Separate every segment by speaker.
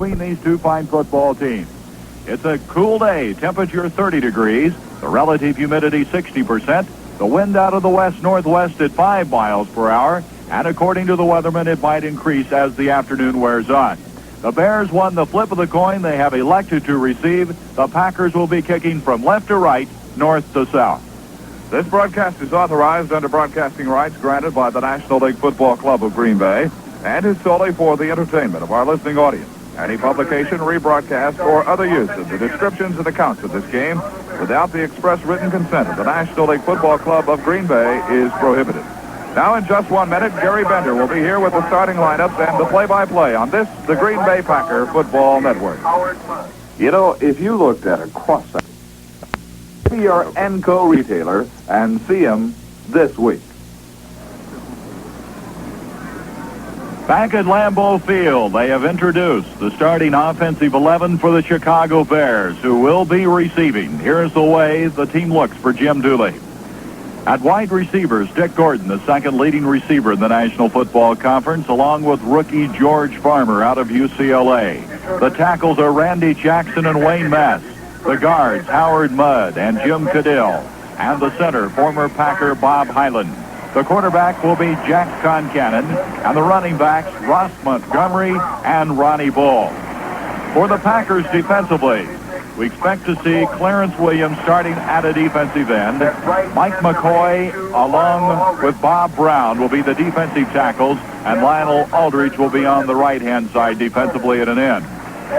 Speaker 1: between these two fine football teams. It's a cool day, temperature 30 degrees, the relative humidity 60%, the wind out of the west-northwest at 5 miles per hour, and according to the weatherman, it might increase as the afternoon wears on. The Bears won the flip of the coin they have elected to receive. The Packers will be kicking from left to right, north to south.
Speaker 2: This broadcast is authorized under broadcasting rights granted by the National League Football Club of Green Bay and is solely for the entertainment of our listening audience. Any publication, rebroadcast, or other use of the descriptions and accounts of this game without the express written consent of the National League Football Club of Green Bay is prohibited. Now, in just 1 minute, Gary Bender will be here with the starting lineups and the play-by-play on this, the Green Bay Packer Football Network. You know, if you looked at a cross-section, see your Enco retailer and see him this week.
Speaker 1: Back at Lambeau Field, they have introduced the starting offensive 11 for the Chicago Bears, who will be receiving. Here's the way the team looks for Jim Dooley. At wide receivers, Dick Gordon, the second leading receiver in the National Football Conference, along with rookie George Farmer out of UCLA. The tackles are Randy Jackson and Wayne Mass. The guards, Howard Mudd and Jim Cadill. And the center, former Packer Bob Hyland. The quarterback will be Jack Concannon, and the running backs, Ross Montgomery and Ronnie Bull. For the Packers defensively, we expect to see Clarence Williams starting at a defensive end. Mike McCoy, along with Bob Brown, will be the defensive tackles, and Lionel Aldridge will be on the right-hand side defensively at an end.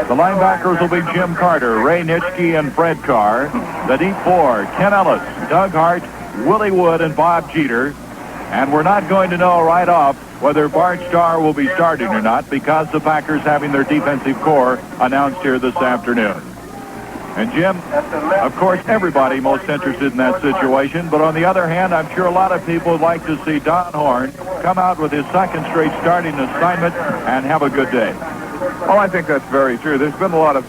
Speaker 1: The linebackers will be Jim Carter, Ray Nitschke, and Fred Carr. The deep four, Ken Ellis, Doug Hart, Willie Wood, and Bob Jeter. And we're not going to know right off whether Bart Starr will be starting or not because the Packers having their defensive core announced here this afternoon. And Jim, of course, everybody most interested in that situation. But on the other hand, I'm sure a lot of people would like to see Don Horn come out with his second straight starting assignment and have a good day.
Speaker 2: Well, I think that's very true. There's been a lot of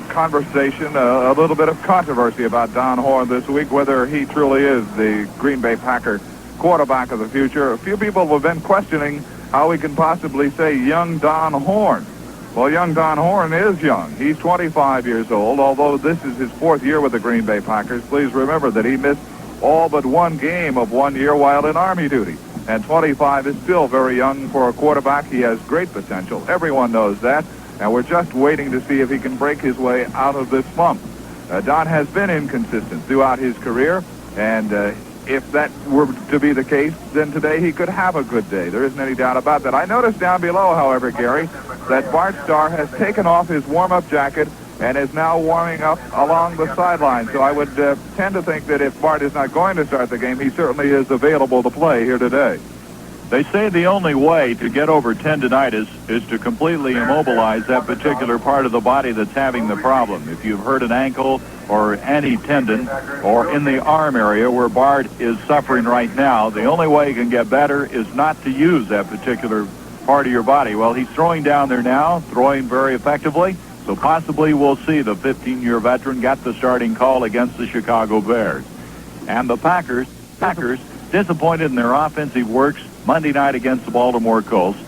Speaker 2: conversation, a little bit of controversy about Don Horn this week, whether he truly is the Green Bay Packer quarterback of the future. A few people have been questioning how we can possibly say young Don Horn. Well, young Don Horn is young. He's 25 years old, although this is his 4th year with the Green Bay Packers. Please remember that he missed all but one game of 1 year while in Army duty. And 25 is still very young for a quarterback. He has great potential. Everyone knows that. And we're just waiting to see if he can break his way out of this slump. Don has been inconsistent throughout his career, and if that were to be the case, then today he could have a good day. There isn't any doubt about that. I noticed down below, however, Gary, that Bart Starr has taken off his warm-up jacket and is now warming up along the sideline. So I would tend to think that if Bart is not going to start the game, he certainly is available to play here today.
Speaker 1: They say the only way to get over tendinitis is to completely immobilize that particular part of the body that's having the problem. If you've hurt an ankle or any tendon or in the arm area where Bart is suffering right now, the only way you can get better is not to use that particular part of your body. Well, he's throwing down there now, throwing very effectively, so possibly we'll see the 15-year veteran get the starting call against the Chicago Bears. And the Packers disappointed in their offensive works Monday night against the Baltimore Colts.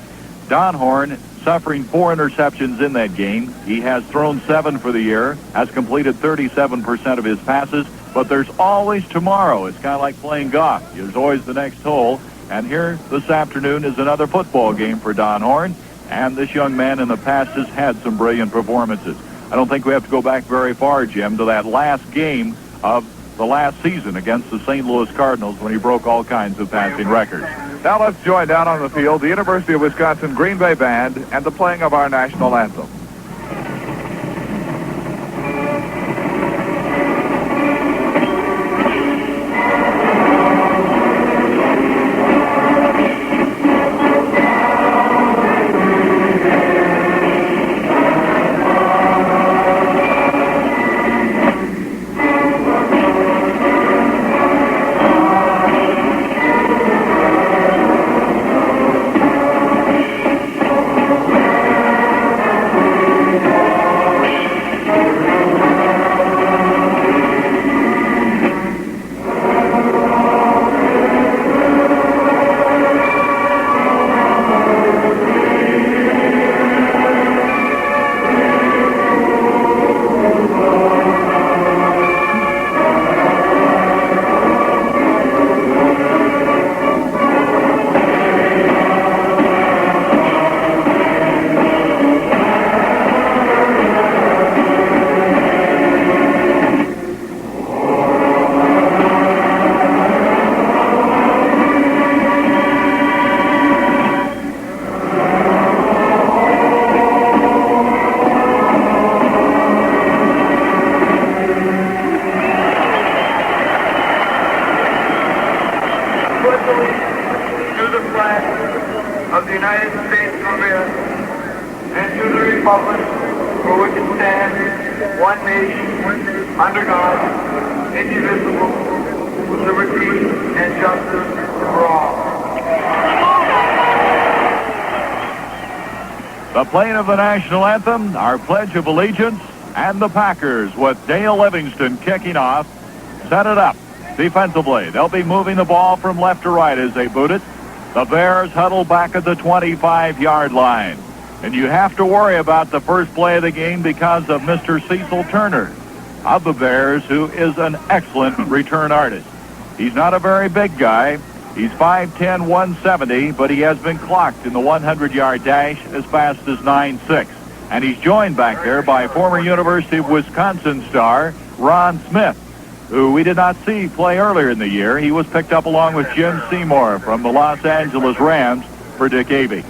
Speaker 1: Don Horn suffering 4 interceptions in that game. He has thrown 7 for the year, has completed 37% of his passes, but there's always tomorrow. It's kind of like playing golf. There's always the next hole. And here this afternoon is another football game for Don Horn, and this young man in the past has had some brilliant performances. I don't think we have to go back very far, Jim, to that last game of the last season against the St. Louis Cardinals when he broke all kinds of passing records.
Speaker 2: Now let's join down on the field the University of Wisconsin Green Bay Band and the playing of our national anthem.
Speaker 3: of the United States of America, and to the republic for which it stands, one nation, under God, indivisible, with liberty and justice for all.
Speaker 1: The playing of the national anthem, our Pledge of Allegiance, and the Packers with Dale Livingston kicking off. Set it up defensively. They'll be moving the ball from left to right as they boot it. The Bears huddle back at the 25-yard line. And you have to worry about the first play of the game because of Mr. Cecil Turner of the Bears, who is an excellent return artist. He's not a very big guy. He's 5'10", 170, but he has been clocked in the 100-yard dash as fast as 9.6. And he's joined back there by former University of Wisconsin star Ron Smith, who we did not see play earlier in the year. He was picked up along with Jim Seymour from the Los Angeles Rams for Dick Avey.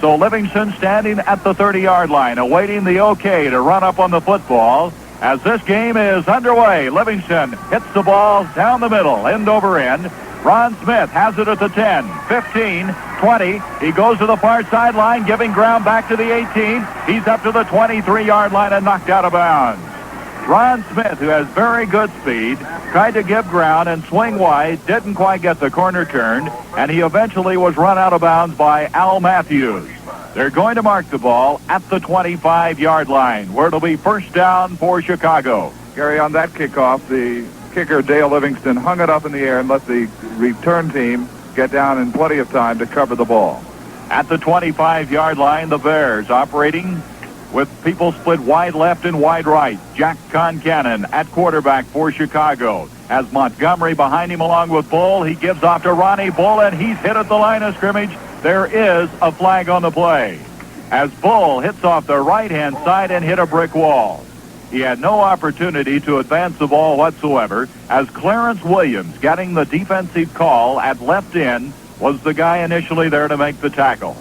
Speaker 1: So Livingston standing at the 30-yard line, awaiting the okay to run up on the football. As this game is underway, Livingston hits the ball down the middle, end over end. Ron Smith has it at the 10, 15, 20. He goes to the far sideline, giving ground back to the 18. He's up to the 23-yard line and knocked out of bounds. Ron Smith, who has very good speed, tried to give ground and swing wide, didn't quite get the corner turned, and he eventually was run out of bounds by Al Matthews. They're going to mark the ball at the 25-yard line, where it'll be first down for Chicago.
Speaker 2: Gary, on that kickoff, the kicker Dale Livingston hung it up in the air and let the return team get down in plenty of time to cover the ball.
Speaker 1: At the 25-yard line, the Bears operating with people split wide left and wide right. Jack Concannon at quarterback for Chicago. As Montgomery behind him along with Bull, he gives off to Ronnie Bull, and he's hit at the line of scrimmage. There is a flag on the play as Bull hits off the right-hand side and hit a brick wall. He had no opportunity to advance the ball whatsoever, as Clarence Williams, getting the defensive call at left end, was the guy initially there to make the tackle.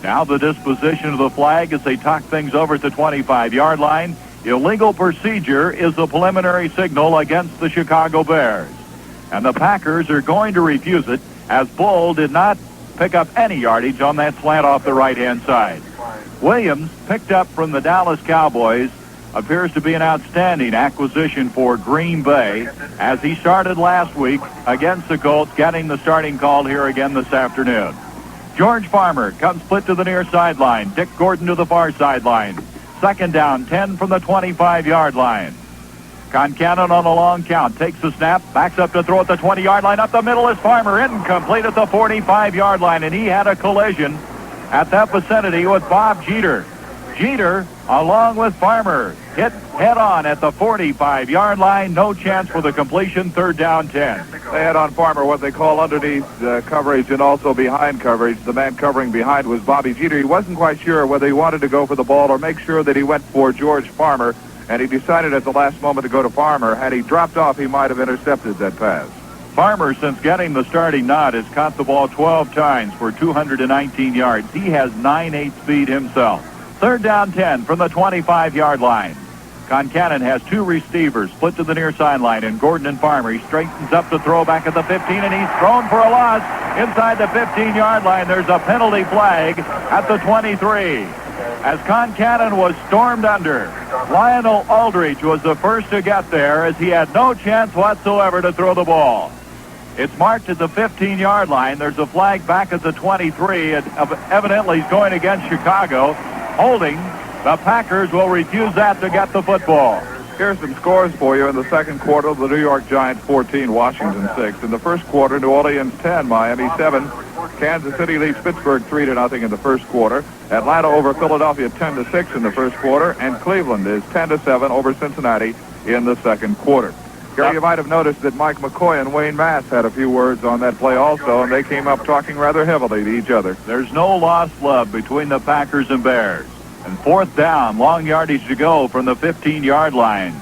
Speaker 1: Now the disposition of the flag as they talk things over at the 25-yard line. Illegal procedure is the preliminary signal against the Chicago Bears. And the Packers are going to refuse it, as Bull did not pick up any yardage on that slant off the right-hand side. Williams, picked up from the Dallas Cowboys, appears to be an outstanding acquisition for Green Bay, as he started last week against the Colts, getting the starting call here again this afternoon. George Farmer comes split to the near sideline. Dick Gordon to the far sideline. Second down, 10 from the 25-yard line. Concannon on the long count, takes the snap, backs up to throw at the 20-yard line. Up the middle is Farmer, incomplete at the 45-yard line, and he had a collision at that vicinity with Bob Jeter. Jeter, along with Farmer, hit head-on at the 45-yard line. No chance for the completion, third down, 10.
Speaker 2: They had on Farmer what they call underneath coverage and also behind coverage. The man covering behind was Bobby Jeter. He wasn't quite sure whether he wanted to go for the ball or make sure that he went for George Farmer, and he decided at the last moment to go to Farmer. Had he dropped off, he might have intercepted that pass.
Speaker 1: Farmer, since getting the starting nod, has caught the ball 12 times for 219 yards. He has 9.8 speed himself. Third down, 10 from the 25-yard line. Concannon has two receivers split to the near sideline, and Gordon and Farmer. He straightens up the throw back at the 15, and he's thrown for a loss inside the 15-yard line. There's a penalty flag at the 23. As Concannon was stormed under, Lionel Aldridge was the first to get there, as he had no chance whatsoever to throw the ball. It's marked at the 15-yard line. There's a flag back at the 23, and evidently he's going against Chicago. Holding. The Packers will refuse that to get the football.
Speaker 2: Here's some scores for you in the second quarter. The New York Giants 14, Washington 6. In the first quarter, New Orleans 10, Miami 7. Kansas City leads Pittsburgh 3-0 in the first quarter. Atlanta over Philadelphia 10-6 in the first quarter, and Cleveland is 10-7 over Cincinnati in the second quarter. Gary, you might have noticed that Mike McCoy and Wayne Mass had a few words on that play also, and they came up talking rather heavily to each other.
Speaker 1: There's no lost love between the Packers and Bears. And fourth down, long yardage to go from the 15-yard line.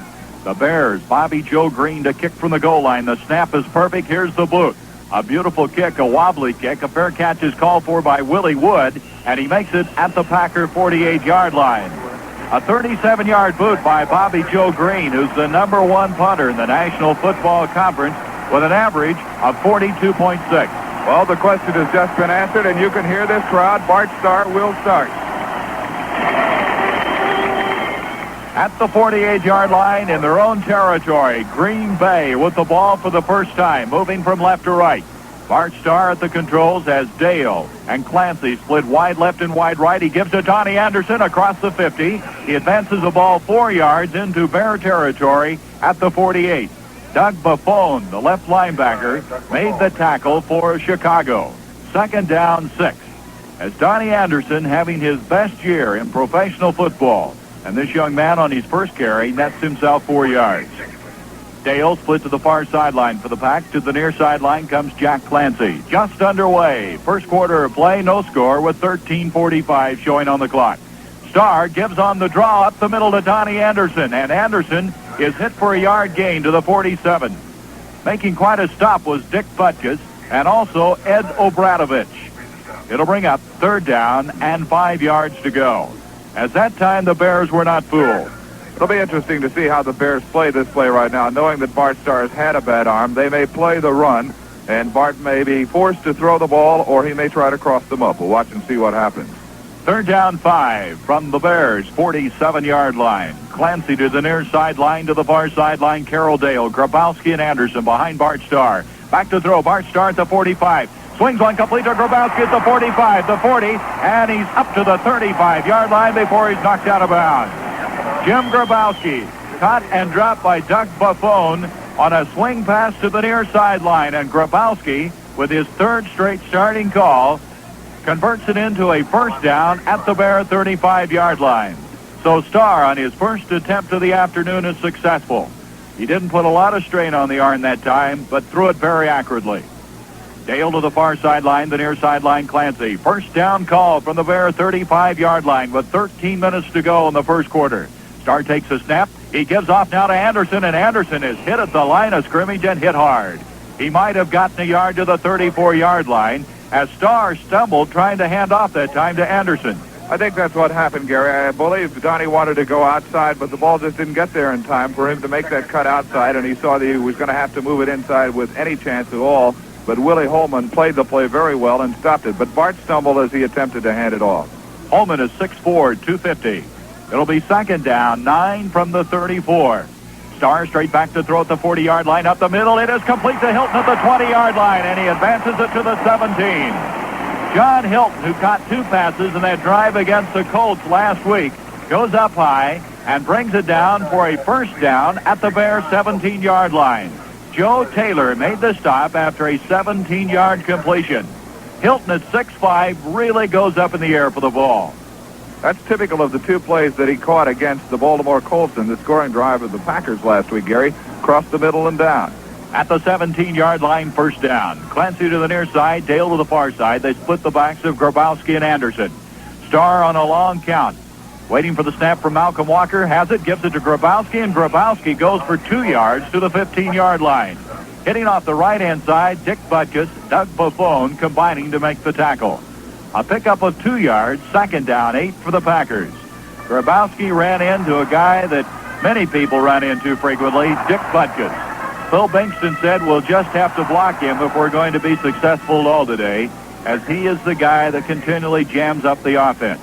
Speaker 1: The Bears, Bobby Joe Green to kick from the goal line. The snap is perfect. Here's the boot. A beautiful kick, a wobbly kick. A fair catch is called for by Willie Wood, and he makes it at the Packer 48-yard line. A 37-yard boot by Bobby Joe Green, who's the #1 punter in the National Football Conference with an average of 42.6.
Speaker 2: Well, the question has just been answered, and you can hear this crowd. Bart Starr will start.
Speaker 1: At the 48-yard line in their own territory, Green Bay with the ball for the first time, moving from left to right. Bart Starr at the controls as Dale and Clancy split wide left and wide right. He gives to Donnie Anderson across the 50. He advances the ball 4 yards into Bear territory at the 48. Doug Buffone, the left linebacker, made the tackle for Chicago. 2nd down, 6. As Donnie Anderson having his best year in professional football. And this young man on his first carry nets himself 4 yards. Dale split to the far sideline for the Pack. To the near sideline comes Jack Clancy. Just underway. First quarter of play, no score with 13:45 showing on the clock. Starr gives on the draw up the middle to Donnie Anderson. And Anderson is hit for a yard gain to the 47. Making quite a stop was Dick Butkus and also Ed Obradovich. It'll bring up 3rd down and 5 yards to go. At that time, the Bears were not fooled.
Speaker 2: It'll be interesting to see how the Bears play this play right now, knowing that Bart Starr has had a bad arm. They may play the run, and Bart may be forced to throw the ball, or he may try to cross them up. We'll watch and see what happens.
Speaker 1: 3rd down, 5 from the Bears' 47-yard line. Clancy to the near sideline, to the far sideline. Carroll Dale, Grabowski, and Anderson behind Bart Starr. Back to throw. Bart Starr at the 45. Swings one complete to Grabowski at the 45, the 40, and he's up to the 35-yard line before he's knocked out of bounds. Jim Grabowski caught and dropped by Doug Buffone on a swing pass to the near sideline, and Grabowski, with his 3rd straight starting call, converts it into a first down at the Bear 35-yard line. So Starr, on his first attempt of the afternoon, is successful. He didn't put a lot of strain on the arm that time, but threw it very accurately. Dale to the far sideline, the near sideline, Clancy. First down call from the Bear 35-yard line with 13 minutes to go in the first quarter. Starr takes a snap. He gives off now to Anderson, and Anderson is hit at the line of scrimmage and hit hard. He might have gotten a yard to the 34-yard line as Starr stumbled trying to hand off that time to Anderson.
Speaker 2: I think that's what happened, Gary. I believe Donnie wanted to go outside, but the ball just didn't get there in time for him to make that cut outside, and he saw that he was going to have to move it inside with any chance at all. But Willie Holman played the play very well and stopped it. But Bart stumbled as he attempted to hand it off.
Speaker 1: Holman is 6'4", 250. It'll be 2nd down, 9 from the 34. Starr straight back to throw at the 40-yard line. Up the middle, it is complete to Hilton at the 20-yard line, and he advances it to the 17. John Hilton, who caught 2 passes in that drive against the Colts last week, goes up high and brings it down for a first down at the Bears' 17-yard line. Joe Taylor made the stop after a 17-yard completion. Hilton at 6'5" really goes up in the air for the ball.
Speaker 2: That's typical of the 2 plays that he caught against the Baltimore Colts in the scoring drive of the Packers last week, Gary. Across the middle and down.
Speaker 1: At the 17-yard line, first down. Clancy to the near side, Dale to the far side. They split the backs of Grabowski and Anderson. Starr on a long count. Waiting for the snap from Malcolm Walker. Has it, gives it to Grabowski, and Grabowski goes for 2 yards to the 15-yard line. Hitting off the right-hand side, Dick Butkus, Doug Buffone combining to make the tackle. A pickup of 2 yards, 2nd down, 8 for the Packers. Grabowski ran into a guy that many people run into frequently, Dick Butkus. Phil Bankston said we'll just have to block him if we're going to be successful at all today, as he is the guy that continually jams up the offense.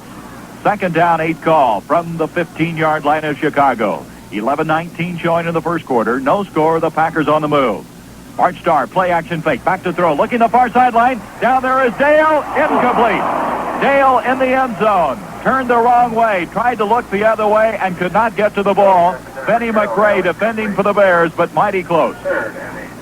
Speaker 1: 2nd down, 8 call from the 15-yard line of Chicago. 11-19 showing in the first quarter. No score. The Packers on the move. Bart Starr, play action fake. Back to throw. Looking the far sideline. Down there is Dale. Incomplete. Dale in the end zone. Turned the wrong way. Tried to look the other way and could not get to the ball. Benny McRae defending for the Bears, but mighty close.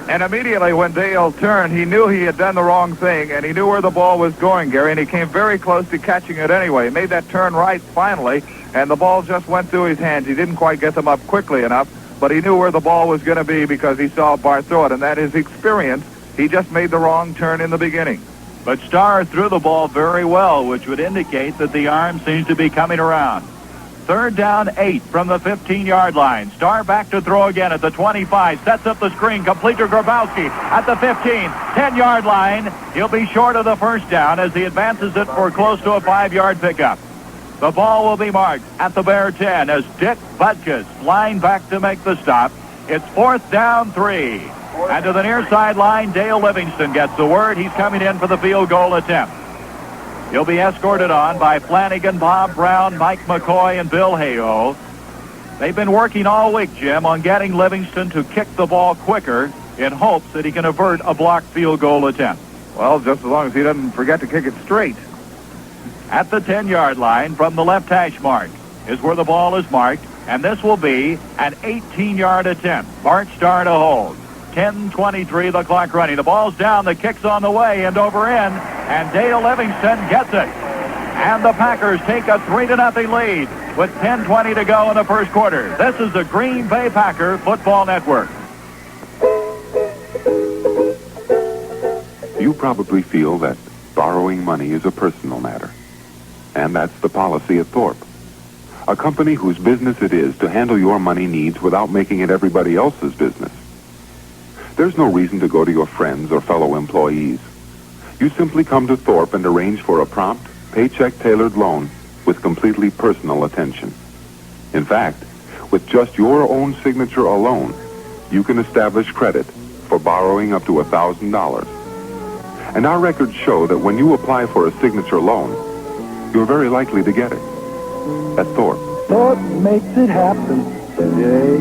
Speaker 2: And immediately when Dale turned, he knew he had done the wrong thing, and he knew where the ball was going, Gary, and he came very close to catching it anyway. He made that turn right finally, and the ball just went through his hands. He didn't quite get them up quickly enough, but he knew where the ball was going to be because he saw Bart throw it, and that is experience. He just made the wrong turn in the beginning.
Speaker 1: But Starr threw the ball very well, which would indicate that the arm seems to be coming around. 3rd down, 8 from the 15-yard line. Starr back to throw again at the 25. Sets up the screen. Complete to Grabowski at the 15. 10-yard line. He'll be short of the first down as he advances it for close to a 5-yard pickup. The ball will be marked at the Bear 10 as Dick Butkus line back to make the stop. It's 4th down, 3. And to the near sideline, Dale Livingston gets the word. He's coming in for the field goal attempt. He'll be escorted on by Flanagan, Bob Brown, Mike McCoy, and Bill Hayhoe. They've been working all week, Jim, on getting Livingston to kick the ball quicker in hopes that he can avert a blocked field goal attempt.
Speaker 2: Well, just as long as he doesn't forget to kick it straight.
Speaker 1: At the 10-yard line from the left hash mark is where the ball is marked, and this will be an 18-yard attempt. Bart Starr to hold. 10:23, the clock running. The ball's down, the kick's on the way, and over in, and Dale Livingston gets it. And the Packers take a 3-0 lead with 10:20 to go in the first quarter. This is the Green Bay Packer Football Network.
Speaker 4: You probably feel that borrowing money is a personal matter. And that's the policy at Thorpe, a company whose business it is to handle your money needs without making it everybody else's business. There's no reason to go to your friends or fellow employees. You simply come to Thorpe and arrange for a prompt, paycheck-tailored loan with completely personal attention. In fact, with just your own signature alone, you can establish credit for borrowing up to $1,000. And our records show that when you apply for a signature loan, you're very likely to get it. At Thorpe.
Speaker 5: Thorpe makes it happen today.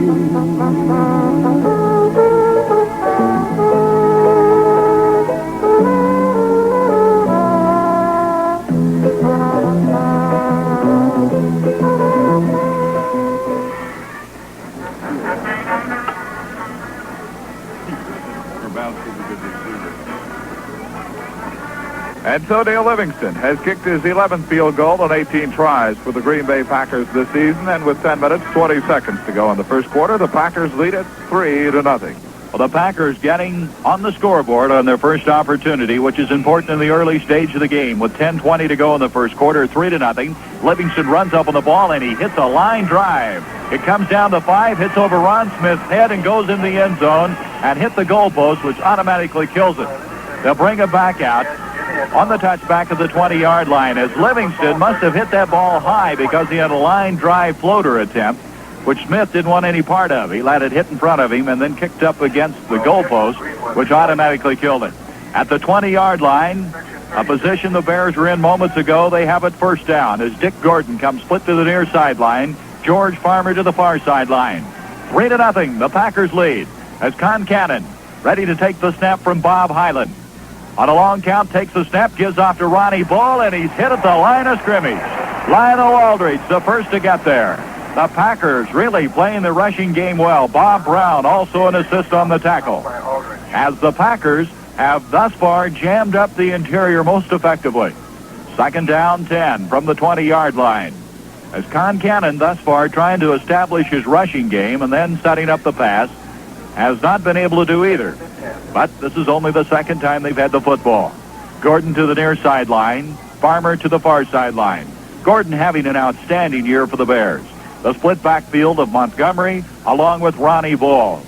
Speaker 2: And so Dale Livingston has kicked his 11th field goal on 18 tries for the Green Bay Packers this season, and with 10 minutes, 20 seconds to go in the first quarter, the Packers lead it 3-0.
Speaker 1: Well, the Packers getting on the scoreboard on their first opportunity, which is important in the early stage of the game. With 10:20 to go in the first quarter, 3-0. Livingston runs up on the ball, and he hits a line drive. It comes down to 5, hits over Ron Smith's head, and goes in the end zone and hit the goalpost, which automatically kills it. They'll bring it back out on the touchback of the 20-yard line, as Livingston must have hit that ball high because he had a line drive floater attempt, which Smith didn't want any part of. He let it hit in front of him and then kicked up against the goalpost, which automatically killed it. At the 20-yard line, a position the Bears were in moments ago, they have it first down as Dick Gordon comes split to the near sideline, George Farmer to the far sideline. 3-0, the Packers lead as Concannon ready to take the snap from Bob Hyland. On a long count, takes the snap, gives off to Ronnie Bull, and he's hit at the line of scrimmage. Lionel Aldridge, the first to get there. The Packers really playing the rushing game well. Bob Brown also an assist on the tackle. As the Packers have thus far jammed up the interior most effectively. Second down 10 from the 20-yard line. As Concannon thus far trying to establish his rushing game and then setting up the pass, has not been able to do either. But this is only the second time they've had the football. Gordon to the near sideline, Farmer to the far sideline. Gordon having an outstanding year for the Bears. The split backfield of Montgomery along with Ronnie Bull.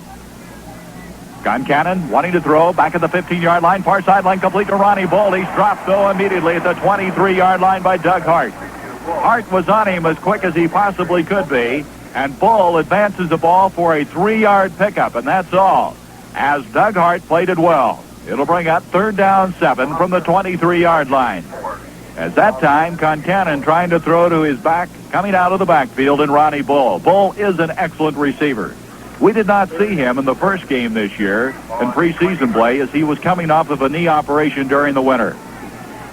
Speaker 1: Concannon wanting to throw back at the 15-yard line, far sideline complete to Ronnie Bull. He's dropped though immediately at the 23-yard line by Doug Hart. Hart was on him as quick as he possibly could be, and Bull advances the ball for a 3-yard pickup, and that's all. As Doug Hart played it well. It'll bring up third down 7 from the 23-yard line. As that time, Concannon trying to throw to his back, coming out of the backfield, and Ronnie Bull. Bull is an excellent receiver. We did not see him in the first game this year in preseason play as he was coming off of a knee operation during the winter.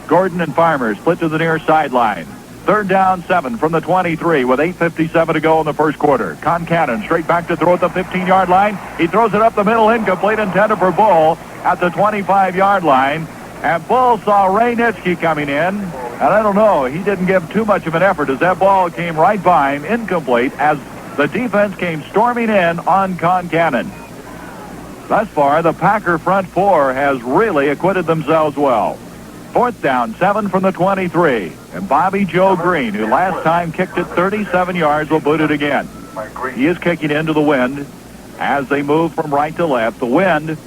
Speaker 1: Gordon and Farmer split to the near sideline. Third down 7 from the 23 with 8:57 to go in the first quarter. Concannon straight back to throw at the 15-yard line. He throws it up the middle, incomplete, intended for Bull at the 25-yard line. And Bull saw Ray Nitschke coming in. And I don't know, he didn't give too much of an effort as that ball came right by him, incomplete, as the defense came storming in on Concannon. Thus far, the Packer front four has really acquitted themselves well. Fourth down 7 from the 23. And Bobby Joe Green, who last time kicked it 37 yards, will boot it again. He is kicking into the wind as they move from right to left. The wind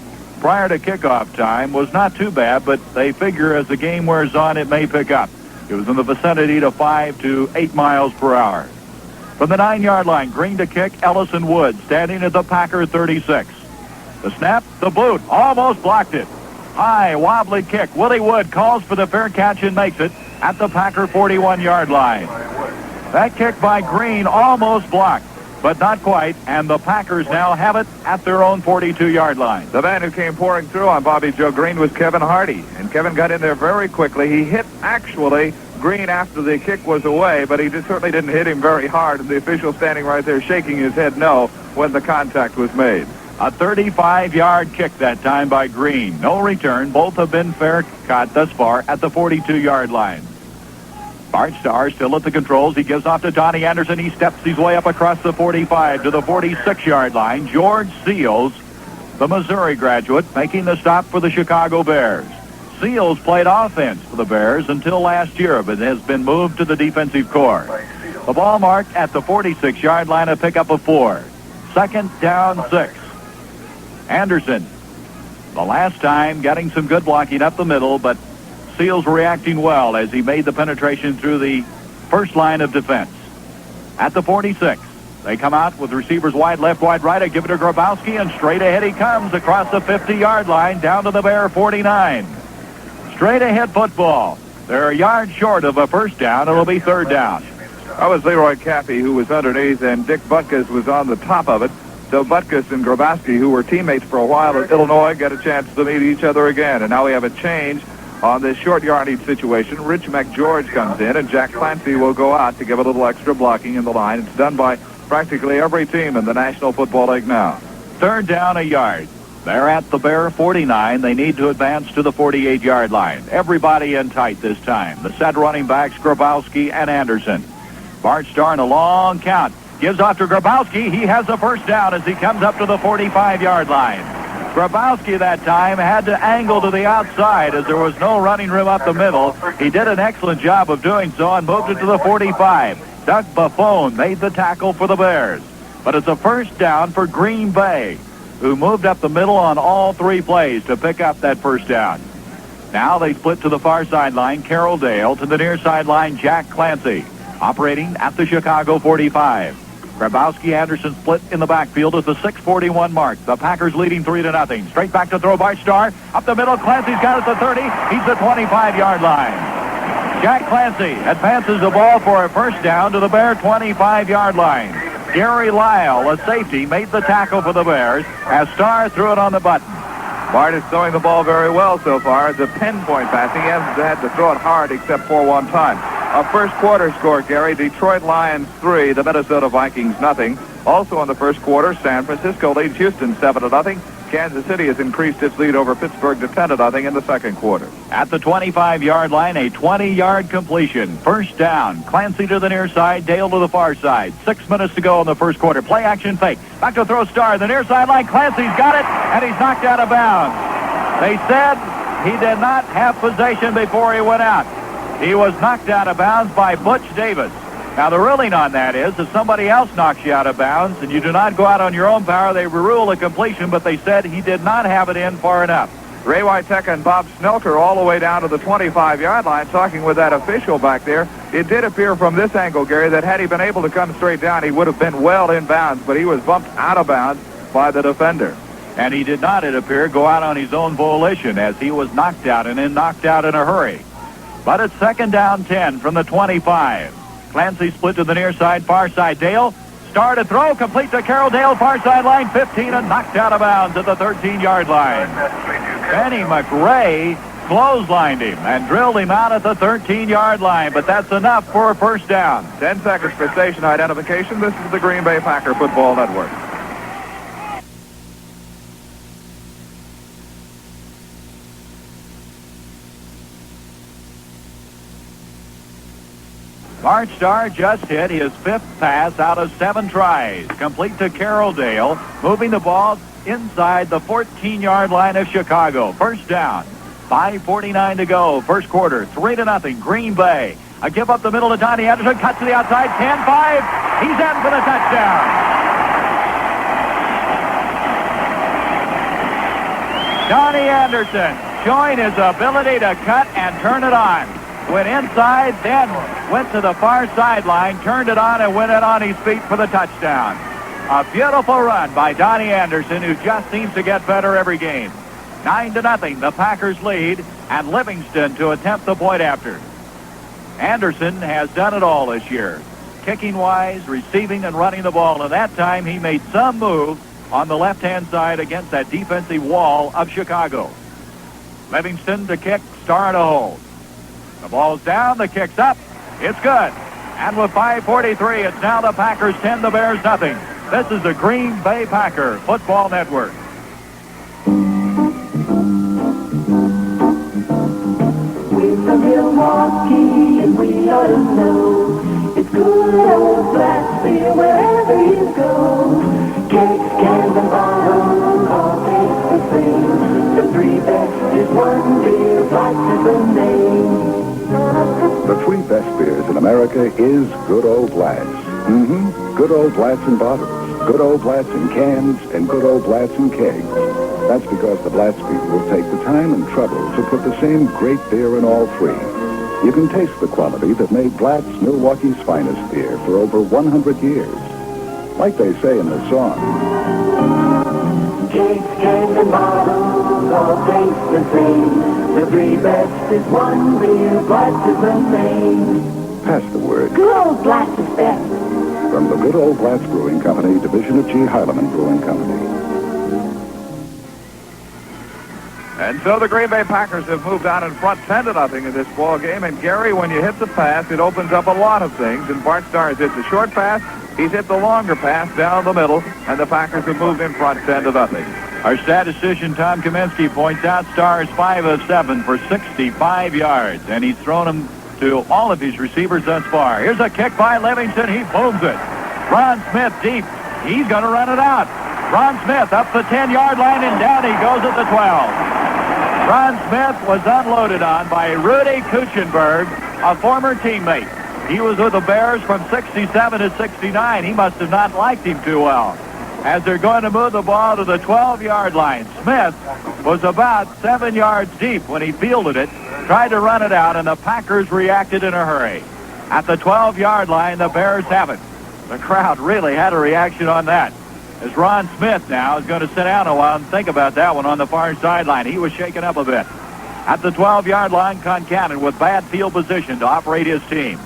Speaker 1: prior to kickoff time was not too bad, but they figure as the game wears on, it may pick up. It was in the vicinity to 5 to 8 miles per hour. From the 9-yard line, Green to kick, Ellison Wood standing at the Packer 36. The snap, the boot, almost blocked it. High, wobbly kick. Willie Wood calls for the fair catch and makes it at the Packer 41-yard line. That kick by Green almost blocked, but not quite, and the Packers now have it at their own 42-yard line.
Speaker 2: The man who came pouring through on Bobby Joe Green was Kevin Hardy, and Kevin got in there very quickly. He hit, actually, Green after the kick was away, but he certainly didn't hit him very hard, and the official standing right there shaking his head no when the contact was made.
Speaker 1: A 35-yard kick that time by Green. No return. Both have been fair caught thus far at the 42-yard line. Bart Starr still at the controls. He gives off to Donnie Anderson. He steps his way up across the 45 to the 46-yard line. George Seals, the Missouri graduate, making the stop for the Chicago Bears. Seals played offense for the Bears until last year, but has been moved to the defensive corps. The ball marked at the 46-yard line, a pickup of 4. Second down 6. Anderson, the last time, getting some good blocking up the middle, but Seals reacting well as he made the penetration through the first line of defense. At the 46, they come out with receivers wide left, wide right. I give it to Grabowski, and straight ahead he comes across the 50-yard line down to the Bear 49. Straight ahead football. They're a yard short of a first down. It'll be third down.
Speaker 2: That was Leroy Cappy, who was underneath, and Dick Butkus was on the top of it. So Butkus and Grabowski, who were teammates for a while at Illinois, get a chance to meet each other again. And now we have a change on this short yardage situation. Rich McGeorge comes in, and Jack Clancy will go out to give a little extra blocking in the line. It's done by practically every team in the National Football League now.
Speaker 1: Third down, a yard. They're at the Bear 49. They need to advance to the 48-yard line. Everybody in tight this time. The set running backs, Grabowski and Anderson. Bart Starr in a long count. Gives off to Grabowski. He has the first down as he comes up to the 45-yard line. Grabowski that time had to angle to the outside as there was no running room up the middle. He did an excellent job of doing so and moved it to the 45. Doug Buffone made the tackle for the Bears. But it's a first down for Green Bay, who moved up the middle on all 3 plays to pick up that first down. Now they split to the far sideline, Carroll Dale. To the near sideline, Jack Clancy, operating at the Chicago 45. Grabowski Anderson split in the backfield at the 6:41 mark. The Packers leading 3-0. Straight back to throw by Starr. Up the middle, Clancy's got it at the 30. He's the 25-yard line. Jack Clancy advances the ball for a first down to the Bear 25-yard line. Gary Lyle, a safety, made the tackle for the Bears as Starr threw it on the button.
Speaker 2: Bart is throwing the ball very well so far. The pinpoint passing. He hasn't had to throw it hard except for one time. A first quarter score, Gary. Detroit Lions 3, the Minnesota Vikings nothing. Also in the first quarter, San Francisco leads Houston 7-0. Kansas City has increased its lead over Pittsburgh to 10-0 in the second quarter.
Speaker 1: At the 25-yard line, a 20-yard completion. First down. Clancy to the near side, Dale to the far side. 6 minutes to go in the first quarter. Play action fake. Back to throw Starr. The near sideline. Clancy's got it, and he's knocked out of bounds. They said he did not have possession before he went out. He was knocked out of bounds by Butch Davis. Now, the ruling on that is if somebody else knocks you out of bounds and you do not go out on your own power, they rule a completion, but they said he did not have it in far enough.
Speaker 2: Ray Wyteka and Bob Snelker all the way down to the 25-yard line talking with that official back there. It did appear from this angle, Gary, that had he been able to come straight down, he would have been well in bounds, but he was bumped out of bounds by the defender.
Speaker 1: And he did not, it appeared, go out on his own volition as he was knocked out and then knocked out in a hurry. But it's second down 10 from the 25. Clancy split to the near side, far side. Dale, Starr to throw, complete to Carroll Dale, far sideline, 15, and knocked out of bounds at the 13-yard line. Benny McRae clotheslined him and drilled him out at the 13-yard line, but that's enough for a first down.
Speaker 2: 10 seconds for station identification. This is the Green Bay Packer Football Network.
Speaker 1: Bart Starr just hit his 5th pass out of 7 tries. Complete to Carroll Dale, moving the ball inside the 14-yard line of Chicago. First down. 5:49 to go. First quarter. 3-0. Green Bay. A give up the middle to Donnie Anderson. Cuts to the outside. 10-5. He's in for the touchdown. Donnie Anderson showing his ability to cut and turn it on. Went inside, then went to the far sideline, turned it on, and went in on his feet for the touchdown. A beautiful run by Donnie Anderson, who just seems to get better every game. 9-0, the Packers lead, and Livingston to attempt the point after. Anderson has done it all this year. Kicking-wise, receiving and running the ball. And that time he made some move on the left-hand side against that defensive wall of Chicago. Livingston to kick, Starr to hold. The ball's down, the kick's up. It's good. And with 5:43, it's now the Packers 10, the Bears nothing. This is the Green Bay Packer Football Network.
Speaker 6: We're from Milwaukee, and we ought to know it's good old Black beer wherever you go. Kegs, cans, and bottles all taste the same. The three best is one beer, Black is the name.
Speaker 7: The three best beers in America is Good Old Blatz. Good Old Blatz in bottles, Good Old Blatz in cans, and Good Old Blatz in kegs. That's because the Blatz people will take the time and trouble to put the same great beer in all three. You can taste the quality that made Blatz Milwaukee's finest beer for over 100 years. Like they say in the song.
Speaker 6: Kegs, cans, and bottles all taste the same. The three best is one beer, Blatz is the name.
Speaker 7: Pass the word.
Speaker 6: Good old Blatz is best.
Speaker 7: From the Good Old Blatz Brewing Company, division of G. Heilemann Brewing Company.
Speaker 2: And so the Green Bay Packers have moved on in front 10-0 in this ball game. And Gary, when you hit the pass, it opens up a lot of things. And Bart Starr has hit the short pass. He's hit the longer pass down the middle. And the Packers have moved in front 10-0.
Speaker 1: Our statistician, Tom Kaminsky, points out Starr is 5 of 7 for 65 yards. And he's thrown them to all of his receivers thus far. Here's a kick by Livingston. He booms it. Ron Smith deep. He's going to run it out. Ron Smith up the 10-yard line, and down he goes at the 12. Ron Smith was unloaded on by Rudy Kuchenberg, a former teammate. He was with the Bears from 67 to 69. He must have not liked him too well. As they're going to move the ball to the 12-yard line, Smith was about 7 yards deep when he fielded it, tried to run it out, and the Packers reacted in a hurry. At the 12-yard line, the Bears have it. The crowd really had a reaction on that. As Ron Smith now is going to sit down a while and think about that one on the far sideline. He was shaken up a bit. At the 12-yard line, Concannon with bad field position to operate his team.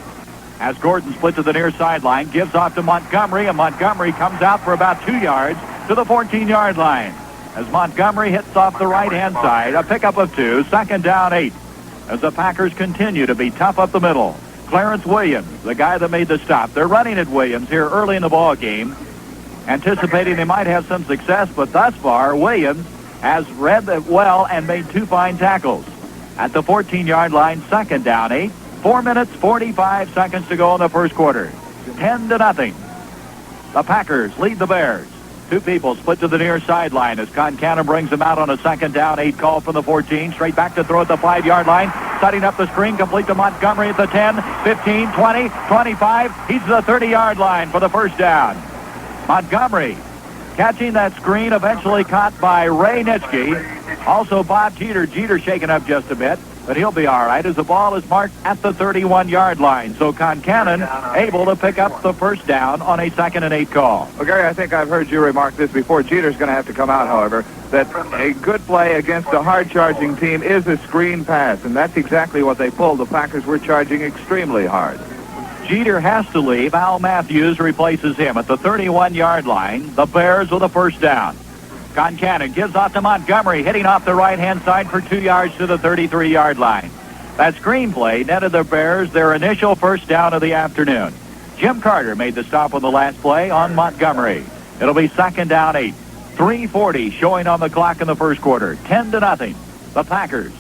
Speaker 1: As Gordon split to the near sideline, gives off to Montgomery, and Montgomery comes out for about 2 yards to the 14-yard line. As Montgomery hits off the right-hand side, a pickup of 2, second down 8. As the Packers continue to be tough up the middle. Clarence Williams, the guy that made the stop. They're running at Williams here early in the ball game, anticipating they might have some success, but thus far, Williams has read it well and made 2 fine tackles. At the 14-yard line, second down 8. 4 minutes, 45 seconds to go in the first quarter. 10-0. The Packers lead the Bears. 2 people split to the near sideline as Concannon brings them out on a second down 8 call from the 14. Straight back to throw at the 5-yard line. Setting up the screen, complete to Montgomery at the 10, 15, 20, 25. He's the 30-yard line for the first down. Montgomery catching that screen, eventually caught by Ray Nitschke. Also Bob Jeter. Jeter shaken up just a bit, but he'll be all right as the ball is marked at the 31-yard line. So Concannon able to pick up the first down on a 2nd and 8 call.
Speaker 2: Well, Gary, I think I've heard you remark this before. Jeter's going to have to come out, however, that a good play against a hard-charging team is a screen pass, and that's exactly what they pulled. The Packers were charging extremely hard.
Speaker 1: Jeter has to leave. Al Matthews replaces him at the 31-yard line. The Bears with a first down. Concannon gives off to Montgomery, hitting off the right-hand side for 2 yards to the 33-yard line. That screen play netted the Bears their initial first down of the afternoon. Jim Carter made the stop on the last play on Montgomery. It'll be second down 8. 3:40 showing on the clock in the first quarter. 10-0. The Packers,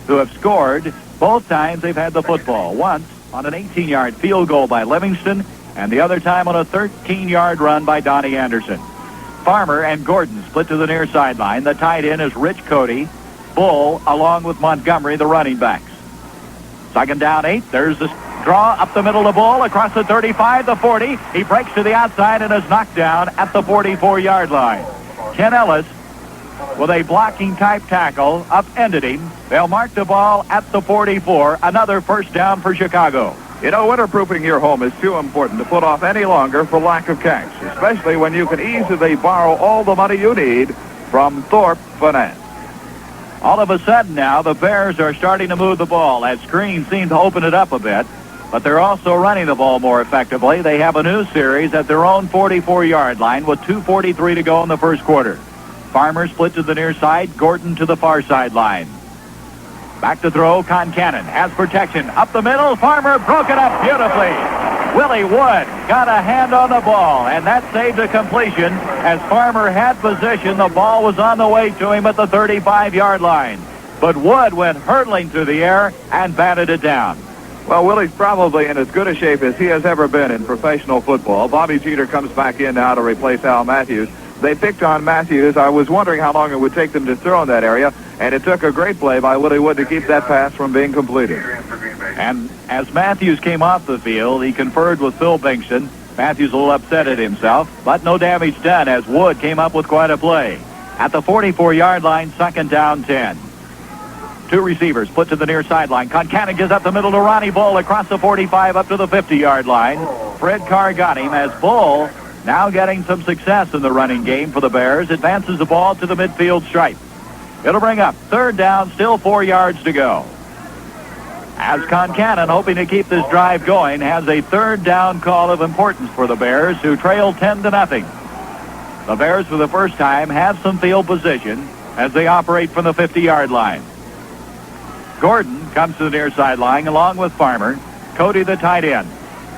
Speaker 1: who have scored both times they've had the football. Once on an 18-yard field goal by Livingston, and the other time on a 13-yard run by Donnie Anderson. Farmer and Gordon split to the near sideline. The tight end is Rich Cody. Bull along with Montgomery, the running backs. Second down 8. There's the draw up the middle of the Bull across the 35, the 40. He breaks to the outside and is knocked down at the 44-yard line. Ken Ellis with a blocking type tackle upended him. They'll mark the ball at the 44. Another first down for Chicago.
Speaker 2: You know, weatherproofing your home is too important to put off any longer for lack of cash, especially when you can easily borrow all the money you need from Thorpe Finance.
Speaker 1: All of a sudden now, the Bears are starting to move the ball as Green seems to open it up a bit, but they're also running the ball more effectively. They have a new series at their own 44-yard line with 2:43 to go in the first quarter. Farmer split to the near side, Gordon to the far sideline. Back to throw, Concannon has protection. Up the middle, Farmer broke it up beautifully. Willie Wood got a hand on the ball, and that saved a completion. As Farmer had position, the ball was on the way to him at the 35-yard line. But Wood went hurtling through the air and batted it down.
Speaker 2: Well, Willie's probably in as good a shape as he has ever been in professional football. Bobby Jeter comes back in now to replace Al Matthews. They picked on Matthews. I was wondering how long it would take them to throw in that area, and it took a great play by Willie Wood to keep that pass from being completed.
Speaker 1: And as Matthews came off the field, he conferred with Phil Bingston. Matthews a little upset at himself, but no damage done as Wood came up with quite a play. At the 44-yard line, 2nd down 10. Two receivers split to the near sideline. Concannon gives up the middle to Ronnie Bull across the 45 up to the 50-yard line. Fred Carr got him as Bull, now getting some success in the running game for the Bears, advances the ball to the midfield stripe. It'll bring up 3rd down, still 4 yards to go. As Concannon, hoping to keep this drive going, has a 3rd down call of importance for the Bears, who trail 10-0. The Bears, for the first time, have some field position as they operate from the 50-yard line. Gordon comes to the near sideline along with Farmer. Cody, the tight end.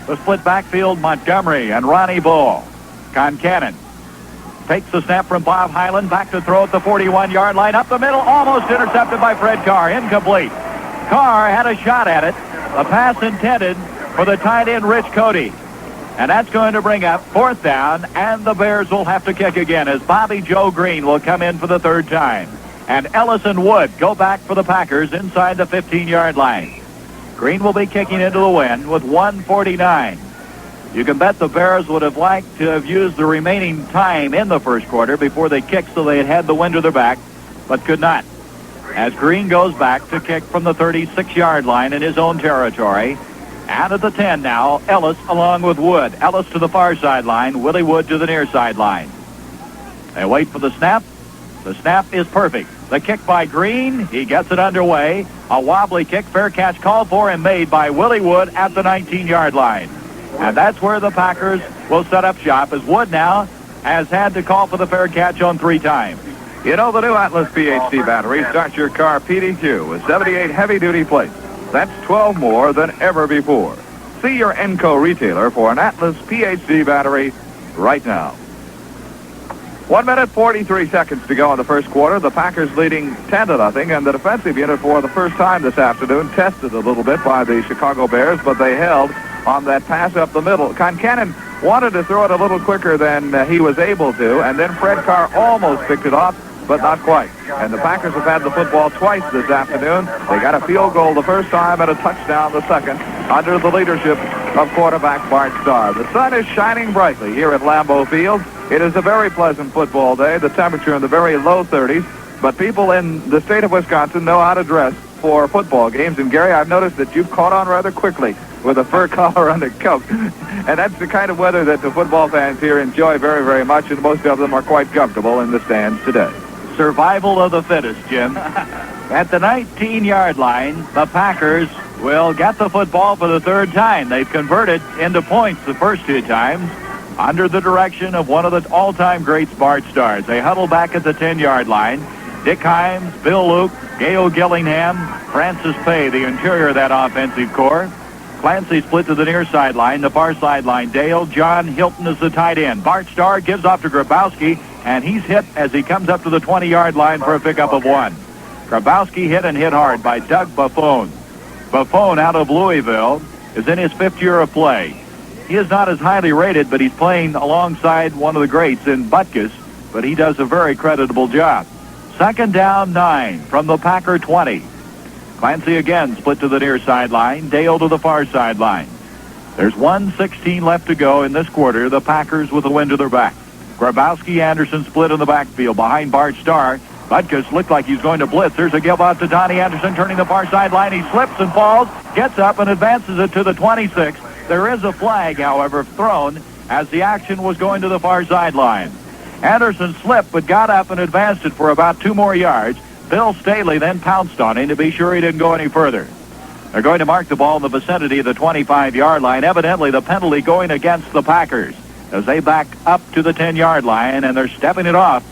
Speaker 1: The split backfield, Montgomery and Ronnie Bull. Concannon takes the snap from Bob Hyland, back to throw at the 41-yard line, up the middle, almost intercepted by Fred Carr, incomplete. Carr had a shot at it, a pass intended for the tight end Rich Cody. And that's going to bring up 4th down, and the Bears will have to kick again as Bobby Joe Green will come in for the 3rd time. And Ellis and Wood go back for the Packers inside the 15-yard line. Green will be kicking into the wind with 1:49. You can bet the Bears would have liked to have used the remaining time in the first quarter before they kicked so they had the wind to their back, but could not. As Green goes back to kick from the 36-yard line in his own territory. And at the 10 now, Ellis along with Wood. Ellis to the far sideline, Willie Wood to the near sideline. They wait for the snap. The snap is perfect. The kick by Green, he gets it underway. A wobbly kick, fair catch called for and made by Willie Wood at the 19-yard line. And that's where the Packers will set up shop, as Wood now has had to call for the fair catch on 3 times.
Speaker 2: You know, the new Atlas PhD battery starts your car PDQ with 78 heavy-duty plates. That's 12 more than ever before. See your Enco retailer for an Atlas PhD battery right now. 1 minute, 43 seconds to go in the first quarter. The Packers leading 10-0, and the defensive unit for the first time this afternoon tested a little bit by the Chicago Bears, but they held on that pass up the middle. Concannon wanted to throw it a little quicker than he was able to, and then Fred Carr almost picked it off, but not quite. And the Packers have had the football twice this afternoon. They got a field goal the first time and a touchdown the second under the leadership of quarterback Bart Starr. The sun is shining brightly here at Lambeau Field. It is a very pleasant football day. The temperature in the very low 30s, but people in the state of Wisconsin know how to dress for football games. And Gary, I've noticed that you've caught on rather quickly with a fur collar and a coat. And that's the kind of weather that the football fans here enjoy very, very much, and most of them are quite comfortable in the stands today.
Speaker 1: Survival of the fittest, Jim. At the 19-yard line, the Packers will get the football for the 3rd time. They've converted into points the first 2 times under the direction of one of the all-time greats, Bart Starr. They huddle back at the 10-yard line. Dick Himes, Bill Luke, Gail Gillingham, Francis Pay, the interior of that offensive core. Clancy split to the near sideline, the far sideline. Dale, John Hilton is the tight end. Bart Starr gives off to Grabowski, and he's hit as he comes up to the 20-yard line for a pickup of 1. Grabowski hit and hit hard by Doug Buffone. Buffone out of Louisville is in his 5th year of play. He is not as highly rated, but he's playing alongside one of the greats in Butkus, but he does a very creditable job. 2nd down 9 from the Packer 20. Clancy again split to the near sideline, Dale to the far sideline. There's 1:16 left to go in this quarter. The Packers with the wind to their back. Grabowski, Anderson split in the backfield behind Bart Starr. Butkus looked like he's going to blitz. There's a give out to Donnie Anderson, turning the far sideline. He slips and falls, gets up and advances it to the 26. There is a flag, however, thrown as the action was going to the far sideline. Anderson slipped but got up and advanced it for about 2 more yards. Bill Staley then pounced on him to be sure he didn't go any further. They're going to mark the ball in the vicinity of the 25-yard line. Evidently, the penalty going against the Packers as they back up to the 10-yard line, and they're stepping it off.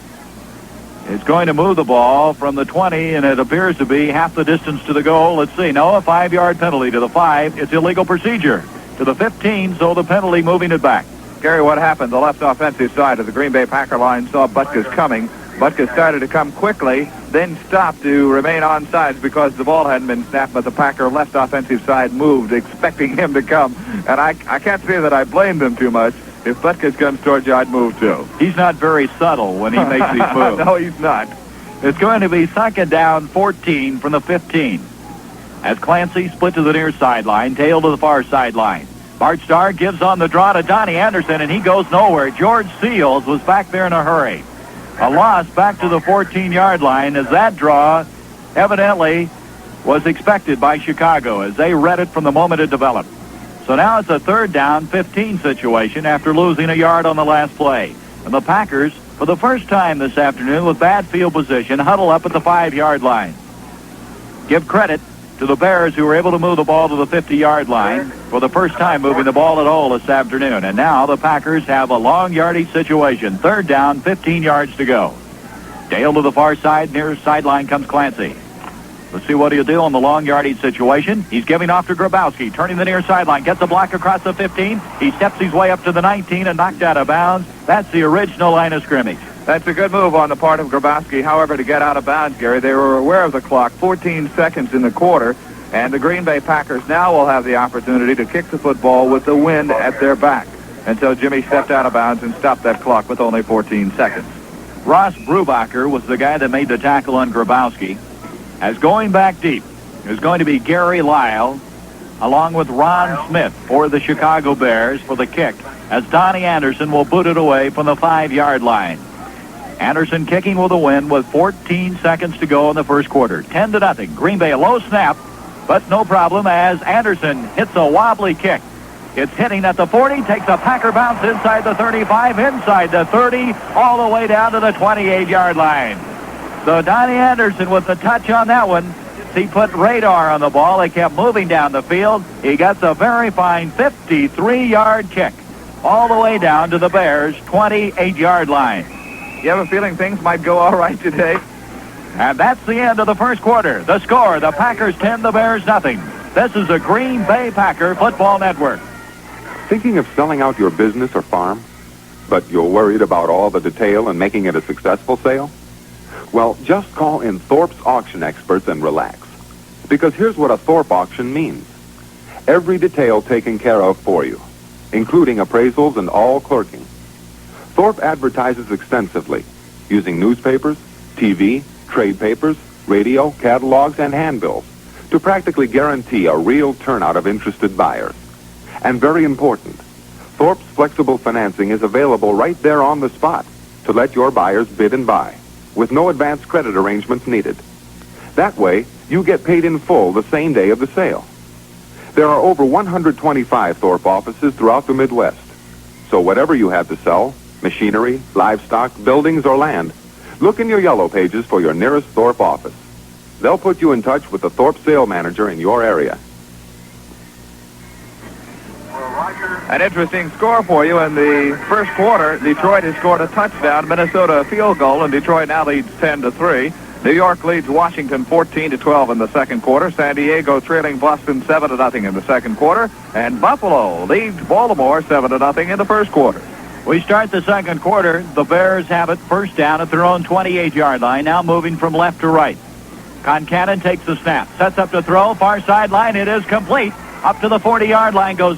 Speaker 1: It's going to move the ball from the 20, and it appears to be half the distance to the goal. Let's see. No, a 5-yard penalty to the 5. It's illegal procedure. To the 15, so the penalty moving it back.
Speaker 2: Gary, what happened? The left offensive side of the Green Bay Packer line saw Butkus coming. Butkus started to come quickly, then stopped to remain on sides because the ball hadn't been snapped, but the Packer left offensive side moved, expecting him to come. And I can't say that I blame them too much. If Butkus comes towards you, I'd move too.
Speaker 1: He's not very subtle when he makes these moves.
Speaker 2: No, he's not.
Speaker 1: It's going to be second down 14 from the 15. As Clancy split to the near sideline, tail to the far sideline. Bart Starr gives on the draw to Donnie Anderson, and he goes nowhere. George Seals was back there in a hurry. A loss back to the 14-yard line as that draw evidently was expected by Chicago as they read it from the moment it developed. So now it's a third down 15 situation after losing a yard on the last play. And the Packers, for the first time this afternoon with bad field position, huddle up at the 5-yard line. Give credit to the Bears, who were able to move the ball to the 50-yard line for the first time moving the ball at all this afternoon. And now the Packers have a long yardage situation. Third down, 15 yards to go. Dale to the far side. Near sideline comes Clancy. Let's see what he'll do on the long yardage situation. He's giving off to Grabowski, turning the near sideline, gets a block across the 15. He steps his way up to the 19 and knocked out of bounds. That's the original line of scrimmage.
Speaker 2: That's a good move on the part of Grabowski. However, to get out of bounds, Gary, they were aware of the clock, 14 seconds in the quarter, and the Green Bay Packers now will have the opportunity to kick the football with the wind at their back. And so Jimmy stepped out of bounds and stopped that clock with only 14 seconds.
Speaker 1: Ross Brubacher was the guy that made the tackle on Grabowski. As going back deep is going to be Gary Lyle, along with Ron Smith for the Chicago Bears for the kick, as Donnie Anderson will boot it away from the 5-yard line. Anderson kicking with a win with 14 seconds to go in the first quarter. 10-0. Green Bay, a low snap, but no problem as Anderson hits a wobbly kick. It's hitting at the 40, takes a Packer bounce inside the 35, inside the 30, all the way down to the 28-yard line. So Donnie Anderson with the touch on that one. He put radar on the ball. They kept moving down the field. He gets a very fine 53-yard kick all the way down to the Bears' 28-yard line.
Speaker 2: You have a feeling things might go all right today?
Speaker 1: And that's the end of the first quarter. The score, the Packers 10, the Bears nothing. This is the Green Bay Packer Football Network.
Speaker 4: Thinking of selling out your business or farm, but you're worried about all the detail and making it a successful sale? Well, just call in Thorpe's auction experts and relax. Because here's what a Thorpe auction means. Every detail taken care of for you, including appraisals and all clerking. Thorpe advertises extensively, using newspapers, TV, trade papers, radio, catalogs, and handbills to practically guarantee a real turnout of interested buyers. And very important, Thorpe's flexible financing is available right there on the spot to let your buyers bid and buy, with no advance credit arrangements needed. That way, you get paid in full the same day of the sale. There are over 125 Thorpe offices throughout the Midwest. So whatever you have to sell, machinery, livestock, buildings, or land, look in your yellow pages for your nearest Thorpe office. They'll put you in touch with the Thorpe sale manager in your area.
Speaker 2: An interesting score for you in the first quarter. Detroit has scored a touchdown, Minnesota a field goal, and Detroit now leads 10-3. New York leads Washington 14-12 in the second quarter. San Diego trailing Boston 7-0 in the second quarter, and Buffalo leads Baltimore 7-0 in the first quarter.
Speaker 1: We start the second quarter. The Bears have it first down at their own 28-yard line, now moving from left to right. Concannon takes the snap, sets up to throw, far sideline. It is complete. Up to the 40-yard line goes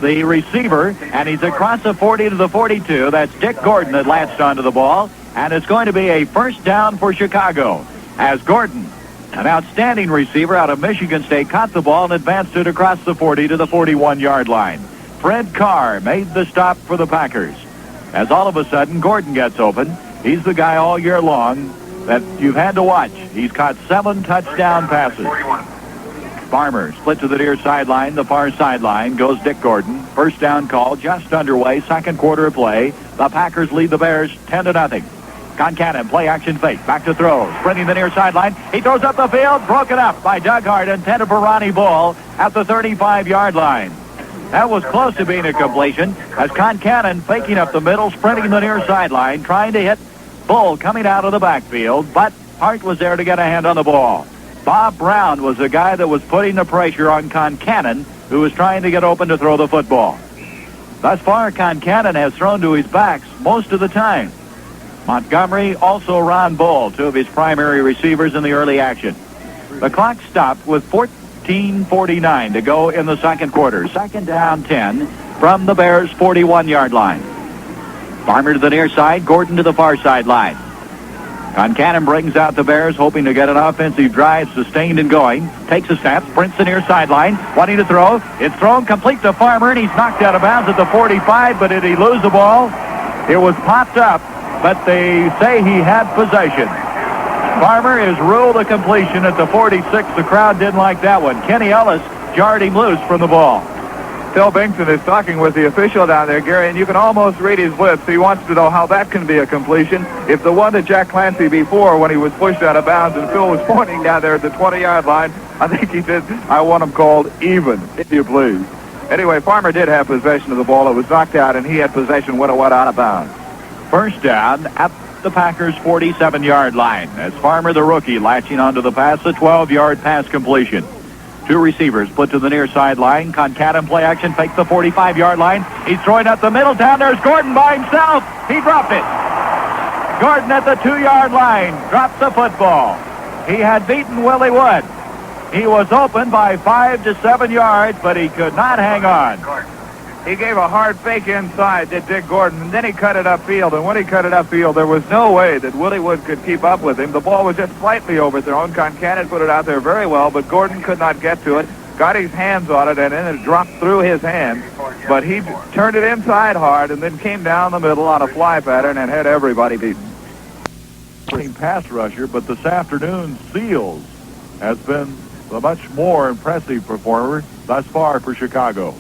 Speaker 1: the receiver, and he's across the 40 to the 42. That's Dick Gordon that latched onto the ball, and it's going to be a first down for Chicago as Gordon, an outstanding receiver out of Michigan State, caught the ball and advanced it across the 40 to the 41-yard line. Fred Carr made the stop for the Packers as all of a sudden Gordon gets open. He's the guy all year long that you've had to watch. He's caught 7 touchdown passes. Farmer split to the near sideline, the far sideline. Goes Dick Gordon. First down call just underway. Second quarter of play. The Packers lead the Bears 10-0. Concannon, play action fake. Back to throw. Sprinting the near sideline. He throws up the field. Broken up by Doug Hart. Intended for Ronnie Bull at the 35-yard line. That was close to being a completion as Concannon faking up the middle, sprinting the near sideline, trying to hit Bull coming out of the backfield, but Hart was there to get a hand on the ball. Bob Brown was the guy that was putting the pressure on Concannon, who was trying to get open to throw the football. Thus far, Concannon has thrown to his backs most of the time. Montgomery, also Ron Bull, 2 of his primary receivers in the early action. The clock stopped with 14:49 to go in the second quarter. Second down 10 from the Bears' 41-yard line. Farmer to the near side, Gordon to the far sideline. Concannon brings out the Bears, hoping to get an offensive drive sustained and going. Takes a snap, sprints the near sideline, wanting to throw. It's thrown complete to Farmer, and he's knocked out of bounds at the 45, but did he lose the ball? It was popped up, but they say he had possession. Farmer is ruled a completion at the 46. The crowd didn't like that one. Kenny Ellis jarred him loose from the ball.
Speaker 2: Phil Binkson is talking with the official down there, Gary, and you can almost read his lips. He wants to know how that can be a completion. If the one to Jack Clancy before, when he was pushed out of bounds and Phil was pointing down there at the 20-yard line, I think he said, I want him called even, if you please. Anyway, Farmer did have possession of the ball. It was knocked out, and he had possession when it went out of bounds.
Speaker 1: First down at the Packers' 47-yard line as Farmer, the rookie, latching onto the pass, a 12-yard pass completion. 2 receivers split to the near sideline. Concannon play action, fake the 45-yard line. He's throwing up the middle. Down there's Gordon by himself. He dropped it. Gordon at the 2-yard line drops the football. He had beaten Willie Wood. He was open by 5 to 7 yards, but he could not hang on.
Speaker 2: He gave a hard fake inside, did Dick Gordon, and then he cut it upfield. And when he cut it upfield, there was no way that Willie Wood could keep up with him. The ball was just slightly overthrown. Concannon put it out there very well, but Gordon could not get to it. Got his hands on it, and then it dropped through his hands. But he turned it inside hard and then came down the middle on a fly pattern and had everybody beaten.
Speaker 1: Pass rusher, but this afternoon's Seals has been the much more impressive performer thus far for Chicago.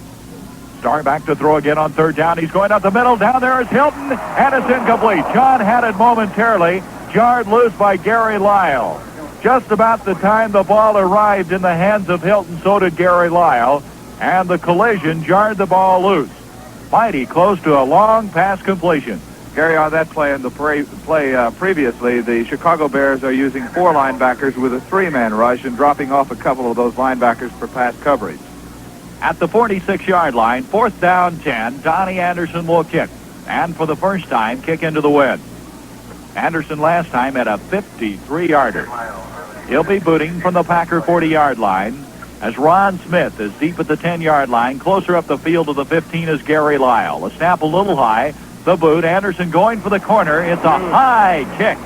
Speaker 1: Star back to throw again on third down. He's going up the middle. Down there is Hilton, and it's incomplete. John had it momentarily. Jarred loose by Gary Lyle. Just about the time the ball arrived in the hands of Hilton, so did Gary Lyle, and the collision jarred the ball loose. Mighty close to a long pass completion.
Speaker 2: Gary, on that play and the play previously, the Chicago Bears are using 4 linebackers with a 3-man rush and dropping off a couple of those linebackers for pass coverage.
Speaker 1: At the 46-yard line, 4th down 10, Donnie Anderson will kick. And for the first time, kick into the wind. Anderson last time had a 53-yarder. He'll be booting from the Packer 40-yard line as Ron Smith is deep at the 10-yard line. Closer up the field to the 15 is Gary Lyle. The snap a little high. The boot. Anderson going for the corner. It's a high kick.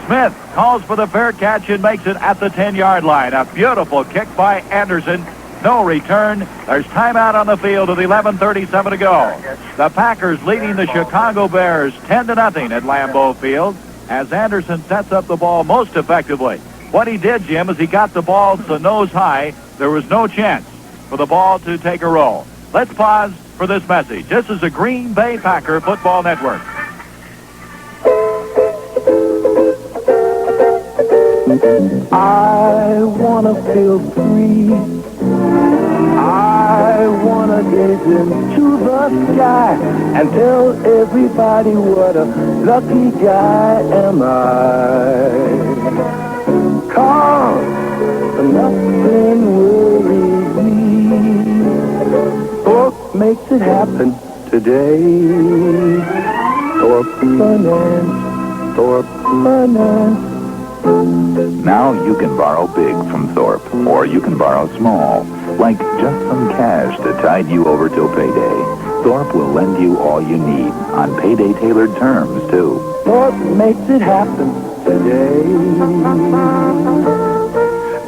Speaker 1: Smith calls for the fair catch and makes it at the 10-yard line. A beautiful kick by Anderson. No return. There's timeout on the field with 11:37 to go. The Packers leading the Chicago Bears 10-0 at Lambeau Field as Anderson sets up the ball most effectively. What he did, Jim, is he got the ball to nose high. There was no chance for the ball to take a roll. Let's pause for this message. This is the Green Bay Packer Football Network.
Speaker 5: I wanna feel free. I wanna gaze into the sky and tell everybody what a lucky guy am I. 'Cause nothing worries me. Thorpe makes it happen today. Thorpe Finance, Thorpe Finance.
Speaker 8: Now you can borrow big from Thorpe, or you can borrow small, like just some cash to tide you over till payday. Thorpe will lend you all you need on payday-tailored terms, too.
Speaker 5: Thorpe makes it happen today.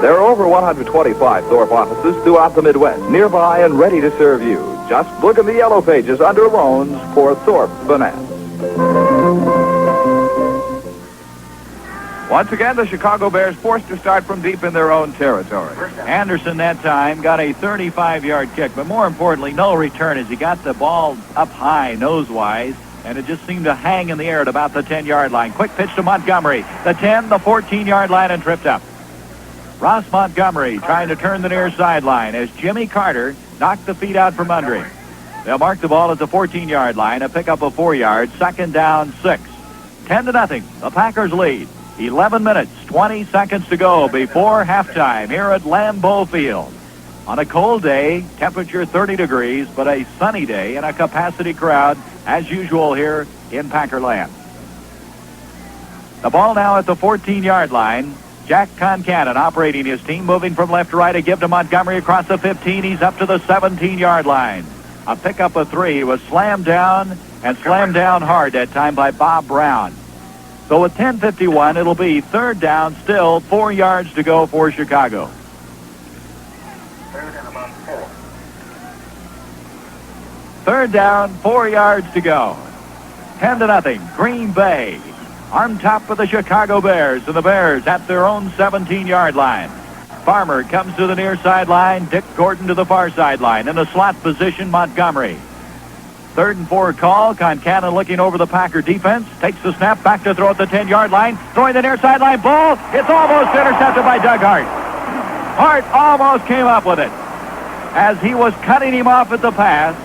Speaker 2: There are over 125 Thorpe offices throughout the Midwest, nearby and ready to serve you. Just look in the yellow pages under loans for Thorpe Finance. Once again, the Chicago Bears forced to start from deep in their own territory.
Speaker 1: Anderson that time got a 35-yard kick, but more importantly, no return as he got the ball up high, nose-wise, and it just seemed to hang in the air at about the 10-yard line. Quick pitch to Montgomery. The 10, the 14-yard line, and tripped up. Ross Montgomery trying to turn the near sideline as Jimmy Carter knocked the feet out from under him. They'll mark the ball at the 14-yard line, a pickup of 4 yards, second down 6. 10-0, the Packers lead. 11 minutes, 20 seconds to go before halftime here at Lambeau Field. On a cold day, temperature 30 degrees, but a sunny day and a capacity crowd as usual here in Packerland. The ball now at the 14-yard line. Jack Concannon operating his team, moving from left to right. A give to Montgomery across the 15. He's up to the 17-yard line. A pickup of 3. He was slammed down and slammed down hard that time by Bob Brown. So with 10:51, it'll be third down, still 4 yards to go for Chicago. Third down, 4 yards to go. 10-0, Green Bay on top of the Chicago Bears, and the Bears at their own 17-yard line. Farmer comes to the near sideline, Dick Gordon to the far sideline. In the slot position, Montgomery. 3rd and 4 call. Concannon looking over the Packer defense. Takes the snap back to throw at the 10-yard line. Throwing the near sideline ball. It's almost intercepted by Doug Hart. Hart almost came up with it as he was cutting him off at the pass.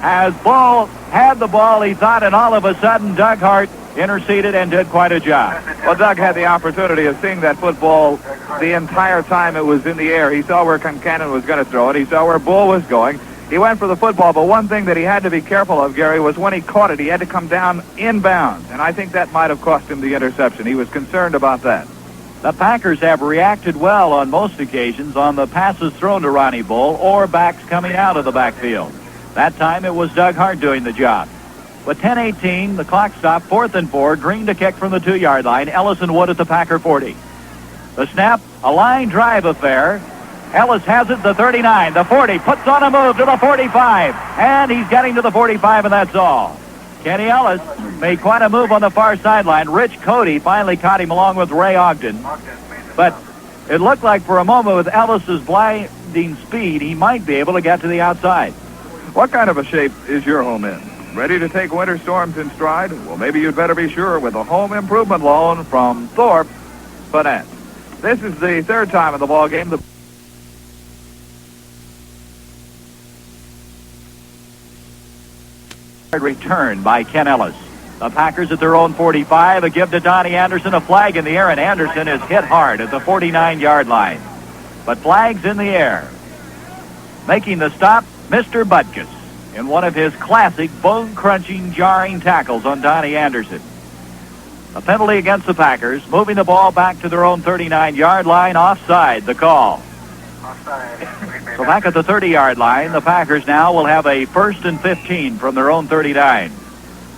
Speaker 1: As Ball had the ball, he thought, and all of a sudden Doug Hart interceded and did quite a job.
Speaker 2: Well, Doug had the opportunity of seeing that football the entire time it was in the air. He saw where Concannon was going to throw it. He saw where Bull was going. He went for the football, but one thing that he had to be careful of, Gary, was when he caught it, he had to come down inbounds, and I think that might have cost him the interception. He was concerned about that.
Speaker 1: The Packers have reacted well on most occasions on the passes thrown to Ronnie Bull or backs coming out of the backfield. That time it was Doug Hart doing the job. With 10:18, the clock stopped, 4th and 4, Green to kick from the 2-yard line, Ellison Wood at the Packer 40. The snap, a line drive affair. Ellis has it, the 39, the 40, puts on a move to the 45, and he's getting to the 45, and that's all. Kenny Ellis made quite a move on the far sideline. Rich Cody finally caught him along with Ray Ogden. But it looked like for a moment with Ellis's blinding speed, he might be able to get to the outside.
Speaker 2: What kind of a shape is your home in? Ready to take winter storms in stride? Well, maybe you'd better be sure with a home improvement loan from Thorpe Finance. This is the 3rd time in the ball game.
Speaker 1: Return by Ken Ellis. The Packers at their own 45. A give to Donnie Anderson. A flag in the air, and Anderson is hit hard at the 49-yard line. But flags in the air. Making the stop, Mr. Butkus, in one of his classic bone-crunching, jarring tackles on Donnie Anderson. A penalty against the Packers, moving the ball back to their own 39-yard line. Offside, the call. So back at the 30-yard line, the Packers now will have a 1st and 15 from their own 39.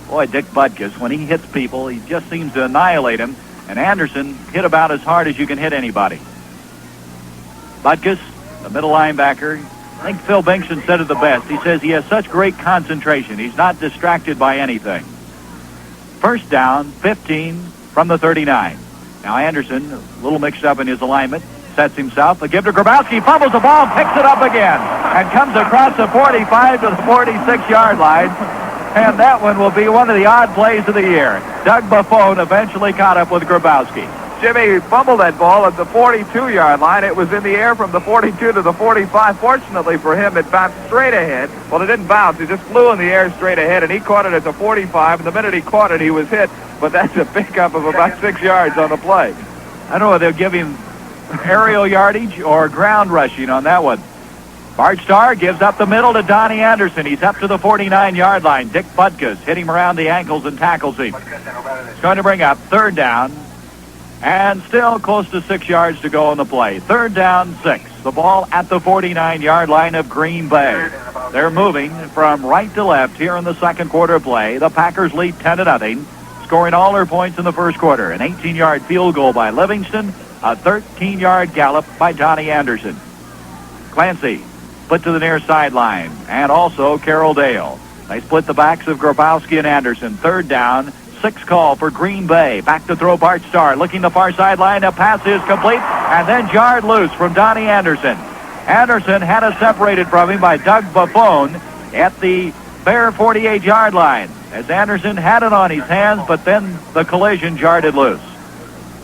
Speaker 1: Boy, Dick Butkus, when he hits people, he just seems to annihilate them. And Anderson hit about as hard as you can hit anybody. Butkus, the middle linebacker, I think Phil Binkson said it the best. He says he has such great concentration. He's not distracted by anything. 1st down, 15 from the 39. Now Anderson, a little mixed up in his alignment, sets himself. A give to Grabowski, fumbles the ball, picks it up again, and comes across the 45 to the 46-yard line. And that one will be one of the odd plays of the year. Doug Buffone eventually caught up with Grabowski.
Speaker 2: Jimmy fumbled that ball at the 42-yard line. It was in the air from the 42 to the 45. Fortunately for him, it bounced straight ahead. Well, it didn't bounce. It just flew in the air straight ahead, and he caught it at the 45. And the minute he caught it, he was hit. But that's a pickup of about 6 yards on the play.
Speaker 1: I don't know if they'll give him aerial yardage or ground rushing on that one. Bart Starr gives up the middle to Donnie Anderson. He's up to the 49-yard line. Dick Butkus hit him around the ankles and tackles him. It's going to bring up 3rd down. And still close to 6 yards to go on the play. 3rd down, 6. The ball at the 49-yard line of Green Bay. They're moving from right to left here in the second quarter play. The Packers lead 10-0, scoring all their points in the first quarter. An 18-yard field goal by Livingston. A 13-yard gallop by Donnie Anderson. Clancy put to the near sideline. And also Carroll Dale. They split the backs of Grabowski and Anderson. 3rd down, 6 call for Green Bay. Back to throw Bart Starr. Looking the far sideline. A pass is complete. And then jarred loose from Donnie Anderson. Anderson had it separated from him by Doug Buffone at the Bear 48-yard line. As Anderson had it on his hands, but then the collision jarred it loose.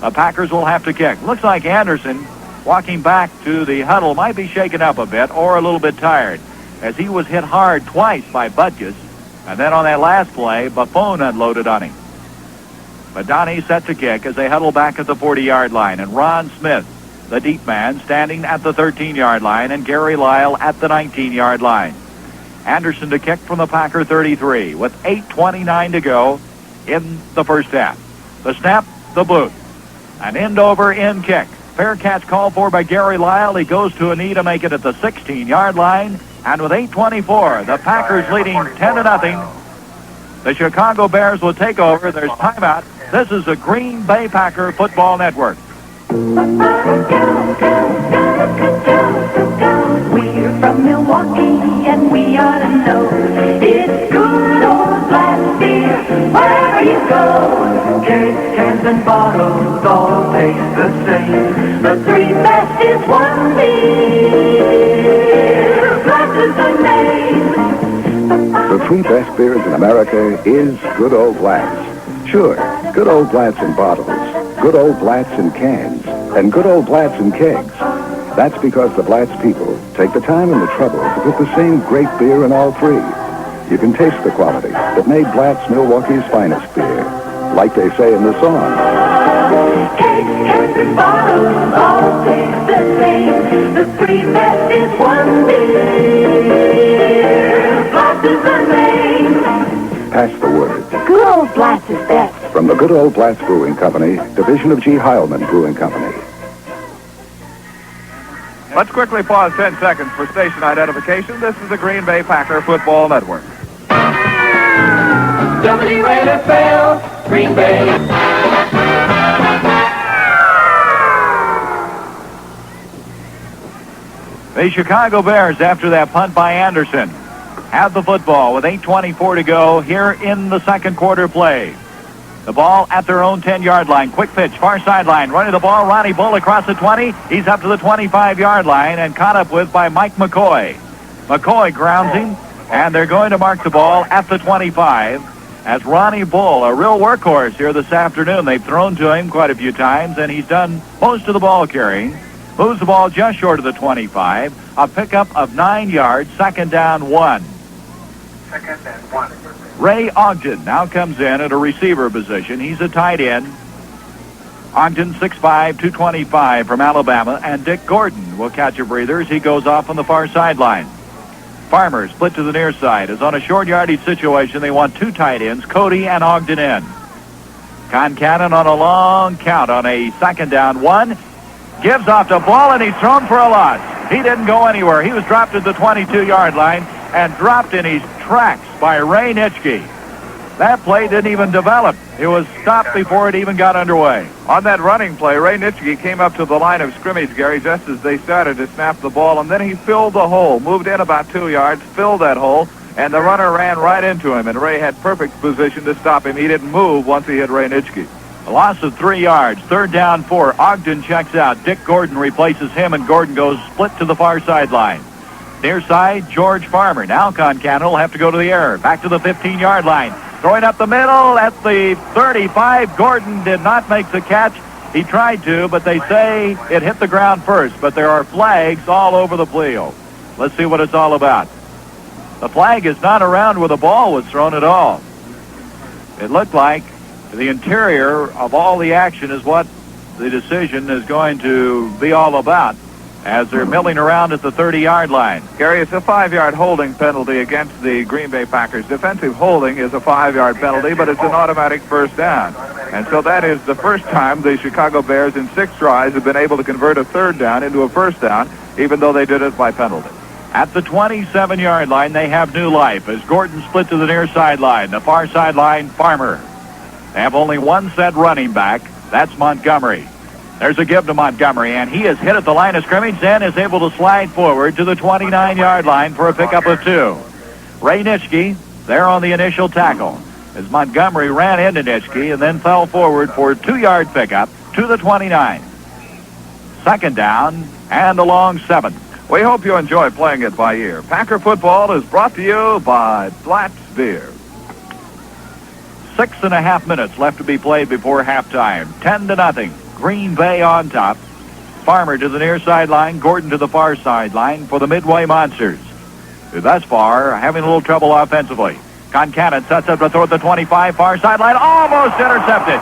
Speaker 1: The Packers will have to kick. Looks like Anderson, walking back to the huddle, might be shaken up a bit or a little bit tired, as he was hit hard twice by Butkus. And then on that last play, Buffone unloaded on him. But Donnie set to kick as they huddle back at the 40-yard line. And Ron Smith, the deep man, standing at the 13-yard line, and Gary Lyle at the 19-yard line. Anderson to kick from the Packer 33 with 8:29 to go in the first half. The snap, the boot. An end-over end kick. Fair catch called for by Gary Lyle. He goes to a knee to make it at the 16-yard line. And with 8:24, the Packers leading 10-0. The Chicago Bears will take over. There's timeout. This is the Green Bay Packer Football Network.
Speaker 6: We're from Milwaukee and we ought to know it's good old black beer wherever you go. Kegs, cans, and bottles all taste the same. The three best is one beer. Black is the name.
Speaker 7: The three best beers in America is Good Old Blatz. Sure, Good Old Blatz in bottles, Good Old Blatz in cans, and Good Old Blatz in kegs. That's because the Blatz people take the time and the trouble to put the same great beer in all three. You can taste the quality that made Blatz Milwaukee's finest beer, like they say in the song.
Speaker 6: Kegs, cans, and bottles all taste the same. The three best is one beer. Blatz is the name.
Speaker 7: Pass the word.
Speaker 6: Good old Blatz is best.
Speaker 7: From the Good Old Blatz Brewing Company, division of G. Heilman Brewing Company.
Speaker 2: Let's quickly pause 10 seconds for station identification. This is the Green Bay Packer Football Network.
Speaker 5: WNFL, Green Bay.
Speaker 1: The Chicago Bears, after that punt by Anderson, have the football with 8:24 to go here in the second quarter play. The ball at their own 10-yard line. Quick pitch, far sideline. Running the ball, Ronnie Bull across the 20. He's up to the 25-yard line and caught up with by Mike McCoy. McCoy grounds him, and they're going to mark the ball at the 25 as Ronnie Bull, a real workhorse here this afternoon. They've thrown to him quite a few times, and he's done most of the ball carrying. Moves the ball just short of the 25. A pickup of 9 yards, second down 1.
Speaker 3: Second and 1.
Speaker 1: Ray Ogden now comes in at a receiver position. He's a tight end. Ogden, 6'5", 225 from Alabama, and Dick Gordon will catch a breather as he goes off on the far sideline. Farmer split to the near side. Is on a short yardage situation. They want two tight ends, Cody and Ogden in. Concannon on a long count on a second down 1. Gives off the ball, and he's thrown for a loss. He didn't go anywhere. He was dropped at the 22-yard line and dropped in his tracks by Ray Nitschke. That play didn't even develop. It was stopped before it even got underway.
Speaker 2: On that running play, Ray Nitschke came up to the line of scrimmage, Gary, just as they started to snap the ball, and then he filled the hole, moved in about 2 yards, filled that hole, and the runner ran right into him, and Ray had perfect position to stop him. He didn't move once he hit Ray Nitschke.
Speaker 1: A loss of 3 yards. Third down 4. Ogden checks out. Dick Gordon replaces him, and Gordon goes split to the far sideline. Near side, George Farmer. Now Concannon will have to go to the air. Back to the 15-yard line. Throwing up the middle at the 35. Gordon did not make the catch. He tried to, but they say it hit the ground first. But there are flags all over the field. Let's see what it's all about. The flag is not around where the ball was thrown at all. It looked like the interior of all the action is what the decision is going to be all about as they're milling around at the 30-yard line.
Speaker 2: Gary, it's a 5-yard holding penalty against the Green Bay Packers. Defensive holding is a 5-yard penalty, but it's an automatic first down. And so that is the first time the Chicago Bears in 6 tries have been able to convert a third down into a first down, even though they did it by penalty.
Speaker 1: At the 27-yard line, they have new life as Gordon split to the near sideline. The far sideline, Farmer. They have only one set running back. That's Montgomery. There's a give to Montgomery, and he is hit at the line of scrimmage and is able to slide forward to the 29-yard line for a pickup of 2. Ray Nitschke there on the initial tackle. as Montgomery ran into Nitschke and then fell forward for a 2-yard pickup to the 29. Second down and a long 7.
Speaker 2: We hope you enjoy playing it by ear. Packer football is brought to you by Blatz Beer.
Speaker 1: 6.5 minutes left to be played before halftime. 10-0. Green Bay on top. Farmer to the near sideline, Gordon to the far sideline for the Midway Monsters, who thus far having a little trouble offensively. Concannon sets up to throw at the 25, far sideline, almost intercepted.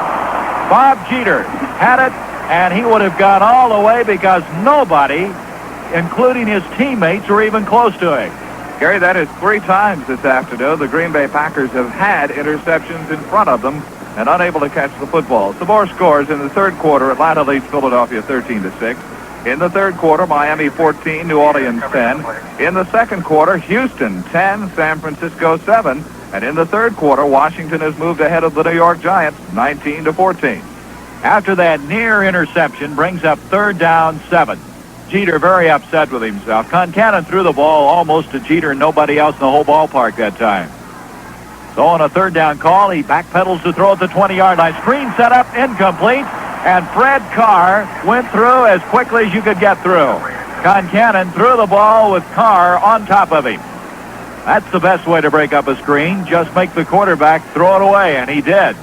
Speaker 1: Bob Jeter had it, and he would have gone all the way because nobody, including his teammates, were even close to him.
Speaker 2: Gary, that is 3 times this afternoon the Green Bay Packers have had interceptions in front of them and unable to catch the football. Some more scores in the third quarter. Atlanta leads Philadelphia 13-6. In the third quarter, Miami 14, New Orleans 10. In the second quarter, Houston 10, San Francisco 7. And in the third quarter, Washington has moved ahead of the New York Giants 19-14.
Speaker 1: After that near interception brings up third down 7. Jeter very upset with himself. Concannon threw the ball almost to Jeter and nobody else in the whole ballpark that time. So on a third down call, he backpedals to throw at the 20-yard line. Screen set up, incomplete, and Fred Carr went through as quickly as you could get through. Concannon threw the ball with Carr on top of him. That's the best way to break up a screen. Just make the quarterback throw it away, and he did.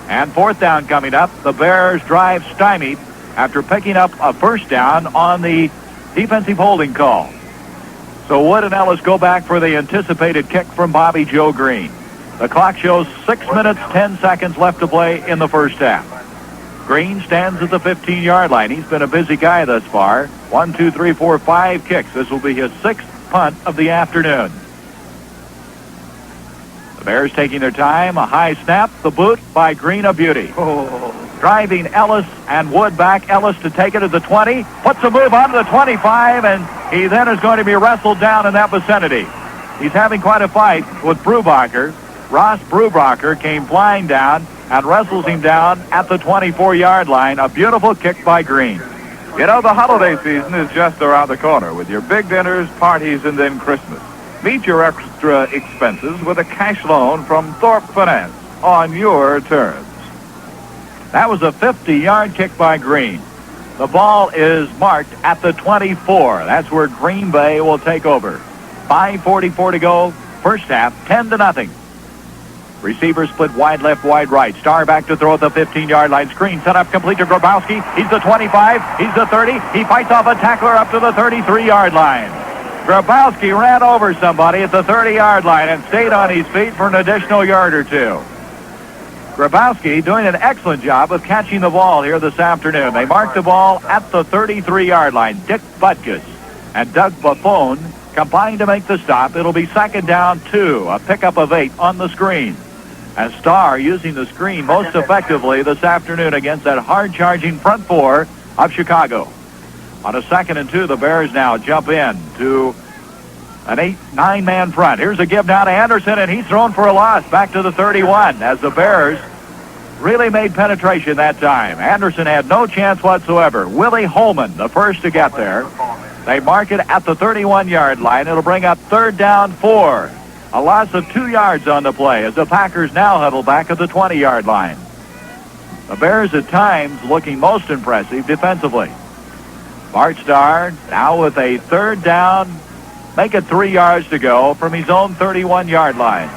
Speaker 1: And fourth down coming up. The Bears drive stymied after picking up a first down on the defensive holding call. So Wood and Ellis go back for the anticipated kick from Bobby Joe Green. The clock shows 6 minutes, 10 seconds left to play in the first half. Green stands at the 15-yard line. He's been a busy guy thus far. 1, 2, 3, 4, 5 kicks. This will be his 6th punt of the afternoon. The Bears taking their time. A high snap. The boot by Green, a beauty. Driving Ellis and Wood back. Ellis to take it at the 20. Puts a move onto the 25, and he then is going to be wrestled down in that vicinity. He's having quite a fight with Brubacher. Ross Brubacher came flying down and wrestles him down at the 24-yard line. A beautiful kick by Green.
Speaker 2: You know, the holiday season is just around the corner with your big dinners, parties, and then Christmas. Meet your extra expenses with a cash loan from Thorpe Finance on your terms.
Speaker 1: That was a 50-yard kick by Green. The ball is marked at the 24. That's where Green Bay will take over. 5:44 to go. First half, 10-0. Receiver split wide left, wide right. Starr back to throw at the 15-yard line. Screen set up complete to Grabowski. He's the 25. He's the 30. He fights off a tackler up to the 33-yard line. Grabowski ran over somebody at the 30-yard line and stayed on his feet for an additional yard or two. Grabowski doing an excellent job of catching the ball here this afternoon. They mark the ball at the 33-yard line. Dick Butkus and Doug Buffone combined to make the stop. It'll be second down 2, a pickup of 8 on the screen. And Starr using the screen most effectively this afternoon against that hard-charging front four of Chicago. On a 2nd and 2, the Bears now jump in to an 8-9-man front. Here's a give now to Anderson, and he's thrown for a loss back to the 31 as the Bears really made penetration that time. Anderson had no chance whatsoever. Willie Holman, the first to get there. They mark it at the 31-yard line. It'll bring up third down 4. A loss of 2 yards on the play as the Packers now huddle back at the 20-yard line. The Bears at times looking most impressive defensively. Bart Starr now with a third down. Make it 3 yards to go from his own 31-yard line.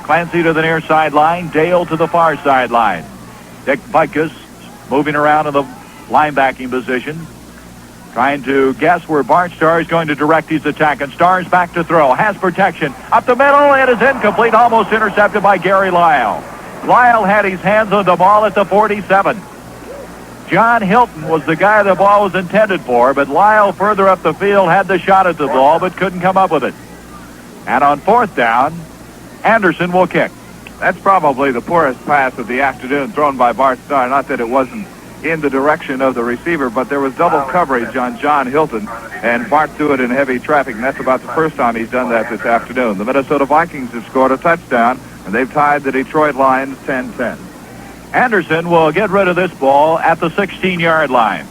Speaker 1: Clancy to the near sideline. Dale to the far sideline. Dick Butkus moving around in the linebacking position, trying to guess where Bart Starr is going to direct his attack. And Starr's back to throw. Has protection. Up the middle. It is incomplete. Almost intercepted by Gary Lyle. Lyle had his hands on the ball at the 47. John Hilton was the guy the ball was intended for, but Lyle further up the field had the shot at the ball but couldn't come up with it. And on fourth down, Anderson will kick.
Speaker 2: That's probably the poorest pass of the afternoon thrown by Bart Starr. Not that it wasn't in the direction of the receiver, but there was double coverage on John Hilton, and Bart threw it in heavy traffic, and that's about the first time he's done that this afternoon. The Minnesota Vikings have scored a touchdown, and they've tied the Detroit Lions 10-10.
Speaker 1: Anderson will get rid of this ball at the 16-yard line.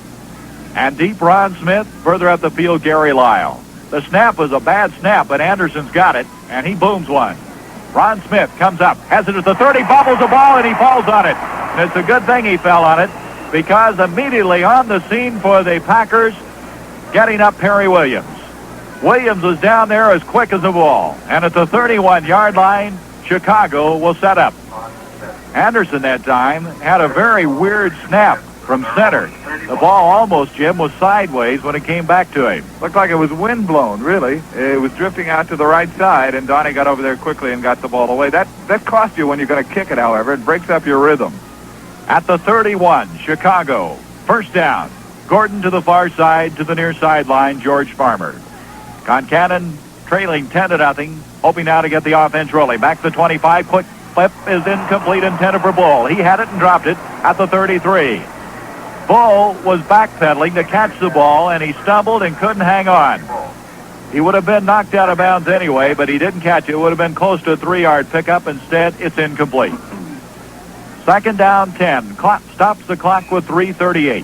Speaker 1: And deep Ron Smith, further up the field, Gary Lyle. The snap was a bad snap, but Anderson's got it, and he booms one. Ron Smith comes up, has it at the 30, bobbles the ball, and he falls on it. And it's a good thing he fell on it, because immediately on the scene for the Packers, getting up Perry Williams. Williams was down there as quick as a ball. And at the 31-yard line, Chicago will set up. Anderson that time had a very weird snap from center. The ball almost, Jim, was sideways when it came back to him.
Speaker 2: Looked like it was wind-blown, really. It was drifting out to the right side, and Donnie got over there quickly and got the ball away. That costs you when you're going to kick it, however. It breaks up your rhythm.
Speaker 1: At the 31, Chicago, first down. Gordon to the far side, to the near sideline, George Farmer. Concannon trailing 10-0, hoping now to get the offense rolling. Back to 25, quick flip is incomplete, intended for Bull. He had it and dropped it at the 33. Bull was backpedaling to catch the ball, and he stumbled and couldn't hang on. He would have been knocked out of bounds anyway, but he didn't catch it. It would have been close to a 3-yard pickup. Instead, it's incomplete. Second down, 10. Stops the clock with 3:38.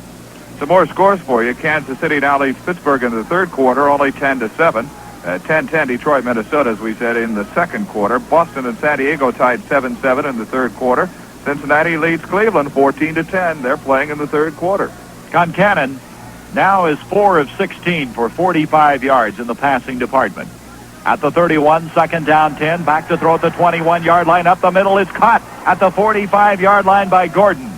Speaker 2: Some more scores for you. Kansas City now leads Pittsburgh in the third quarter, only 10-7. 10-10 Detroit, Minnesota, as we said, in the second quarter. Boston and San Diego tied 7-7 in the third quarter. Cincinnati leads Cleveland 14-10. They're playing in the third quarter.
Speaker 1: Concannon now is 4 of 16 for 45 yards in the passing department. At the 31, second down, 10. Back to throw at the 21-yard line. Up the middle. It's caught at the 45-yard line by Gordon.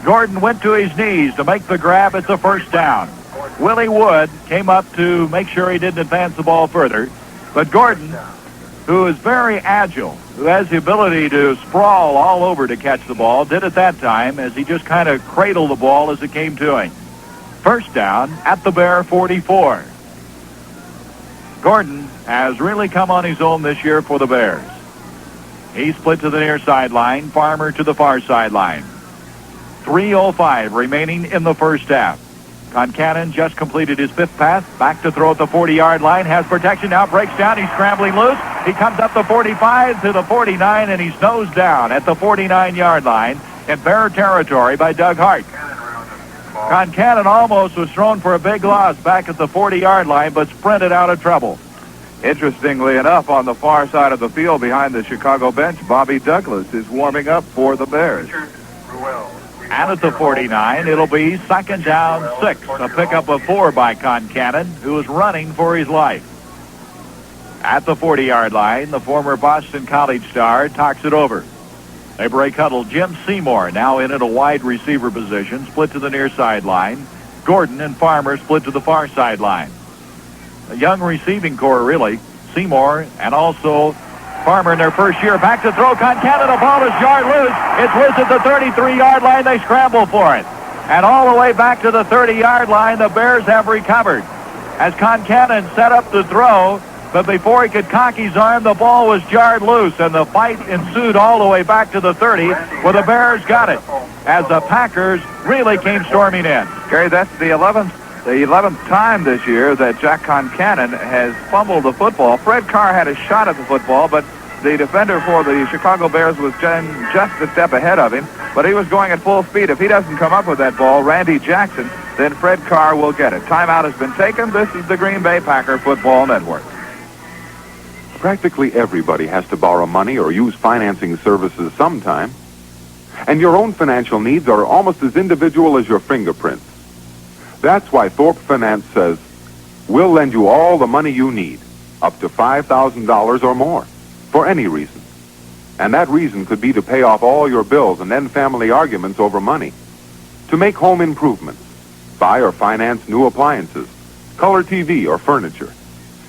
Speaker 1: Gordon went to his knees to make the grab. It's a first down. Willie Wood came up to make sure he didn't advance the ball further. But Gordon, who is very agile, who has the ability to sprawl all over to catch the ball, did it that time as he just kind of cradled the ball as it came to him. First down at the Bear 44. Gordon has really come on his own this year for the Bears. He split to the near sideline, Farmer to the far sideline. 3:05 remaining in the first half. Concannon just completed his fifth pass. Back to throw at the 40-yard line. Has protection now. Breaks down. He's scrambling loose. He comes up the 45 to the 49, and he's nose down at the 49-yard line in Bear territory by Doug Hart. Concannon almost was thrown for a big loss back at the 40-yard line, but sprinted out of trouble.
Speaker 2: Interestingly enough, on the far side of the field behind the Chicago bench, Bobby Douglas is warming up for the Bears.
Speaker 1: And at the 49, it'll be second down, 6. A pickup of 4 by Concannon, who is running for his life. At the 40-yard line, the former Boston College star talks it over. They break huddle. Jim Seymour now in at a wide receiver position, split to the near sideline. Gordon and Farmer split to the far sideline. A young receiving core, really. Seymour and also Farmer in their first year. Back to throw. Concannon, the ball is jarred loose. It's loose at the 33-yard line. They scramble for it. And all the way back to the 30-yard line, the Bears have recovered. As Concannon set up the throw, but before he could cock his arm, the ball was jarred loose, and the fight ensued all the way back to the 30, where the Bears got it, as the Packers really came storming in.
Speaker 2: Gary, that's the 11th time this year that Jack Concannon has fumbled the football. Fred Carr had a shot at the football, but the defender for the Chicago Bears was just a step ahead of him, but he was going at full speed. If he doesn't come up with that ball, Randy Jackson, then Fred Carr will get it. Timeout has been taken. This is the Green Bay Packer Football Network.
Speaker 4: Practically everybody has to borrow money or use financing services sometime. And your own financial needs are almost as individual as your fingerprints. That's why Thorpe Finance says, we'll lend you all the money you need, up to $5,000 or more, for any reason. And that reason could be to pay off all your bills and end family arguments over money, to make home improvements, buy or finance new appliances, color TV or furniture,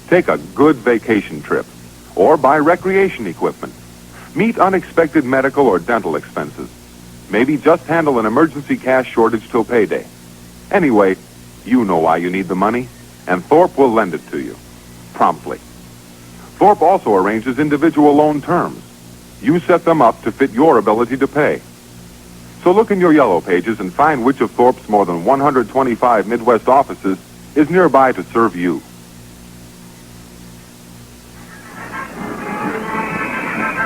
Speaker 4: take a good vacation trip, or buy recreation equipment, meet unexpected medical or dental expenses, maybe just handle an emergency cash shortage till payday. Anyway, you know why you need the money, and Thorpe will lend it to you, promptly. Thorpe also arranges individual loan terms. You set them up to fit your ability to pay. So look in your yellow pages and find which of Thorpe's more than 125 Midwest offices is nearby to serve you.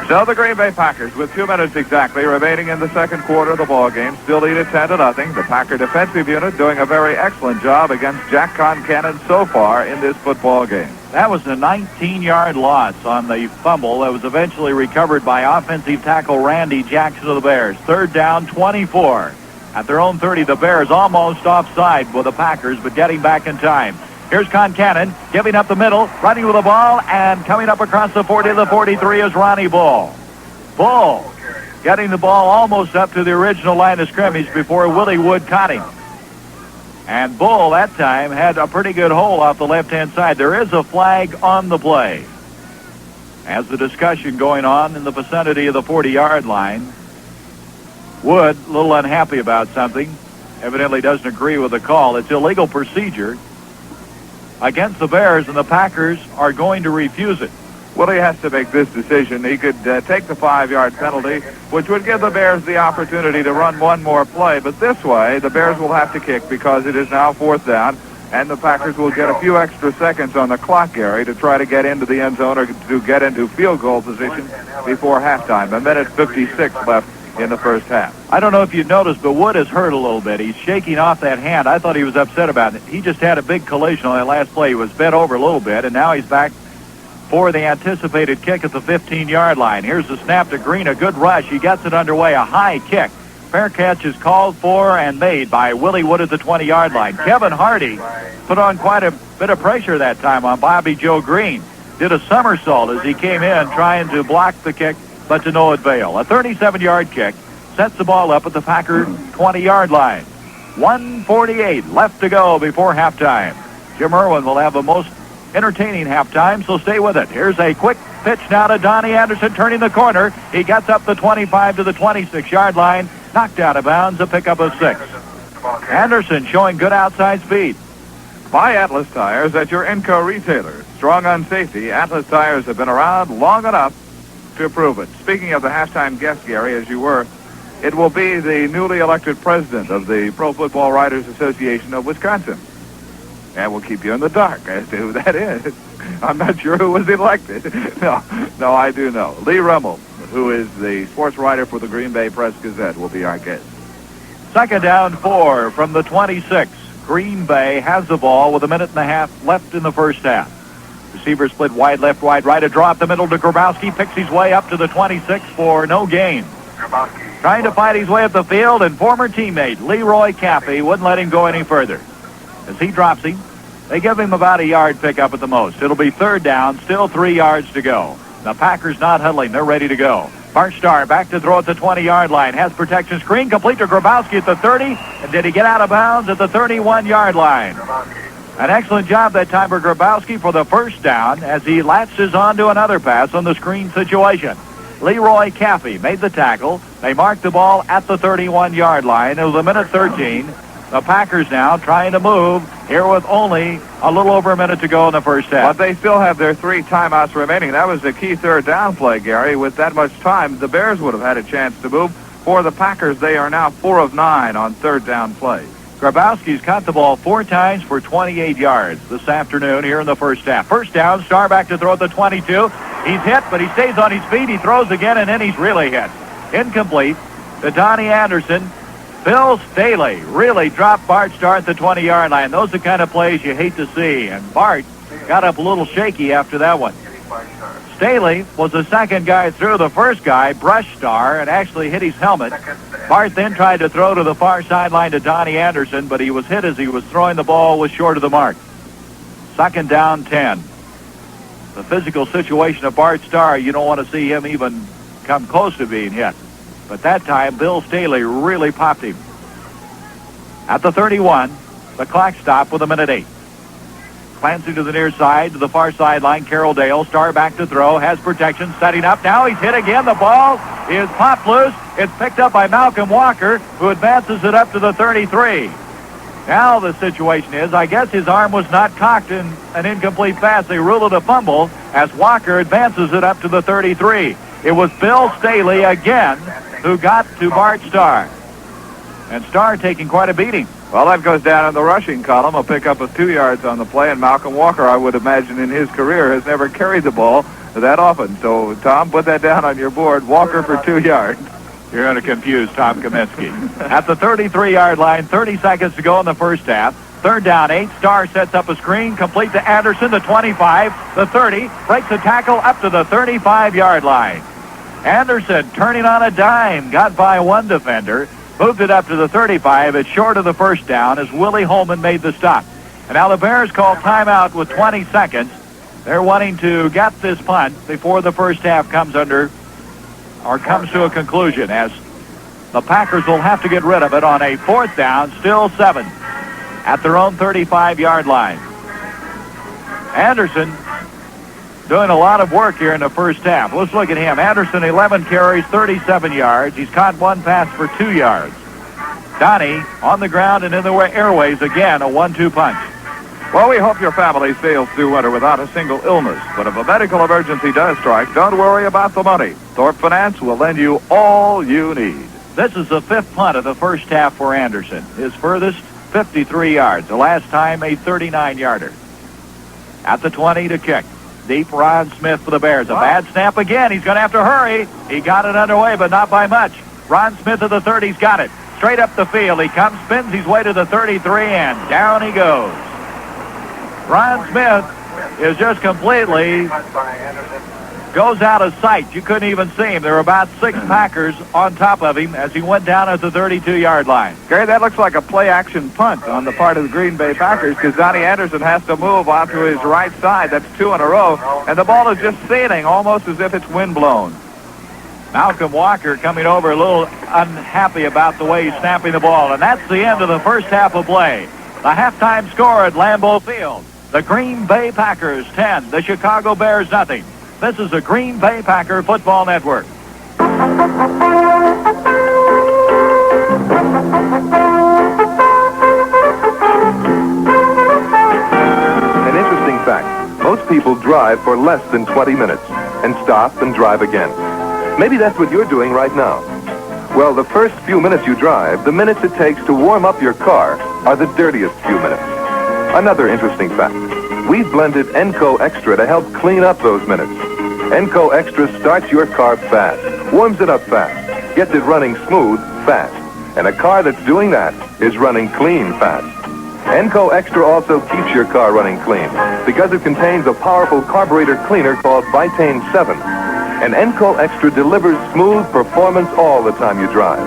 Speaker 2: So the Green Bay Packers, with 2 minutes exactly remaining in the second quarter of the ball game, still lead at 10-0. The Packer defensive unit doing a very excellent job against Jack Concannon so far in this football game.
Speaker 1: That was a 19-yard loss on the fumble that was eventually recovered by offensive tackle Randy Jackson of the Bears. Third down, 24. At their own 30, the Bears almost offside with the Packers, but getting back in time. Here's Concannon giving up the middle, running with the ball, and coming up across the 40 to the 43 is Ronnie Bull. Bull getting the ball almost up to the original line of scrimmage before Willie Wood caught him. And Bull that time had a pretty good hole off the left-hand side. There is a flag on the play. As the discussion going on in the vicinity of the 40-yard line, Wood, a little unhappy about something, evidently doesn't agree with the call. It's illegal procedure against the Bears, and the Packers are going to refuse it.
Speaker 2: Willie has to make this decision. He could take the 5-yard penalty, which would give the Bears the opportunity to run one more play. But this way, the Bears will have to kick because it is now 4th down, and the Packers will get a few extra seconds on the clock, Gary, to try to get into the end zone or to get into field goal position before halftime. 1:56 left in the first half.
Speaker 1: I don't know if you noticed, but Wood is hurt a little bit. He's shaking off that hand. I thought he was upset about it. He just had a big collision on that last play. He was bent over a little bit, and now he's back for the anticipated kick at the 15-yard line. Here's the snap to Green. A good rush. He gets it underway. A high kick. Fair catch is called for and made by Willie Wood at the 20-yard line. Kevin Hardy put on quite a bit of pressure that time on Bobby Joe Green. Did a somersault as he came in trying to block the kick, but to no avail. A 37-yard kick sets the ball up at the Packer 20-yard line. 1:48 left to go before halftime. Jim Irwin will have the most entertaining halftime, so stay with it. Here's a quick pitch now to Donnie Anderson turning the corner. He gets up the 25 to the 26-yard line, knocked out of bounds, a pickup of 6. Anderson showing good outside speed.
Speaker 2: Buy Atlas Tires at your Inco retailer. Strong on safety, Atlas Tires have been around long enough to prove it. Speaking of the halftime guest, Gary, as you were, it will be the newly elected president of the Pro Football Writers Association of Wisconsin. And we'll keep you in the dark as to who that is. I'm not sure who was elected. No, I do know. Lee Rummel, who is the sports writer for the Green Bay Press-Gazette, will be our guest.
Speaker 1: Second down 4 from the 26. Green Bay has the ball with 1.5 minutes left in the first half. Receiver split wide left, wide right. A draw up the middle to Grabowski. Picks his way up to the 26 for no gain. Trying to fight his way up the field, and former teammate Leroy Caffey wouldn't let him go any further. As he drops him, they give him about a yard pickup at the most. It'll be third down, still 3 yards to go. The Packers not huddling. They're ready to go. Bart Starr back to throw at the 20-yard line. Has protection screen complete to Grabowski at the 30. And did he get out of bounds at the 31-yard line? An excellent job that time for Grabowski for the first down as he latches onto another pass on the screen situation. Leroy Caffey made the tackle. They marked the ball at the 31-yard line. It was 1:13. The Packers now trying to move here with only a little over a minute to go in the first half.
Speaker 2: But they still have their 3 timeouts remaining. That was the key third down play, Gary. With that much time, the Bears would have had a chance to move. For the Packers, they are now 4 of 9 on third down plays.
Speaker 1: Grabowski's caught the ball 4 times for 28 yards this afternoon here in the first half. First down, Starr back to throw at the 22. He's hit, but he stays on his feet. He throws again, and then he's really hit. Incomplete to Donnie Anderson. Bill Staley really dropped Bart Starr at the 20-yard line. Those are the kind of plays you hate to see, and Bart got up a little shaky after that one. Staley was the second guy through. The first guy brushed Starr and actually hit his helmet. Bart then tried to throw to the far sideline to Donnie Anderson, but he was hit as he was throwing the ball, was short of the mark. Second down 10. The physical situation of Bart Starr, you don't want to see him even come close to being hit. But that time, Bill Staley really popped him. At the 31, the clock stopped with 1:08. Clancy to the near side, to the far sideline. Carroll Dale, Starr back to throw, has protection, setting up. Now he's hit again. The ball is popped loose. It's picked up by Malcolm Walker, who advances it up to the 33. Now the situation is, I guess his arm was not cocked in an incomplete pass. They ruled it a fumble as Walker advances it up to the 33. It was Bill Staley again who got to Bart Starr. And Starr taking quite a beating.
Speaker 2: Well, that goes down in the rushing column, a pickup of 2 yards on the play, and Malcolm Walker, I would imagine in his career, has never carried the ball that often. So, Tom, put that down on your board. Walker for 2 yards.
Speaker 1: You're going to confuse Tom Kaminsky. At the 33-yard line, 30 seconds to go in the first half. Third down, 8. Starr sets up a screen, complete to Anderson, the 25, the 30, breaks a tackle up to the 35-yard line. Anderson turning on a dime, got by one defender, moved it up to the 35. It's short of the first down as Willie Holman made the stop. And now the Bears call timeout with 20 seconds. They're wanting to get this punt before the first half comes to a conclusion, as the Packers will have to get rid of it on a fourth down, still 7, at their own 35-yard line. Anderson doing a lot of work here in the first half. Let's look at him. Anderson, 11 carries, 37 yards. He's caught one pass for 2 yards. Donnie on the ground and in the airways again, a 1-2 punch.
Speaker 2: Well, we hope your family sails through winter without a single illness. But if a medical emergency does strike, don't worry about the money. Thorpe Finance will lend you all you need.
Speaker 1: This is the 5th punt of the first half for Anderson. His furthest, 53 yards. The last time, a 39-yarder. At the 20 to kick. Deep, Ron Smith for the Bears. A bad snap again. He's going to have to hurry. He got it underway, but not by much. Ron Smith at the 30's got it. Straight up the field. He comes, spins his way to the 33, and down he goes. Ron Smith is just completely goes out of sight. You couldn't even see him. There were about 6 Packers on top of him as he went down at the 32-yard line.
Speaker 2: Gary, that looks like a play-action punt on the part of the Green Bay Packers because Donnie Anderson has to move out to his right side. That's 2 in a row, and the ball is just sailing almost as if it's windblown.
Speaker 1: Malcolm Walker coming over a little unhappy about the way he's snapping the ball, and that's the end of the first half of play. The halftime score at Lambeau Field. The Green Bay Packers 10, the Chicago Bears nothing. This is the Green Bay Packer Football Network.
Speaker 9: An interesting fact. Most people drive for less than 20 minutes and stop and drive again. Maybe that's what you're doing right now. Well, the first few minutes you drive, the minutes it takes to warm up your car, are the dirtiest few minutes. Another interesting fact. We've blended Enco Extra to help clean up those minutes. Enco Extra starts your car fast, warms it up fast, gets it running smooth fast. And a car that's doing that is running clean fast. Enco Extra also keeps your car running clean because it contains a powerful carburetor cleaner called Vitane 7. And Enco Extra delivers smooth performance all the time you drive.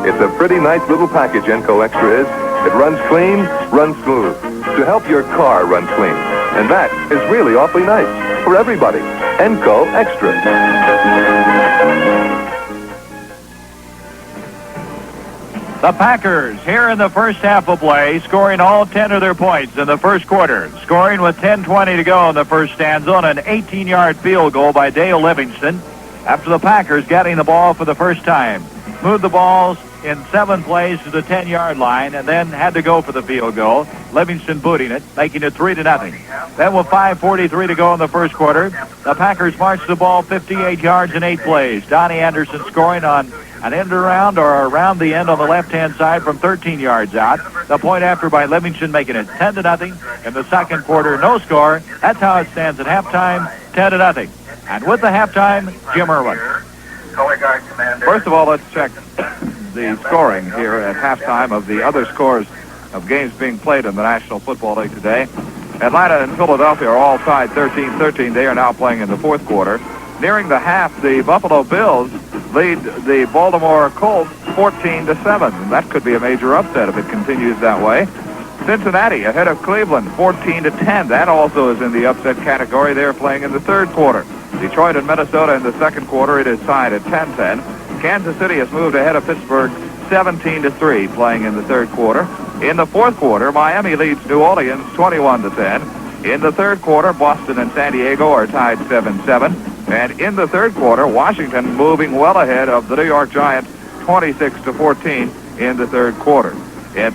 Speaker 9: It's a pretty nice little package, Enco Extra is. It runs clean, runs smooth, to help your car run clean. And that is really awfully nice for everybody. Enco Extra.
Speaker 1: The Packers here in the first half of play, scoring all 10 of their points in the first quarter. Scoring with 10:20 to go in the first stanza on an 18-yard field goal by Dale Livingston after the Packers getting the ball for the first time. Moved the balls in 7 plays to the 10-yard line and then had to go for the field goal. Livingston booting it, making it 3-0. Then with 5:43 to go in the first quarter, the Packers marched the ball 58 yards in 8 plays. Donnie Anderson scoring on an end around or around the end on the left-hand side from 13 yards out. The point after by Livingston making it 10-0 in the second quarter. No score. That's how it stands at halftime, 10-0. And with the halftime, Jim Irwin.
Speaker 2: First of all, let's check the scoring here at halftime of the other scores of games being played in the National Football League today. Atlanta and Philadelphia are all tied 13-13. They are now playing in the fourth quarter. Nearing the half, the Buffalo Bills lead the Baltimore Colts 14-7. And that could be a major upset if it continues that way. Cincinnati ahead of Cleveland 14-10. That also is in the upset category. They're playing in the third quarter. Detroit and Minnesota in the second quarter. It is tied at 10-10. Kansas City has moved ahead of Pittsburgh 17-3, playing in the third quarter. In the fourth quarter, Miami leads New Orleans 21-10. In the third quarter, Boston and San Diego are tied 7-7. And in the third quarter, Washington moving well ahead of the New York Giants 26-14 in the third quarter. At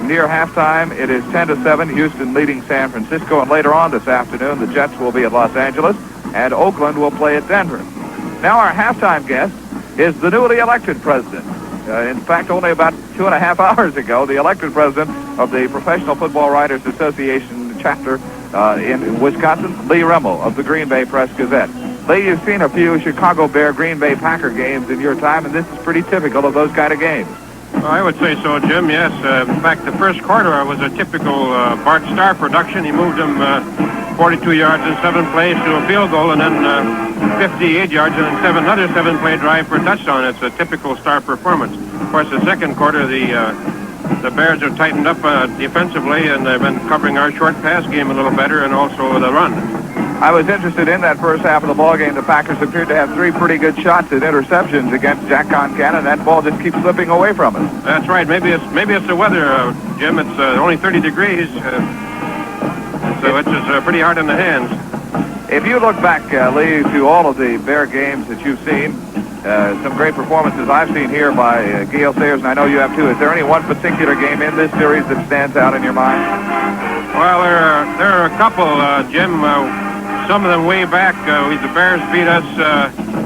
Speaker 2: near halftime, it is 10-7, Houston leading San Francisco. And later on this afternoon, the Jets will be at Los Angeles, and Oakland will play at Denver. Now our halftime guest is the newly elected president. In fact, only about 2.5 hours ago, the elected president of the Professional Football Writers Association chapter in Wisconsin, Lee Remmel of the Green Bay Press-Gazette. Lee, you've seen a few Chicago Bear Green Bay Packer games in your time, and this is pretty typical of those kind of games.
Speaker 10: Well, I would say so, Jim, yes. In fact, the first quarter was a typical Bart Starr production. He moved them 42 yards in 7 plays to a field goal, and then 58 yards and another 7-play drive for a touchdown. It's a typical Starr performance. Of course, the second quarter, the Bears have tightened up defensively, and they've been covering our short pass game a little better, and also the run.
Speaker 2: I was interested in that first half of the ball game. The Packers appeared to have 3 pretty good shots at interceptions against Jack Concan, and that ball just keeps slipping away from us.
Speaker 10: That's right. Maybe it's the weather, Jim. It's only 30 degrees, so it's just pretty hard in the hands.
Speaker 2: If you look back, Lee, to all of the Bear games that you've seen, some great performances I've seen here by Gale Sayers, and I know you have too. Is there any one particular game in this series that stands out in your mind?
Speaker 10: Well, there are a couple, Jim. Some of them way back. The Bears beat us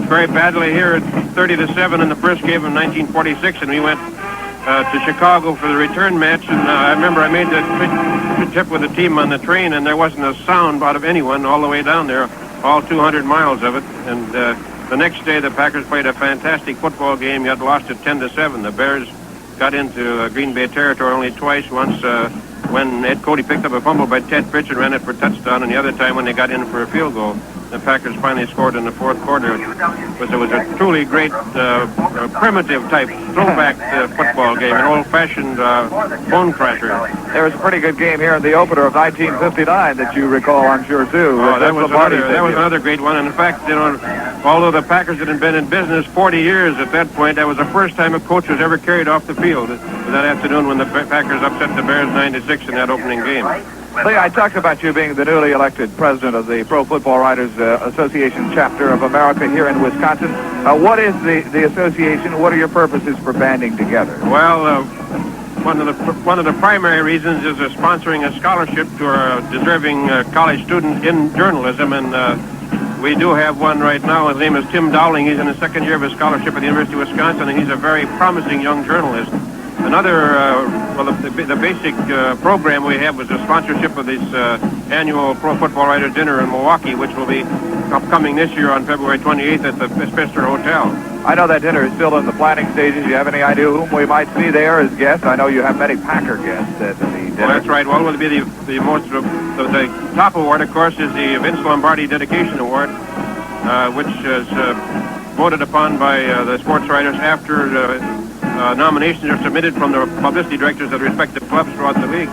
Speaker 10: very badly here at 30-7 in the first game of 1946, and we went to Chicago for the return match. And I remember I made the trip with the team on the train, and there wasn't a sound out of anyone all the way down there, all 200 miles of it. And the next day, the Packers played a fantastic football game, yet lost it 10-7. The Bears got into Green Bay territory only twice. Once when Ed Cody picked up a fumble by Ted Pritchard, ran it for a touchdown, and the other time when they got in for a field goal. The Packers finally scored in the fourth quarter. But it was a truly great, primitive type throwback football game, an old-fashioned bone crusher.
Speaker 2: There was a pretty good game here in the opener of 1959 that you recall, I'm sure, too.
Speaker 10: Oh, that was another great one. And in fact, although the Packers had been in business 40 years at that point, that was the first time a coach was ever carried off the field that afternoon when the Packers upset the Bears 9-6 in that opening game.
Speaker 2: Lee, I talked about you being the newly elected president of the Pro Football Writers Association chapter of America here in Wisconsin. What is the association? What are your purposes for banding together?
Speaker 10: Well, one of the primary reasons is sponsoring a scholarship to our deserving college students in journalism, and we do have one right now. His name is Tim Dowling. He's in the second year of his scholarship at the University of Wisconsin, and he's a very promising young journalist. Another, the basic program we have was a sponsorship of this annual Pro Football Writers Dinner in Milwaukee, which will be upcoming this year on February 28th at the Spitzer Hotel.
Speaker 2: I know that dinner is still in the planning stages. You have any idea whom we might see there as guests? I know you have many Packer guests at the dinner.
Speaker 10: Well, that's right. Well, it will be the top award, of course, is the Vince Lombardi Dedication Award, which is voted upon by the sports writers after nominations are submitted from the publicity directors of the respective clubs throughout the league.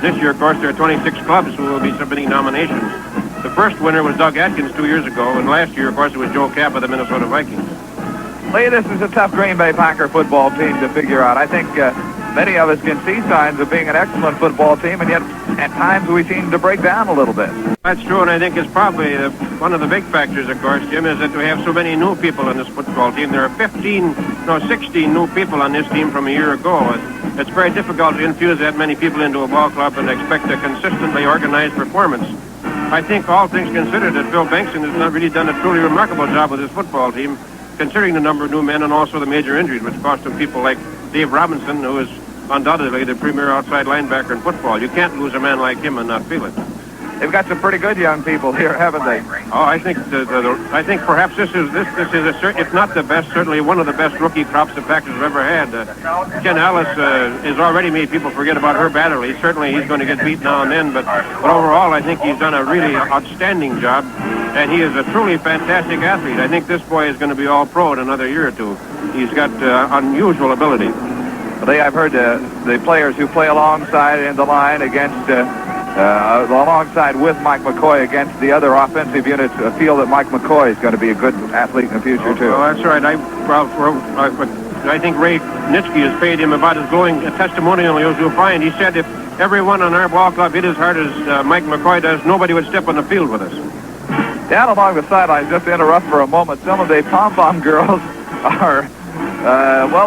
Speaker 10: This year, of course, there are 26 clubs who will be submitting nominations. The first winner was Doug Atkins 2 years ago, and last year, of course, it was Joe Kapp of the Minnesota Vikings.
Speaker 2: Lee, this is a tough Green Bay Packer football team to figure out. I think many of us can see signs of being an excellent football team, and yet at times we seem to break down a little bit.
Speaker 10: That's true, and I think it's probably one of the big factors, of course, Jim, is that we have so many new people on this football team. There are 16 new people on this team from a year ago. It's very difficult to infuse that many people into a ball club and expect a consistently organized performance. I think all things considered that Phil Bengtson has not really done a truly remarkable job with his football team, considering the number of new men and also the major injuries, which cost him people like Dave Robinson, who is undoubtedly the premier outside linebacker in football. You can't lose a man like him and not feel it.
Speaker 2: They've got some pretty good young people here, haven't they?
Speaker 10: Oh, I think perhaps this is if not the best, certainly one of the best rookie crops the Packers have ever had. Ken Ellis has already made people forget about Herb Adderley. Certainly he's going to get beat now and then, but overall I think he's done a really outstanding job, and he is a truly fantastic athlete. I think this boy is going to be all pro in another year or two. He's got unusual ability.
Speaker 2: Lee, I've heard the players who play alongside in the line against alongside with Mike McCoy against the other offensive units feel that Mike McCoy is going to be a good athlete in the future, too.
Speaker 10: Well, that's right. I think Ray Nitschke has paid him about as glowing a testimonial as you'll find. He said if everyone on our ball club hit as hard as Mike McCoy does, nobody would step on the field with us.
Speaker 2: Down along the sidelines, just to interrupt for a moment, some of the pom-pom girls are...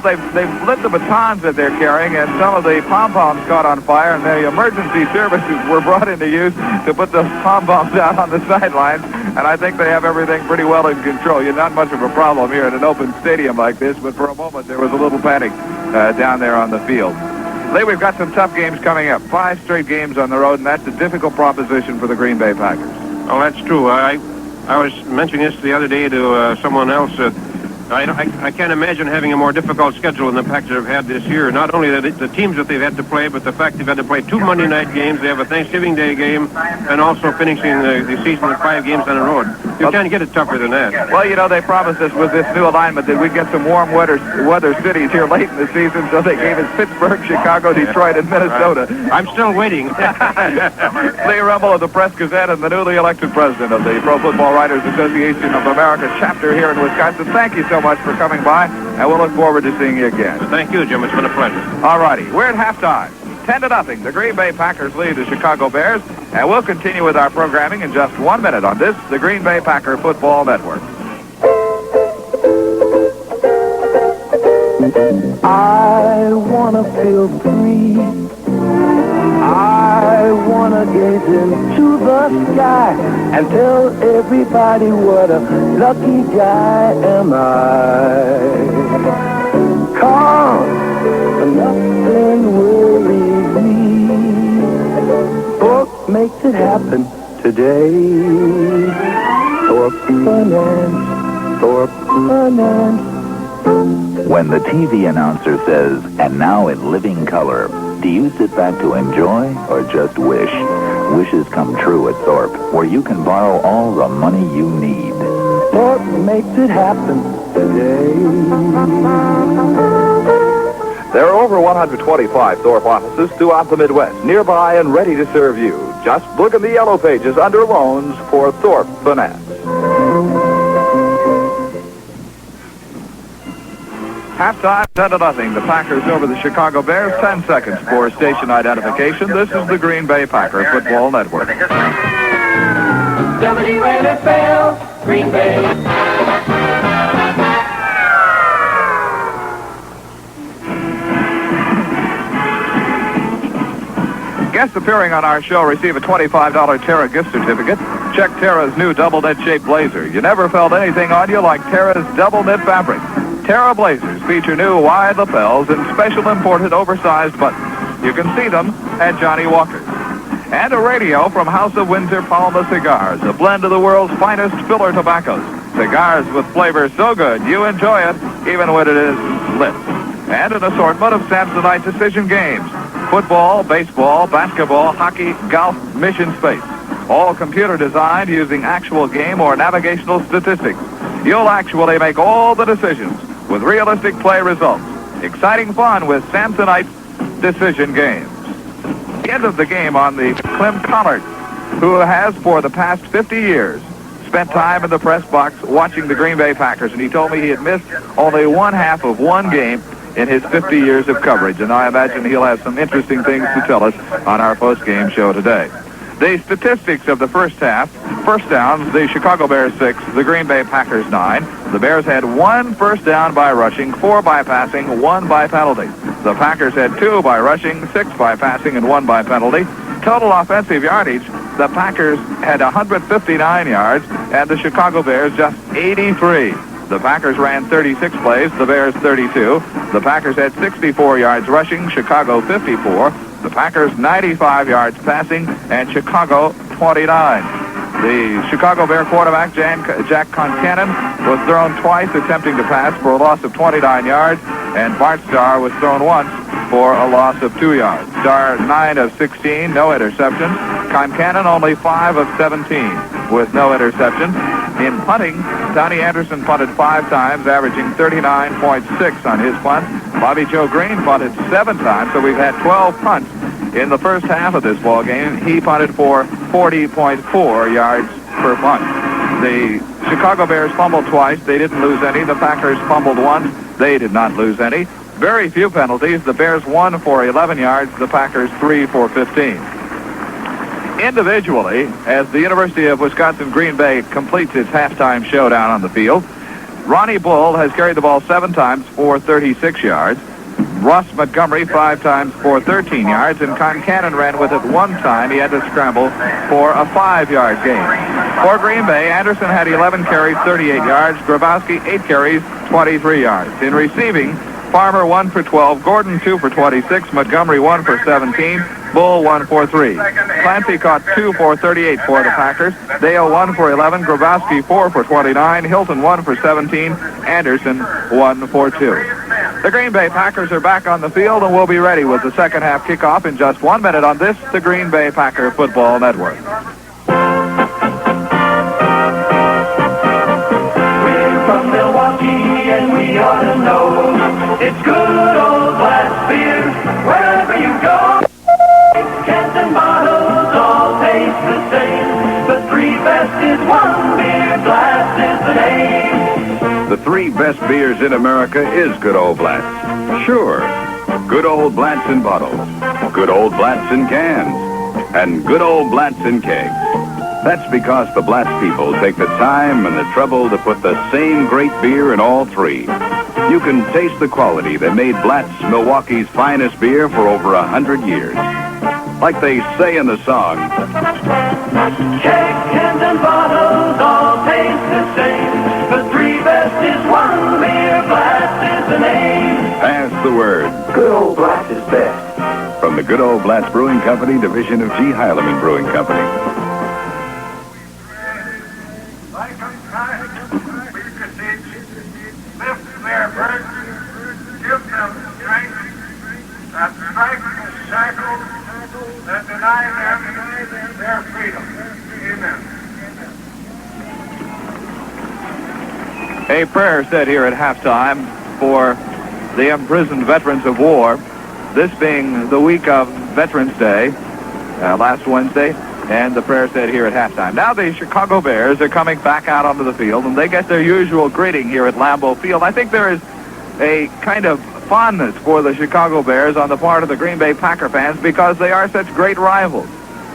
Speaker 2: they've lit the batons that they're carrying, and some of the pom-poms caught on fire, and the emergency services were brought into use to put those pom-poms out on the sidelines, and I think they have everything pretty well in control. You're not much of a problem here in an open stadium like this, but for a moment there was a little panic down there on the field. Lee, we've got some tough games coming up. 5 straight games on the road, and that's a difficult proposition for the Green Bay Packers.
Speaker 10: Oh, that's true. I was mentioning this the other day to someone else. I can't imagine having a more difficult schedule than the Packers have had this year. Not only the teams that they've had to play, but the fact they've had to play 2 Monday night games. They have a Thanksgiving Day game, and also finishing the season with 5 games on the road. You can't get it tougher than that.
Speaker 2: Well, you know, they promised us with this new alignment that we'd get some warm weather cities here late in the season, so they gave us Pittsburgh, Chicago, Detroit, and Minnesota.
Speaker 10: I'm still waiting.
Speaker 2: Lee Rummel of the Press Gazette and the newly elected president of the Pro Football Writers Association of America chapter here in Wisconsin. Thank you so much for coming by, and we'll look forward to seeing you again.
Speaker 10: Thank you, Jim. It's been a pleasure.
Speaker 2: All righty. We're at halftime. 10-0. The Green Bay Packers lead the Chicago Bears, and we'll continue with our programming in just 1 minute on this, the Green Bay Packer Football Network.
Speaker 6: I wanna feel free. I wanna gaze into the sky and tell everybody what a lucky guy am I. 'Cause nothing worries me. Thorpe makes it happen today. Thorpe Finance. Thorpe Finance.
Speaker 8: When the TV announcer says, "And now in living color," do you sit back to enjoy or just wish? Wishes come true at Thorpe, where you can borrow all the money you need.
Speaker 6: Thorpe makes it happen today.
Speaker 2: There are over 125 Thorpe offices throughout the Midwest, nearby and ready to serve you. Just look in the yellow pages under loans for Thorpe Finance. Halftime, 10-0. The Packers over the Chicago Bears. 10 seconds for station identification. This is the Green Bay Packer Football Network.
Speaker 5: WNFL, Green Bay.
Speaker 2: Guests appearing on our show receive a $25 Terra gift certificate. Check Terra's new double knit shaped blazer. You never felt anything on you like Terra's double knit fabric. Terra blazers feature new wide lapels and special imported oversized buttons. You can see them at Johnny Walker's. And a radio from House of Windsor Palma Cigars, a blend of the world's finest filler tobaccos. Cigars with flavor so good you enjoy it even when it is lit. And an assortment of Samsonite decision games. Football, baseball, basketball, hockey, golf, mission space. All computer designed using actual game or navigational statistics. You'll actually make all the decisions with realistic play results. Exciting fun with Samsonite decision games. The end of the game on the Clem Collard, who has for the past 50 years spent time in the press box watching the Green Bay Packers, and he told me he had missed only one half of one game in his 50 years of coverage, and I imagine he'll have some interesting things to tell us on our post-game show today. The statistics of the first half: first downs, the Chicago Bears 6, the Green Bay Packers 9. The Bears had 1 first down by rushing, 4 by passing, 1 by penalty. The Packers had 2 by rushing, 6 by passing, and 1 by penalty. Total offensive yardage, the Packers had 159 yards, and the Chicago Bears just 83. The Packers ran 36 plays, the Bears 32. The Packers had 64 yards rushing, Chicago 54. The Packers 95 yards passing, and Chicago 29. The Chicago Bear quarterback, Jack Concannon, was thrown twice attempting to pass for a loss of 29 yards, and Bart Starr was thrown once for a loss of 2 yards. Starr 9 of 16, no interceptions. Concannon only 5 of 17 with no interceptions. In punting, Tony Anderson punted 5 times, averaging 39.6 on his punt. Bobby Joe Green punted 7 times, so we've had 12 punts in the first half of this ball game. He punted for 40.4 yards per punt. The Chicago Bears fumbled twice. They didn't lose any. The Packers fumbled once. They did not lose any. Very few penalties. The Bears 1 for 11 yards. The Packers 3 for 15. Individually, as the University of Wisconsin Green Bay completes its halftime showdown on the field, Ronnie Bull has carried the ball 7 times for 36 yards. Ross Montgomery 5 times for 13 yards, and Concannon ran with it 1 time. He had to scramble for a 5-yard gain. For Green Bay, Anderson had 11 carries, 38 yards. Grabowski 8 carries, 23 yards. In receiving, Farmer 1 for 12, Gordon 2 for 26, Montgomery 1 for 17, Bull 1 for 3. Clancy caught 2 for 38 for the Packers. Dale 1 for 11. Grabowski 4 for 29. Hilton 1 for 17. Anderson 1 for 2. The Green Bay Packers are back on the field and will be ready with the second half kickoff in just 1 minute on this, the Green Bay Packer Football Network.
Speaker 6: We're from Milwaukee and we ought to know it's good old Blatz beer wherever you go. Cans and bottles all taste the same. The three best is one beer, Blatz is the name.
Speaker 7: The three best beers in America is good old Blatz. Sure, good old Blatz in bottles, good old Blatz in cans, and good old Blatz in kegs. That's because the Blatz people take the time and the trouble to put the same great beer in all three. You can taste the quality that made Blatz Milwaukee's finest beer for over 100 years. Like they say in the song,
Speaker 6: Kegs, cans, and bottles all taste the same. The three best is one beer, Blatz is the name.
Speaker 7: pass the word.
Speaker 6: Good old Blatz is best.
Speaker 7: From the Good Old Blatz Brewing Company, division of G. Heilemann Brewing Company.
Speaker 3: Lift their burdens, give them strength, that strike the shackles that deny them their freedom. Amen.
Speaker 2: A prayer said here at halftime for the imprisoned veterans of war, this being the week of Veterans Day, last Wednesday, and the prayer said here at halftime. Now the Chicago Bears are coming back out onto the field, and they get their usual greeting here at Lambeau Field. I think there is a kind of fondness for the Chicago Bears on the part of the Green Bay Packer fans because they are such great rivals.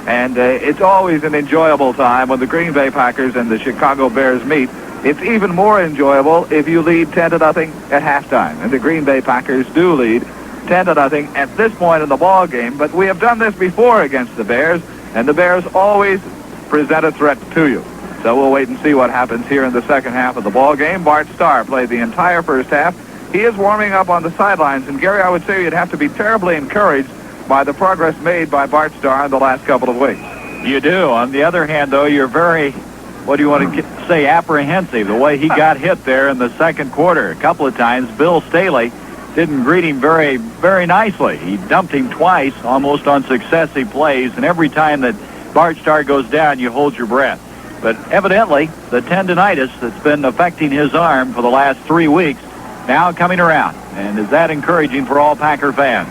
Speaker 2: And it's always an enjoyable time when the Green Bay Packers and the Chicago Bears meet. It's even more enjoyable if you lead 10-0 at halftime. And the Green Bay Packers do lead 10-0 at this point in the ball game. But we have done this before against the Bears, and the Bears always present a threat to you. So we'll wait and see what happens here in the second half of the ball game. Bart Starr played the entire first half. He is warming up on the sidelines. And, Gary, I would say you'd have to be terribly encouraged by the progress made by Bart Starr in the last couple of weeks.
Speaker 1: You do. On the other hand, though, you're very, what do you want to say, apprehensive. The way he got hit there in the second quarter a couple of times. Bill Staley didn't greet him very, very nicely. He dumped him twice, almost on successive plays, and every time that Bart Starr goes down, you hold your breath. But evidently, the tendonitis that's been affecting his arm for the last 3 weeks now coming around. And is that encouraging for all Packer fans?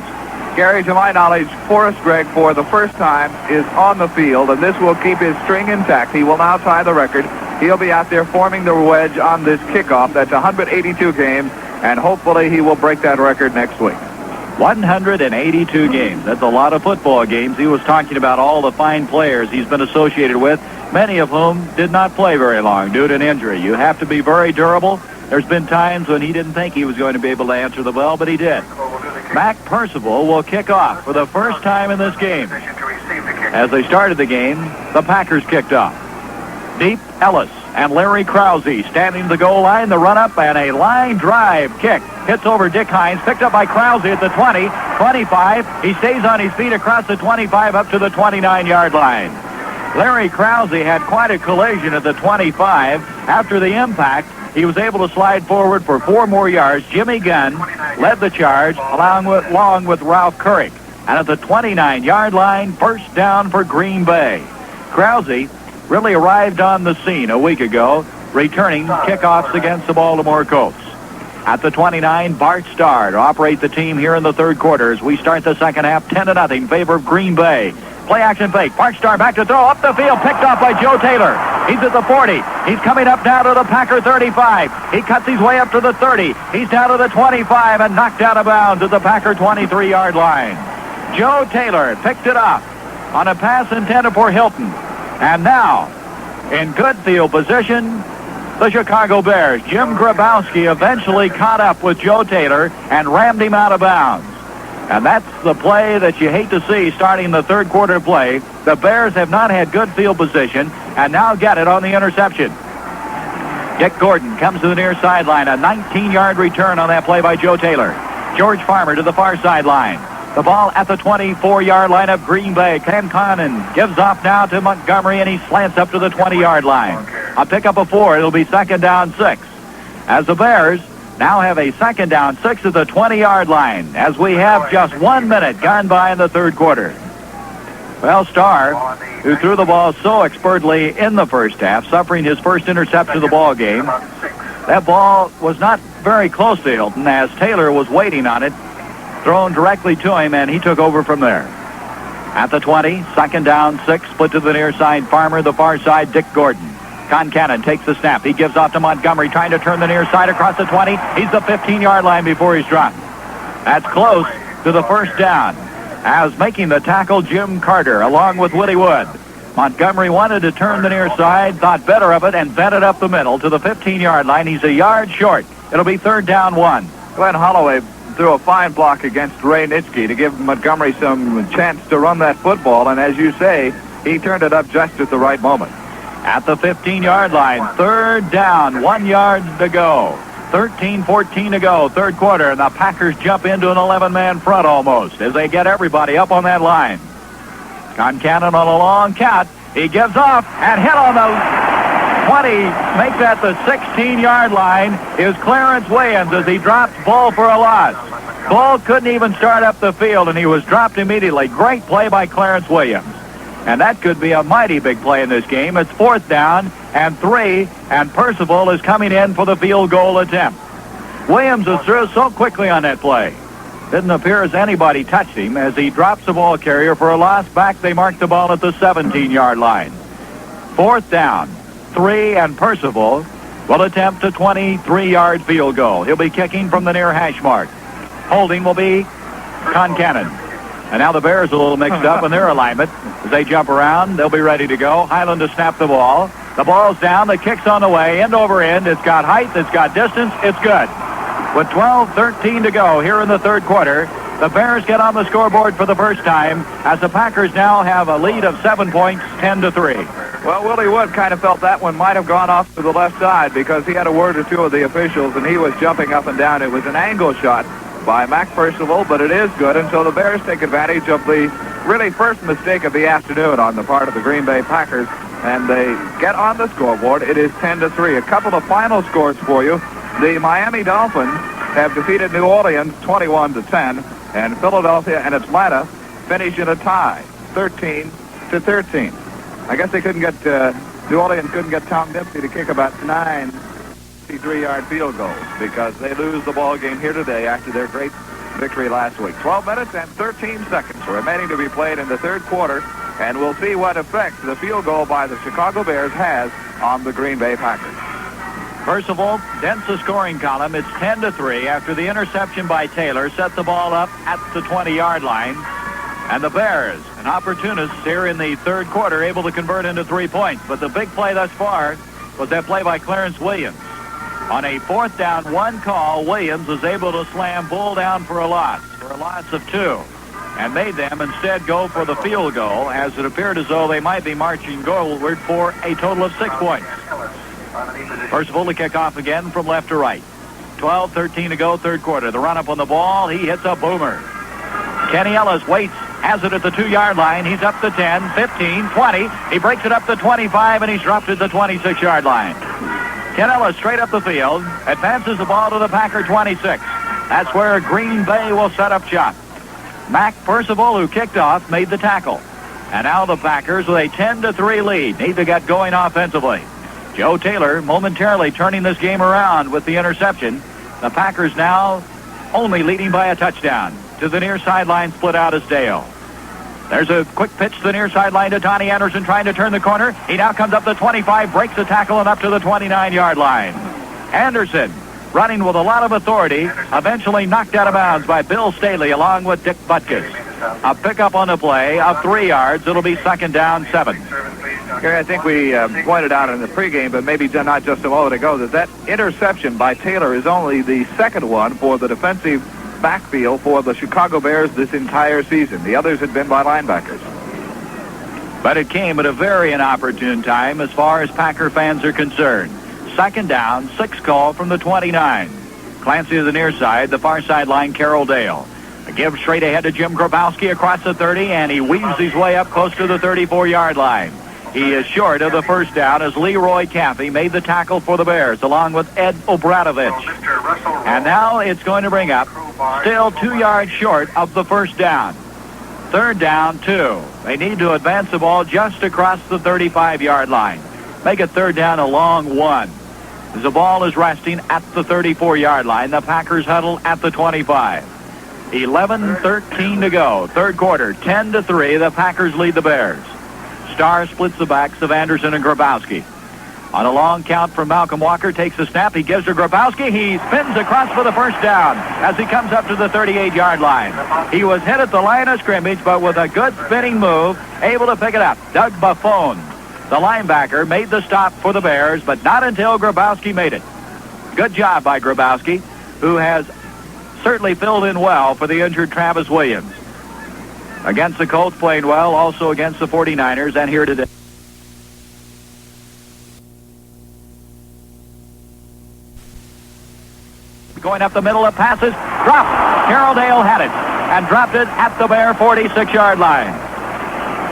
Speaker 2: Gary, to my knowledge, Forrest Gregg, for the first time, is on the field, and this will keep his string intact. He will now tie the record. He'll be out there forming the wedge on this kickoff. That's 182 games, and hopefully he will break that record next week.
Speaker 1: 182 games. That's a lot of football games. He was talking about all the fine players he's been associated with, many of whom did not play very long due to an injury. You have to be very durable. There's been times when he didn't think he was going to be able to answer the bell, but he did. Mac Percival will kick off for the first time in this game. As they started the game, the Packers kicked off. Deep, Ellis and Larry Krause standing to the goal line. The run-up and a line drive kick. Hits over Dick Hines, picked up by Krause at the 20, 25. He stays on his feet across the 25 up to the 29-yard line. Larry Krause had quite a collision at the 25. After the impact, he was able to slide forward for 4 more yards. Jimmy Gunn led the charge along with Ralph Couric. And at the 29-yard line, first down for Green Bay. Krause really arrived on the scene a week ago, returning kickoffs against the Baltimore Colts. At the 29, Bart Starr to operate the team here in the third quarter as we start the second half 10-0 in favor of Green Bay. Play action fake. Bart Starr back to throw up the field, picked off by Joe Taylor. He's at the 40. He's coming up now to the Packer 35. He cuts his way up to the 30. He's down to the 25 and knocked out of bounds at the Packer 23-yard line. Joe Taylor picked it up on a pass intended for Hilton. And now, in good field position, the Chicago Bears. Jim Grabowski eventually caught up with Joe Taylor and rammed him out of bounds. And that's the play that you hate to see starting the third quarter play. The Bears have not had good field position and now get it on the interception. Dick Gordon comes to the near sideline. A 19-yard return on that play by Joe Taylor. George Farmer to the far sideline. The ball at the 24-yard line of Green Bay. Cam Connon gives off now to Montgomery, and he slants up to the 20-yard line. A pickup of 4. It'll be second down 6. As the Bears now have a second down 6 at the 20-yard line, as we have just 1 minute gone by in the third quarter. Well, Starr, who threw the ball so expertly in the first half, suffering his first interception of the ball game. That ball was not very close to Hilton, as Taylor was waiting on it, thrown directly to him, and he took over from there. At the 20, second down 6, split to the near side. Farmer, the far side, Dick Gordon. Concannon takes the snap. He gives off to Montgomery, trying to turn the near side across the 20. He's the 15-yard line before he's dropped. That's close to the first down, as making the tackle Jim Carter, along with Woody Wood. Montgomery wanted to turn the near side, thought better of it, and bent it up the middle to the 15-yard line. He's a yard short. It'll be third down 1.
Speaker 2: Glenn Holloway threw a fine block against Ray Nitschke to give Montgomery some chance to run that football, and as you say, he turned it up just at the right moment.
Speaker 1: At the 15-yard line, third down, 1 yard to go. 13-14 to go, third quarter, and the Packers jump into an 11-man front almost as they get everybody up on that line. Concannon on a long count. He gives off and hit on the 20, make that the 16-yard line, is Clarence Williams as he drops Bull for a loss. Bull couldn't even start up the field, and he was dropped immediately. Great play by Clarence Williams. And that could be a mighty big play in this game. It's fourth down and 3, and Percival is coming in for the field goal attempt. Williams is through so quickly on that play. Didn't appear as anybody touched him as he drops the ball carrier for a loss. Back, they mark the ball at the 17-yard line. Fourth down, 3, and Percival will attempt a 23-yard field goal. He'll be kicking from the near hash mark. Holding will be Concannon. And now the Bears are a little mixed up in their alignment. As they jump around, they'll be ready to go. Highland to snap the ball. The ball's down. The kick's on the way. End over end. It's got height. It's got distance. It's good. With 12-13 to go here in the third quarter, the Bears get on the scoreboard for the first time as the Packers now have a lead of 7 points, 10-3.
Speaker 2: Well, Willie Wood kind of felt that one might have gone off to the left side because he had a word or two of the officials, and he was jumping up and down. It was an angle shot by Mac Percival, but it is good, and so the Bears take advantage of the really first mistake of the afternoon on the part of the Green Bay Packers, and they get on the scoreboard. It is 10-3. A couple of final scores for you. The Miami Dolphins have defeated New Orleans 21-10, and Philadelphia and Atlanta finish in a tie, 13-13. I guess they couldn't get New Orleans couldn't get Tom Dempsey to kick about 9 53-yard field goals because they lose the ball game here today after their great victory last week. 12 minutes and 13 seconds remaining to be played in the third quarter, and we'll see what effect the field goal by the Chicago Bears has on the Green Bay Packers.
Speaker 1: First of all, dents the scoring column. It's 10-3 after the interception by Taylor set the ball up at the 20-yard line. And the Bears, an opportunist here in the third quarter, able to convert into 3 points. But the big play thus far was that play by Clarence Williams. On a fourth down 1 call, Williams was able to slam Bull down for a loss of 2, and made them instead go for the field goal, as it appeared as though they might be marching goalward for a total of 6 points. First of all, to kick off again from left to right. 12-13 to go, third quarter. The run up on the ball, he hits a boomer. Kenny Ellis waits, has it at the 2-yard line. He's up to 10, 15, 20. He breaks it up to 25, and he's dropped at the 26-yard line. Ken Ellis straight up the field, advances the ball to the Packer 26. That's where Green Bay will set up shop. Mac Percival, who kicked off, made the tackle. And now the Packers with a 10-3 lead need to get going offensively. Joe Taylor momentarily turning this game around with the interception. The Packers now only leading by a touchdown. To the near sideline, split out is Dale. There's a quick pitch to the near sideline to Tony Anderson trying to turn the corner. He now comes up to 25, breaks the tackle, and up to the 29-yard line. Anderson running with a lot of authority, eventually knocked out of bounds by Bill Staley along with Dick Butkus. A pickup on the play of 3 yards. It'll be second down 7.
Speaker 2: Gary, I think we pointed out in the pregame, but maybe not just a moment ago, that interception by Taylor is only the second one for the defensive backfield for the Chicago Bears this entire season. The others had been by linebackers.
Speaker 1: But it came at a very inopportune time as far as Packer fans are concerned. Second down, 6 call from the 29. Clancy to the near side, the far sideline, Carroll Dale. Give straight ahead to Jim Grabowski across the 30, and he weaves his way up close to the 34-yard line. He is short of the first down as Leroy Caffey made the tackle for the Bears along with Ed Obradovich. And now it's going to bring up still 2 yards short of the first down. Third down, 2. They need to advance the ball just across the 35-yard line. Make it third down a long 1. As the ball is resting at the 34-yard line, the Packers huddle at the 25. 11-13 to go. Third quarter, 10-3. The Packers lead the Bears. Starr splits the backs of Anderson and Grabowski. On a long count from Malcolm Walker, takes the snap. He gives to Grabowski. He spins across for the first down as he comes up to the 38-yard line. He was hit at the line of scrimmage, but with a good spinning move, able to pick it up. Doug Buffone, the linebacker, made the stop for the Bears, but not until Grabowski made it. Good job by Grabowski, who has certainly filled in well for the injured Travis Williams. Against the Colts, playing well, also against the 49ers, and here today. Going up the middle of passes, dropped. Carroll Dale had it, and dropped it at the Bear 46-yard line.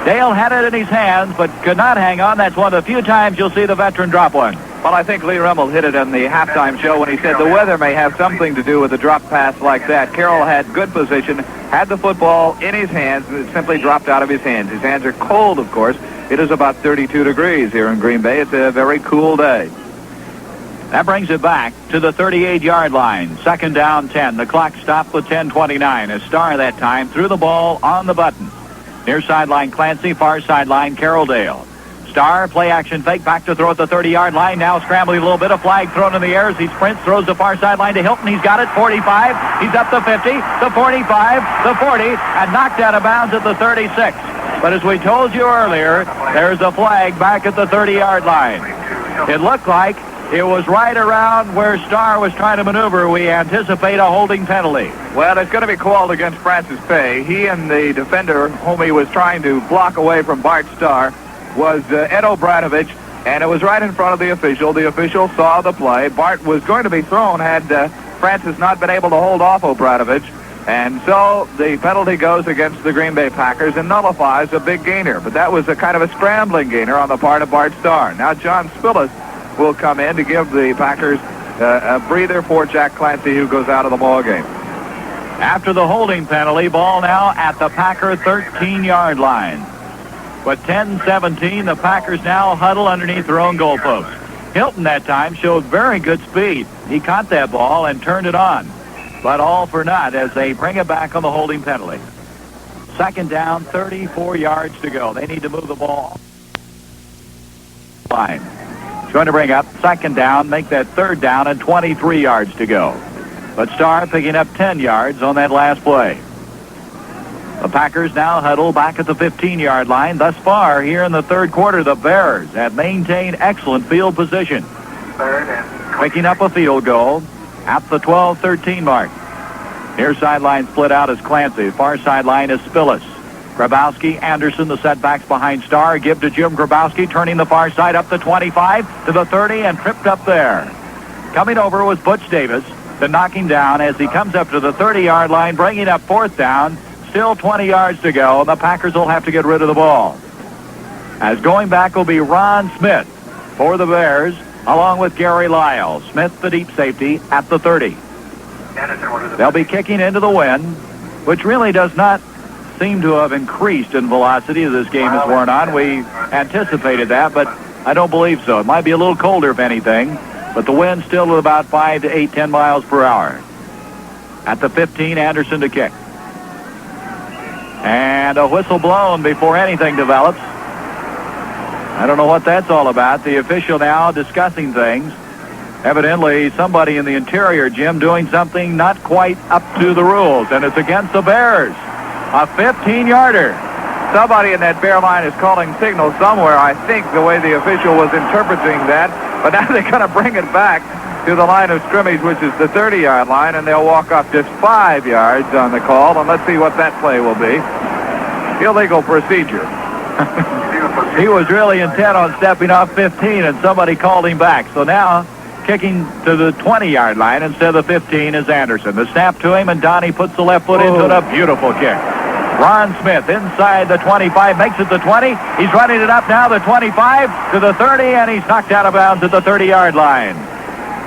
Speaker 1: Dale had it in his hands, but could not hang on. That's one of the few times you'll see the veteran drop one.
Speaker 2: Well, I think Lee Rummel hit it in the halftime show when he said the weather may have something to do with a drop pass like that. Carroll had good position, had the football in his hands, and it simply dropped out of his hands. His hands are cold, of course. It is about 32 degrees here in Green Bay. It's a very cool day.
Speaker 1: That brings it back to the 38-yard line. Second down, 10. The clock stopped with 10:29. As Starr that time threw the ball on the button. Near sideline Clancy, far sideline Carroll Dale. Starr, play action fake, back to throw at the 30-yard line. Now scrambling a little bit, a flag thrown in the air as he sprints, throws the far sideline to Hilton. He's got it, 45. He's up the 50, the 45, the 40, and knocked out of bounds at the 36. But as we told you earlier, there's a flag back at the 30-yard line. It looked like it was right around where Starr was trying to maneuver. We anticipate a holding penalty.
Speaker 2: Well, it's going to be called against Francis Pay. He and the defender whom he was trying to block away from Bart Starr was Ed Obradovich, and it was right in front of the official. The official saw the play. Bart was going to be thrown had Francis not been able to hold off Obradovich, and so the penalty goes against the Green Bay Packers and nullifies a big gainer. But that was a kind of a scrambling gainer on the part of Bart Starr. Now John Spillis will come in to give the Packers a breather for Jack Clancy, who goes out of the ball game.
Speaker 1: After the holding penalty, ball now at the Packer 13-yard line. But 10-17, the Packers now huddle underneath their own goalpost. Hilton that time showed very good speed. He caught that ball and turned it on. But all for naught as they bring it back on the holding penalty. Second down, 34 yards to go. They need to move the ball. Line. It's going to bring up second down, make that third down, and 23 yards to go. But Starr picking up 10 yards on that last play. The Packers now huddle back at the 15-yard line. Thus far, here in the third quarter, the Bears have maintained excellent field position. Picking up a field goal at the 12-13 mark. Near sideline split out is Clancy. Far sideline is Spillis. Grabowski, Anderson, the setbacks behind Starr. Give to Jim Grabowski, turning the far side up the 25 to the 30 and tripped up there. Coming over was Butch Davis to knock him down as he comes up to the 30-yard line, bringing up fourth down. Still 20 yards to go, and the Packers will have to get rid of the ball. As going back will be Ron Smith for the Bears, along with Gary Lyle. Smith, the deep safety, at the 30. They'll be kicking into the wind, which really does not seem to have increased in velocity as this game has worn on. We anticipated that, but I don't believe so. It might be a little colder, if anything, but the wind's still at about 5 to 8, 10 miles per hour. At the 15, Anderson to kick. And a whistle blown before anything develops. I don't know what that's all about. The official now discussing things. Evidently, somebody in the interior, Jim, doing something not quite up to the rules, and it's against the Bears. A 15-yarder. Somebody in that Bear line is calling signals somewhere, I think, the way the official was interpreting that. But now they're going to bring it back to the line of scrimmage, which is the 30-yard line, and they'll walk off just 5 yards on the call, and let's see what that play will be. Illegal procedure. He was really intent on stepping off 15, and somebody called him back. So now kicking to the 20-yard line instead of the 15 is Anderson. The snap to him, and Donnie puts the left foot into it. A beautiful kick. Ron Smith inside the 25, makes it the 20. He's running it up now, the 25 to the 30, and he's knocked out of bounds at the 30-yard line.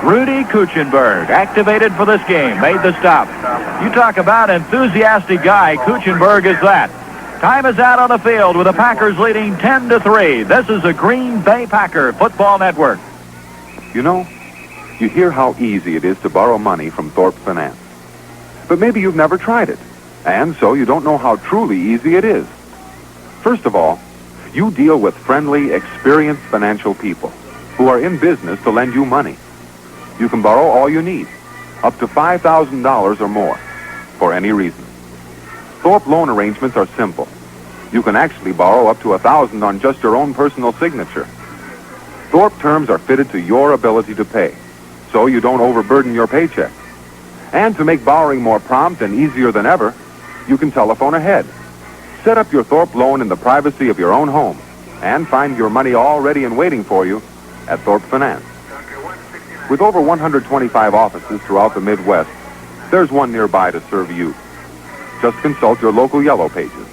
Speaker 1: Rudy Kuchenberg, activated for this game, made the stop. You talk about enthusiastic guy, Kuchenberg is that. Time is out on the field with the Packers leading 10-3. This is the Green Bay Packer Football Network.
Speaker 4: You know, you hear how easy it is to borrow money from Thorpe Finance. But maybe you've never tried it, and so you don't know how truly easy it is. First of all, you deal with friendly, experienced financial people who are in business to lend you money. You can borrow all you need, up to $5,000 or more, for any reason. Thorpe loan arrangements are simple. You can actually borrow up to $1,000 on just your own personal signature. Thorpe terms are fitted to your ability to pay, so you don't overburden your paycheck. And to make borrowing more prompt and easier than ever, you can telephone ahead. Set up your Thorpe loan in the privacy of your own home and find your money all ready and waiting for you at Thorpe Finance. With over 125 offices throughout the Midwest, there's one nearby to serve you. Just consult your local Yellow Pages.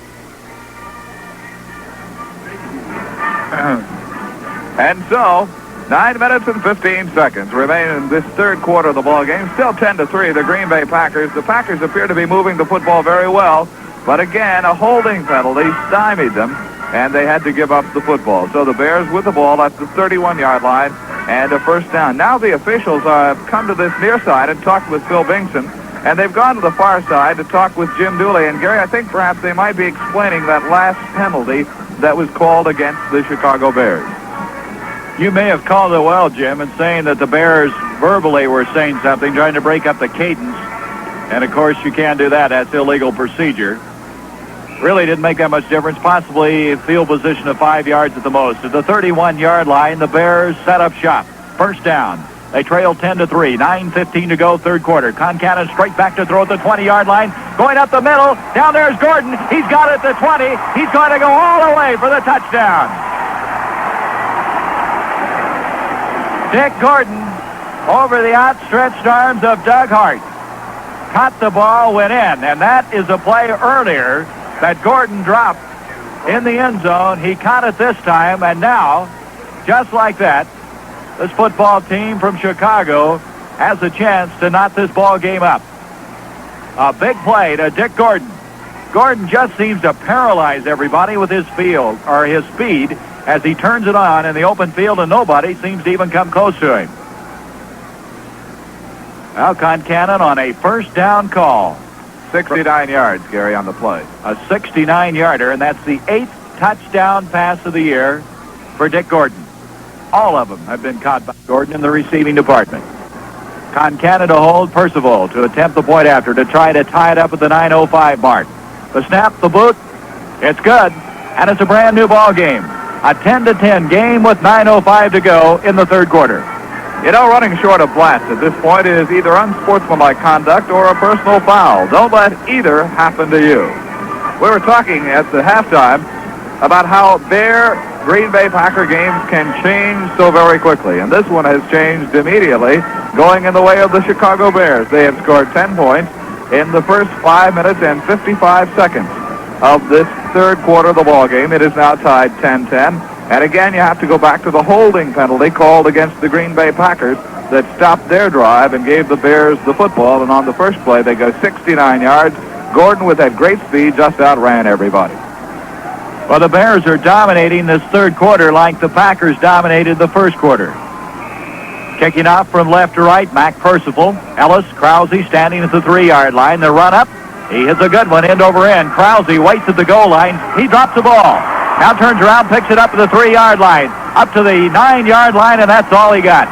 Speaker 2: And so, 9 minutes and 15 seconds remain in this third quarter of the ball game. Still 10-3, the Green Bay Packers. The Packers appear to be moving the football very well, but again, a holding penalty stymied them, and they had to give up the football. So the Bears with the ball at the 31-yard line and a first down. Now the officials have come to this near side and talked with Phil Bingson, and they've gone to the far side to talk with Jim Dooley. And Gary, I think perhaps they might be explaining that last penalty that was called against the Chicago Bears.
Speaker 1: You may have called it well, Jim, in saying that the Bears verbally were saying something, trying to break up the cadence. And, of course, you can't do that. That's illegal procedure. Really didn't make that much difference. Possibly field position of 5 yards at the most. At the 31-yard line, the Bears set up shop. First down. They trail 10-3. 9:15 to go, third quarter. Concannon straight back to throw at the 20-yard line. Going up the middle. Down there's Gordon. He's got it at the 20. He's going to go all the way for the touchdown. Dick Gordon, over the outstretched arms of Doug Hart, caught the ball, went in, and that is a play earlier that Gordon dropped in the end zone. He caught it this time, and now, just like that, this football team from Chicago has a chance to knot this ball game up. A big play to Dick Gordon. Gordon just seems to paralyze everybody with his speed, as he turns it on in the open field, and nobody seems to even come close to him. Now Concannon on a first down call.
Speaker 2: 69 yards, Gary, on the play.
Speaker 1: A 69-yarder, and that's the 8th touchdown pass of the year for Dick Gordon. All of them have been caught by Gordon in the receiving department. Concannon to hold Percival to attempt the point after to try to tie it up at the 9:05 mark. The snap, the boot, it's good, and it's a brand new ball game. A 10-10 game with 9:05 to go in the third quarter.
Speaker 2: You know, running short of Blatz at this point is either unsportsmanlike conduct or a personal foul. Don't let either happen to you. We were talking at the halftime about how their Green Bay Packer games can change so very quickly, and this one has changed immediately, going in the way of the Chicago Bears. They have scored 10 points in the first 5 minutes and 55 seconds of this third quarter of the ball game. It is now tied 10-10. And again, you have to go back to the holding penalty called against the Green Bay Packers that stopped their drive and gave the Bears the football. And on the first play, they go 69 yards. Gordon, with that great speed, just outran everybody.
Speaker 1: Well, the Bears are dominating this third quarter like the Packers dominated the first quarter. Kicking off from left to right, Mac Percival. Ellis, Krause standing at the 3-yard line. The run up. He hits a good one, end over end. Krause waits at the goal line. He drops the ball. Now turns around, picks it up to the 3-yard line. Up to the 9-yard line, and that's all he got.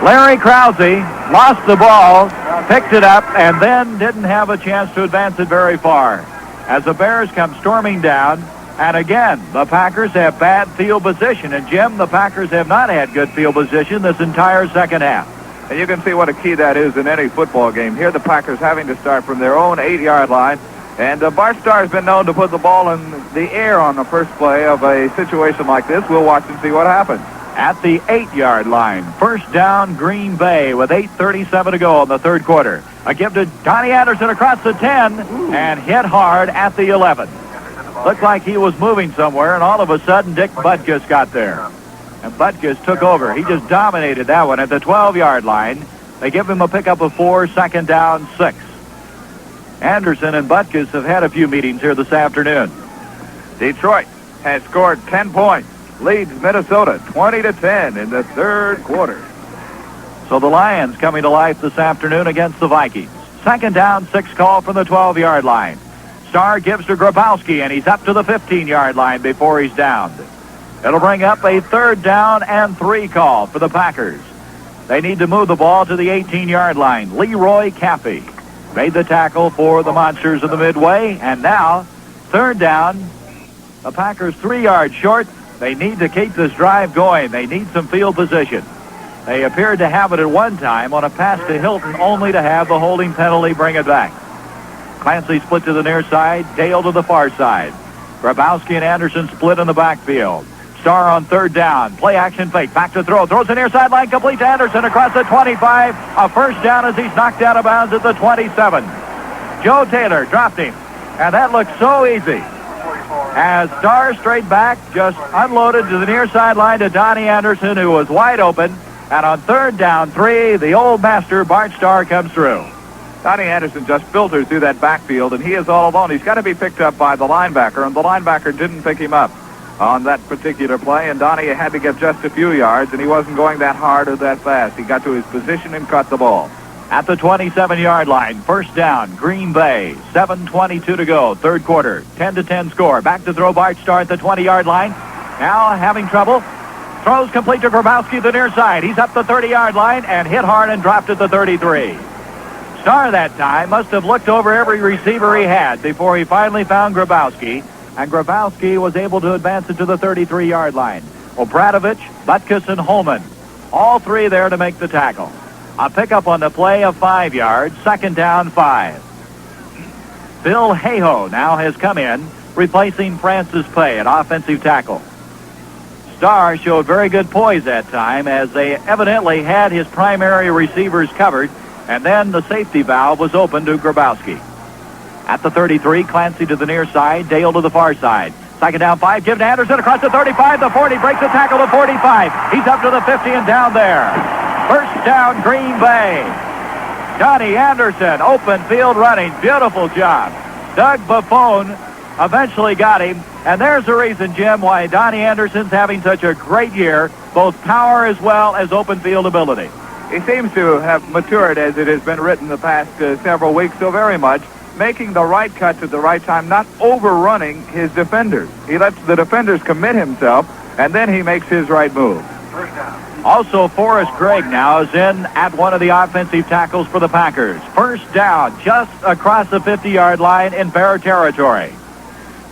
Speaker 1: Larry Krause lost the ball, picked it up, and then didn't have a chance to advance it very far. As the Bears come storming down, and again, the Packers have bad field position. And, Jim, the Packers have not had good field position this entire second half.
Speaker 2: And you can see what a key that is in any football game. Here the Packers having to start from their own 8-yard line. And Bart Starr has been known to put the ball in the air on the first play of a situation like this. We'll watch and see what happens.
Speaker 1: at the 8-yard line. First down, Green Bay, with 8:37 to go in the third quarter. A give to Donnie Anderson across the 10 and hit hard at the 11. Looked like he was moving somewhere, and all of a sudden Dick Butkus got there. And Butkus took over. He just dominated that one at the 12-yard line. They give him a pickup of 4, second down, 6. Anderson and Butkus have had a few meetings here this afternoon.
Speaker 2: Detroit has scored 10 points. Leads Minnesota 20-10 in the third quarter.
Speaker 1: So the Lions coming to life this afternoon against the Vikings. Second down, 6 call from the 12-yard line. Starr gives to Grabowski, and he's up to the 15-yard line before he's downed. It'll bring up a third down and 3 call for the Packers. They need to move the ball to the 18-yard line. Leroy Caffey made the tackle for the Monsters of the Midway, and now third down. The Packers 3 yards short. They need to keep this drive going. They need some field position. They appeared to have it at one time on a pass to Hilton, only to have the holding penalty bring it back. Clancy split to the near side, Dale to the far side. Grabowski and Anderson split in the backfield. Starr on third down. Play action fake. Back to throw. Throws the near sideline. Complete to Anderson across the 25. A first down as he's knocked out of bounds at the 27. Joe Taylor dropped him. And that looked so easy. As Starr straight back, just unloaded to the near sideline to Donnie Anderson, who was wide open. And on third down 3, the old master, Bart Starr, comes through.
Speaker 2: Donnie Anderson just filtered through that backfield, and he is all alone. He's got to be picked up by the linebacker, and the linebacker didn't pick him up on that particular play, and Donnie had to get just a few yards, and he wasn't going that hard or that fast. He got to his position and caught the ball.
Speaker 1: At the 27-yard line, first down, Green Bay, 7:22 to go, third quarter, 10-10 score. Back to throw, Bart Starr at the 20-yard line. Now having trouble. Throws complete to Grabowski, the near side. He's up the 30-yard line and hit hard and dropped at the 33. Starr that time must have looked over every receiver he had before he finally found Grabowski, and Grabowski was able to advance it to the 33-yard line. Obradovich, Butkus, and Holman, all 3 there to make the tackle. A pickup on the play of 5 yards, second down 5. Bill Hayhoe now has come in, replacing Francis Pay at offensive tackle. Starr showed very good poise that time, as they evidently had his primary receivers covered, and then the safety valve was open to Grabowski. At the 33, Clancy to the near side, Dale to the far side. Second down 5, give to Anderson across the 35, the 40, breaks the tackle to 45. He's up to the 50 and down there. First down, Green Bay. Donnie Anderson, open field running, beautiful job. Doug Buffone eventually got him, and there's the reason, Jim, why Donnie Anderson's having such a great year, both power as well as open field ability.
Speaker 2: He seems to have matured, as it has been written the past several weeks, so very much, making the right cuts at the right time, not overrunning his defenders. He lets the defenders commit himself, and then he makes his right move.
Speaker 1: Also, Forrest Gregg now is in at one of the offensive tackles for the Packers. First down, just across the 50-yard line in Bear territory.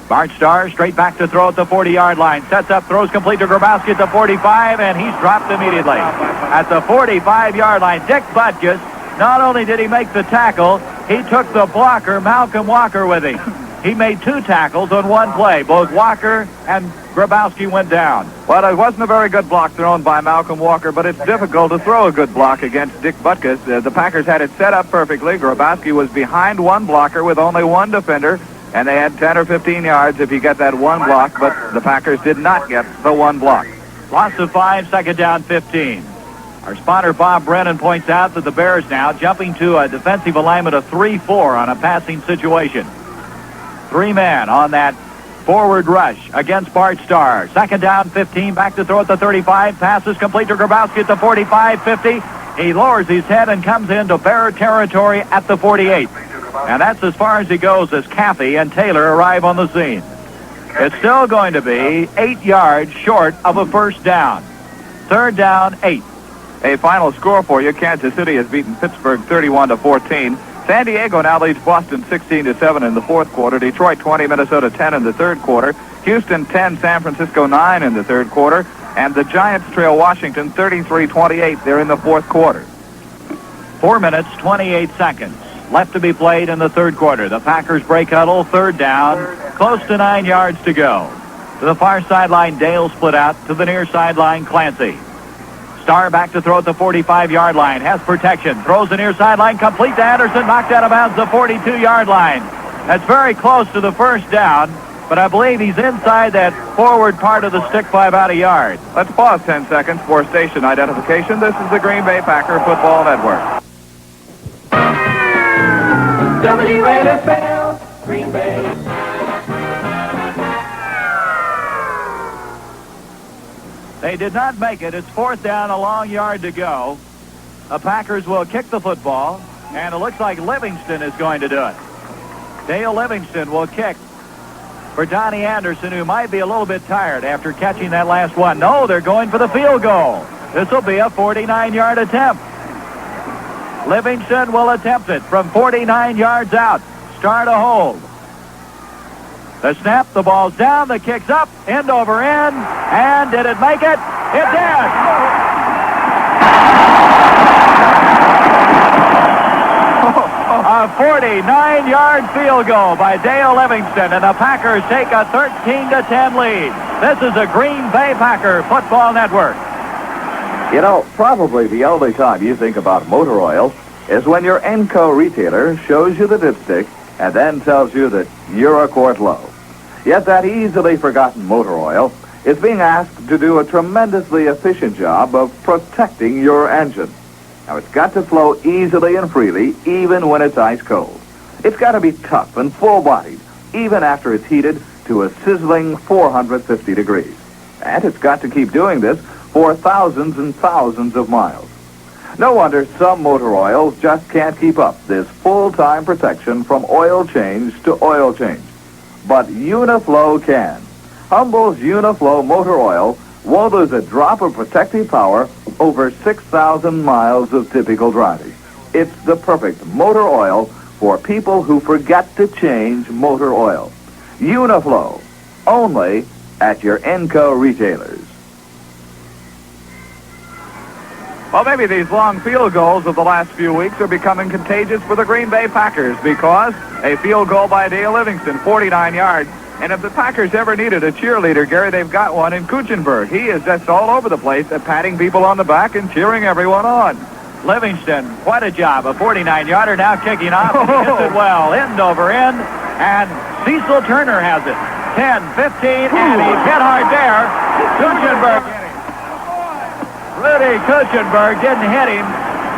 Speaker 1: Bart Starr straight back to throw at the 40-yard line. Sets up, throws complete to Grabowski at the 45, and he's dropped immediately. At the 45-yard line, Dick Butkus, not only did he make the tackle, he took the blocker, Malcolm Walker, with him. He made 2 tackles on one play. Both Walker and Grabowski went down.
Speaker 2: Well, it wasn't a very good block thrown by Malcolm Walker, but it's difficult to throw a good block against Dick Butkus. The Packers had it set up perfectly. Grabowski was behind one blocker with only one defender, and they had 10 or 15 yards if you get that one block, but the Packers did not get the one block.
Speaker 1: Loss of 5, second down 15. Our spotter, Bob Brennan, points out that the Bears now jumping to a defensive alignment of 3-4 on a passing situation. 3 men on that forward rush against Bart Starr. Second down 15, back to throw at the 35. Passes complete to Grabowski at the 45, 50. He lowers his head and comes into Bear territory at the 48. And that's as far as he goes as Caffey and Taylor arrive on the scene. It's still going to be 8 yards short of a first down. Third down, 8.
Speaker 2: A final score for you. Kansas City has beaten Pittsburgh 31-14. San Diego now leads Boston 16-7 in the fourth quarter. Detroit 20, Minnesota 10 in the third quarter. Houston 10, San Francisco 9 in the third quarter. And the Giants trail Washington 33-28. They're in the fourth quarter.
Speaker 1: 4 minutes, 28 seconds left to be played in the third quarter. The Packers break huddle, third down, close to 9 yards to go. To the far sideline, Dale split out. To the near sideline, Clancy. Starr back to throw at the 45-yard line. Has protection. Throws the near sideline. Complete to Anderson. Knocked out of bounds the 42-yard line. That's very close to the first down, but I believe he's inside that forward part of the stick by about a yard.
Speaker 2: Let's pause 10 seconds for station identification. This is the Green Bay Packer Football Network.
Speaker 5: WNFL, Green Bay.
Speaker 1: They did not make it. It's fourth down, a long yard to go. The Packers will kick the football, and it looks like Livingston is going to do it. Dale Livingston will kick for Donnie Anderson, who might be a little bit tired after catching that last one. No, they're going for the field goal. This will be a 49-yard attempt. Livingston will attempt it from 49 yards out. Start a hold. The snap, the ball's down, the kick's up, end over end, and did it make it? It did! A 49-yard field goal by Dale Livingston, and the Packers take a 13-10 lead. This is the Green Bay Packer Football Network.
Speaker 11: You know, probably the only time you think about motor oil is when your Enco retailer shows you the dipstick and then tells you that you're a quart low. Yet that easily forgotten motor oil is being asked to do a tremendously efficient job of protecting your engine. Now, it's got to flow easily and freely, even when it's ice cold. It's got to be tough and full-bodied, even after it's heated to a sizzling 450 degrees. And it's got to keep doing this for thousands and thousands of miles. No wonder some motor oils just can't keep up this full-time protection from oil change to oil change. But Uniflow can. Humble's Uniflow motor oil won't lose a drop of protective power over 6,000 miles of typical driving. It's the perfect motor oil for people who forget to change motor oil. Uniflow, only at your Enco retailers.
Speaker 2: Well, maybe these long field goals of the last few weeks are becoming contagious for the Green Bay Packers because a field goal by Dale Livingston, 49 yards. And if the Packers ever needed a cheerleader, Gary, they've got one in Kuchenberg. He is just all over the place at patting people on the back and cheering everyone on.
Speaker 1: Livingston, what a job. A 49-yarder now kicking off. And hits it well, end over end. And Cecil Turner has it. 10, 15, and he's hit hard there. Kuchenberg. Rudy Kuchenberg didn't hit him.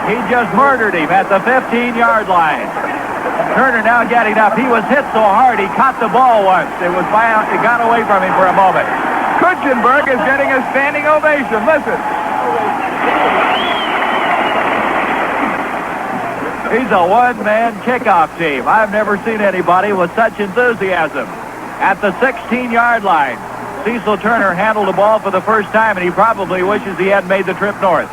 Speaker 1: He just murdered him at the 15-yard line. Turner now getting up. He was hit so hard he caught the ball once. It got away from him for a moment.
Speaker 2: Kuchenberg is getting a standing ovation. Listen.
Speaker 1: He's a one-man kickoff team. I've never seen anybody with such enthusiasm. At the 16-yard line, Cecil Turner handled the ball for the first time, and he probably wishes he hadn't made the trip north.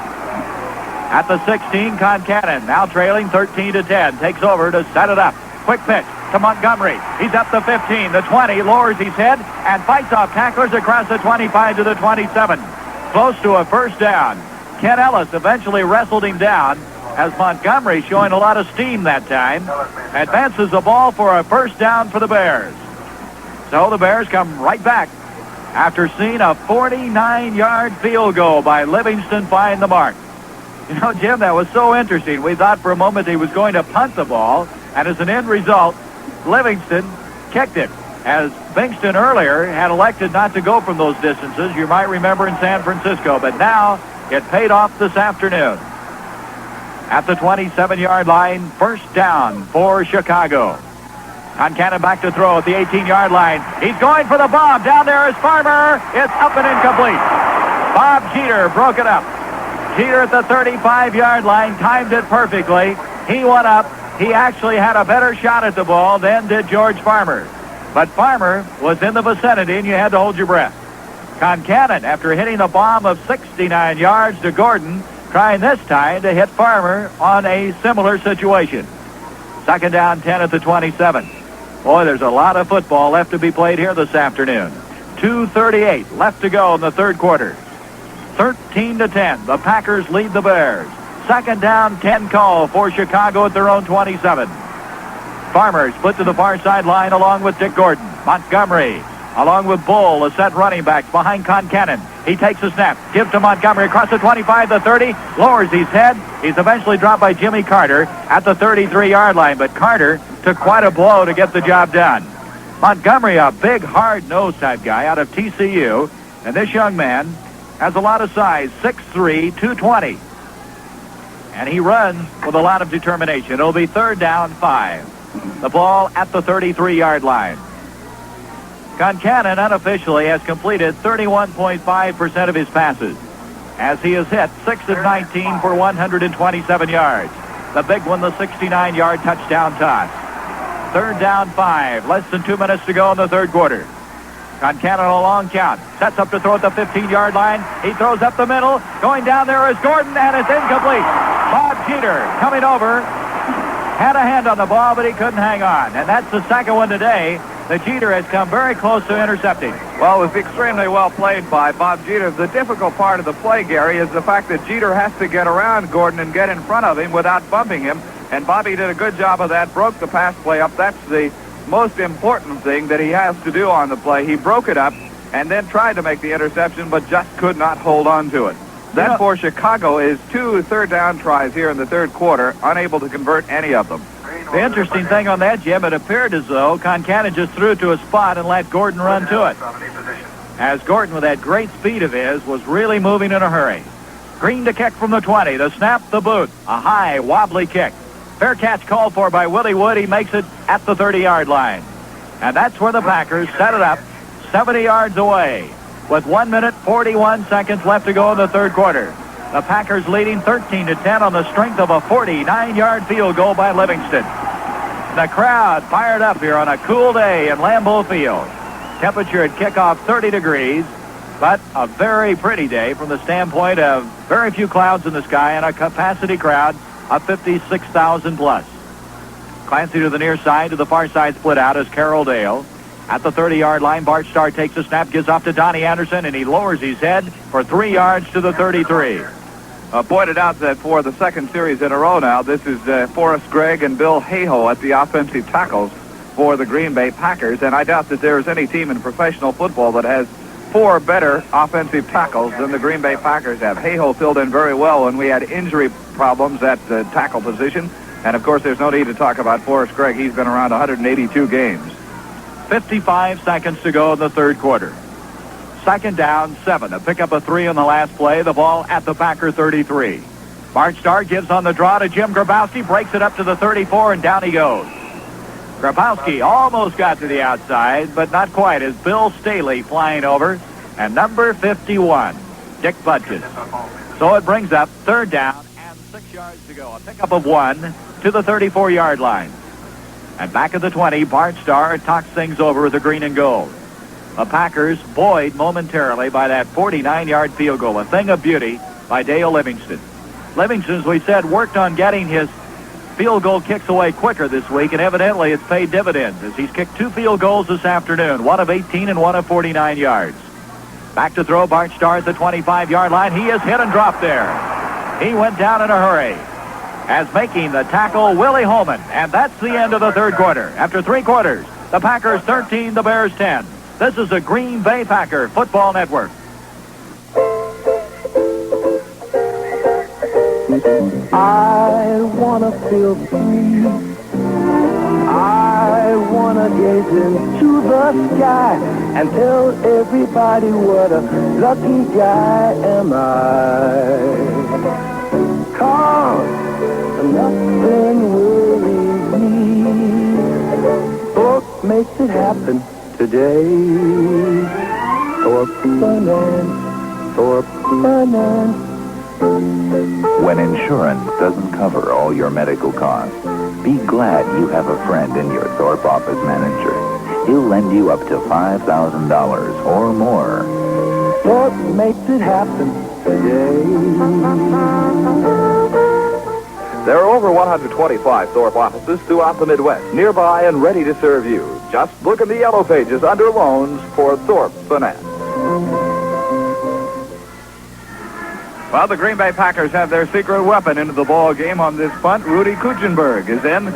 Speaker 1: At the 16, Concannon, now trailing 13-10, takes over to set it up. Quick pitch to Montgomery. He's up the 15, the 20, lowers his head, and fights off tacklers across the 25 to the 27. Close to a first down. Ken Ellis eventually wrestled him down, as Montgomery, showing a lot of steam that time, advances the ball for a first down for the Bears. So the Bears come right back after seeing a 49-yard field goal by Livingston find the mark. You know, Jim, that was so interesting. We thought for a moment he was going to punt the ball, and as an end result, Livingston kicked it. As Bingston earlier had elected not to go from those distances, you might remember in San Francisco, but now it paid off this afternoon. At the 27-yard line, first down for Chicago. Concannon back to throw at the 18-yard line. He's going for the bomb. Down there is Farmer. It's up and incomplete. Bob Jeter broke it up. Jeter at the 35-yard line timed it perfectly. He went up. He actually had a better shot at the ball than did George Farmer. But Farmer was in the vicinity, and you had to hold your breath. Concannon, after hitting a bomb of 69 yards to Gordon, trying this time to hit Farmer on a similar situation. Second down, 10 at the 27. Boy, there's a lot of football left to be played here this afternoon. 2:38 left to go in the third quarter. 13-10. The Packers lead the Bears. Second down, 10 call for Chicago at their own 27. Farmer split to the far sideline along with Dick Gordon. Montgomery along with Bull, the set running backs behind Concannon. He takes a snap, gives to Montgomery across the 25, the 30, lowers his head. He's eventually dropped by Jimmy Carter at the 33-yard line, but Carter took quite a blow to get the job done. Montgomery, a big, hard-nosed type guy out of TCU, and this young man has a lot of size, 6'3", 220. And he runs with a lot of determination. It'll be 3rd down 5. The ball at the 33-yard line. Concannon unofficially has completed 31.5% of his passes, as he has hit 6 of 19 for 127 yards. The big one, the 69-yard touchdown toss. 3rd down 5. Less than 2 minutes to go in the third quarter. Concannon a long count. Sets up to throw at the 15-yard line. He throws up the middle. Going down there is Gordon, and it's incomplete. Bob Jeter coming over. Had a hand on the ball, but he couldn't hang on. And that's the second one today that Jeter has come very close to intercepting.
Speaker 2: Well, it was extremely well played by Bob Jeter. The difficult part of the play, Gary, is the fact that Jeter has to get around Gordon and get in front of him without bumping him. And Bobby did a good job of that, broke the pass play up. That's the most important thing that he has to do on the play. He broke it up and then tried to make the interception, but just could not hold on to it. Then for Chicago is 2 third down tries here in the third quarter, unable to convert any of them.
Speaker 1: The interesting thing on that, Jim, it appeared as though Concannon just threw it to a spot and let Gordon run to it, as Gordon, with that great speed of his, was really moving in a hurry. Green to kick from the 20. The snap, the boot. A high, wobbly kick. Fair catch called for by Willie Wood. He makes it at the 30-yard line. And that's where the Packers set it up 70 yards away with 1 minute, 41 seconds left to go in the third quarter. The Packers leading 13-10 on the strength of a 49-yard field goal by Livingston. The crowd fired up here on a cool day in Lambeau Field. Temperature at kickoff 30 degrees, but a very pretty day from the standpoint of very few clouds in the sky and a capacity crowd of 56,000 plus. Clancy to the near side, to the far side split out as Carroll Dale. At the 30-yard line, Bart Starr takes a snap, gives off to Donnie Anderson, and he lowers his head for 3 yards to the 33.
Speaker 2: Pointed out that for the second series in a row now, this is Forrest Gregg and Bill Hayhoe at the offensive tackles for the Green Bay Packers, and I doubt that there is any team in professional football that has 4 better offensive tackles than the Green Bay Packers have. Hayhoe filled in very well when we had injury problems at the tackle position, and of course there's no need to talk about Forrest Gregg. He's been around 182 games.
Speaker 1: 55 seconds to go in the third quarter. 2nd down, 7. A pick up a 3 on the last play. The ball at the Packer 33. Bart Starr gives on the draw to Jim Grabowski, breaks it up to the 34, and down he goes. Grabowski almost got to the outside, but not quite, as Bill Staley flying over, and number 51, Dick Budges. So it brings up 3rd down and 6 yards to go. A pickup of 1 to the 34-yard line. And back at the 20, Bart Starr talks things over with the green and gold. The Packers buoyed momentarily by that 49-yard field goal, a thing of beauty by Dale Livingston. Livingston, as we said, worked on getting his field goal kicks away quicker this week, and evidently it's paid dividends as he's kicked 2 field goals this afternoon, one of 18 and one of 49 yards. Back to throw, Bart Starr at the 25-yard line. He is hit and dropped there. He went down in a hurry, as making the tackle Willie Holman. And that's the end of the third quarter. After 3 quarters, the Packers 13, the Bears 10. This is the Green Bay Packer Football Network.
Speaker 6: I wanna feel free. I wanna gaze into the sky and tell everybody what a lucky guy am I. 'Cause nothing worries me. Book makes it happen today. Thorpe Finance, Thorpe Finance.
Speaker 8: When insurance doesn't cover all your medical costs, be glad you have a friend in your Thorpe office manager. He'll lend you up to $5,000 or more.
Speaker 6: Thorpe makes it happen today.
Speaker 9: There are over 125 Thorpe offices throughout the Midwest, nearby and ready to serve you. Just look in the yellow pages under loans for Thorpe Finance.
Speaker 2: Well, the Green Bay Packers have their secret weapon into the ball game on this punt. Rudy Kuchenberg is in.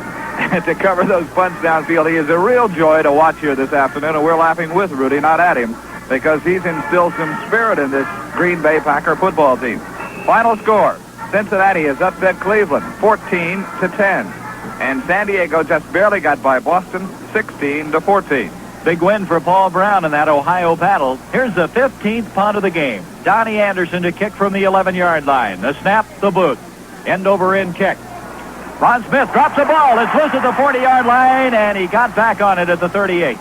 Speaker 2: to cover those punts downfield. He is a real joy to watch here this afternoon, and we're laughing with Rudy, not at him, because he's instilled some spirit in this Green Bay Packer football team. Final score, Cincinnati has upset Cleveland 14-10, and San Diego just barely got by Boston 16-14.
Speaker 1: Big win for Paul Brown in that Ohio battle. Here's the 15th punt of the game. Donnie Anderson to kick from the 11-yard line. The snap, the boot. End-over-end kick. Ron Smith drops the ball. It's loose at the 40-yard line, and he got back on it at the 38.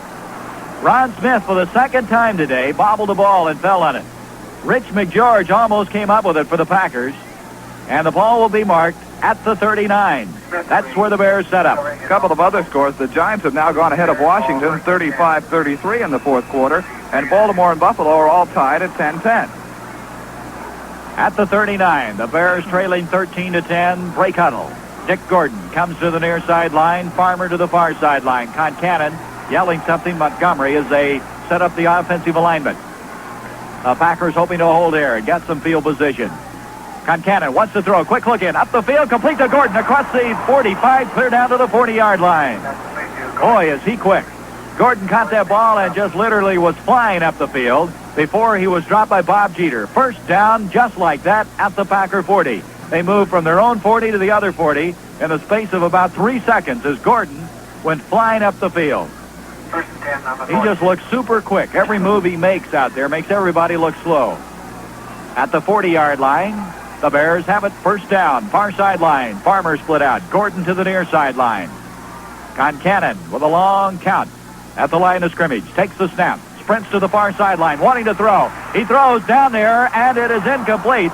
Speaker 1: Ron Smith, for the second time today, bobbled the ball and fell on it. Rich McGeorge almost came up with it for the Packers, and the ball will be marked at the 39. That's where the Bears set up.
Speaker 2: A couple of other scores. The Giants have now gone ahead of Washington 35-33 in the fourth quarter, and Baltimore and Buffalo are all tied at 10-10.
Speaker 1: At the 39, the Bears trailing 13-10. Break huddle. Dick Gordon comes to the near sideline. Farmer to the far sideline. Concannon yelling something Montgomery as they set up the offensive alignment. The Packers hoping to hold air and get some field position. Concannon wants to throw. Quick look in. Up the field. Complete to Gordon across the 45. Clear down to the 40-yard line. Boy, is he quick. Gordon caught that ball and just literally was flying up the field before he was dropped by Bob Jeter. First down, just like that, at the Packer 40. They moved from their own 40 to the other 40 in the space of about 3 seconds as Gordon went flying up the field. He just looks super quick. Every move he makes out there makes everybody look slow. At the 40-yard line, the Bears have it first down. Far sideline. Farmer split out. Gordon to the near sideline. Concannon with a long count at the line of scrimmage. Takes the snap. Sprints to the far sideline. Wanting to throw. He throws down there, and it is incomplete.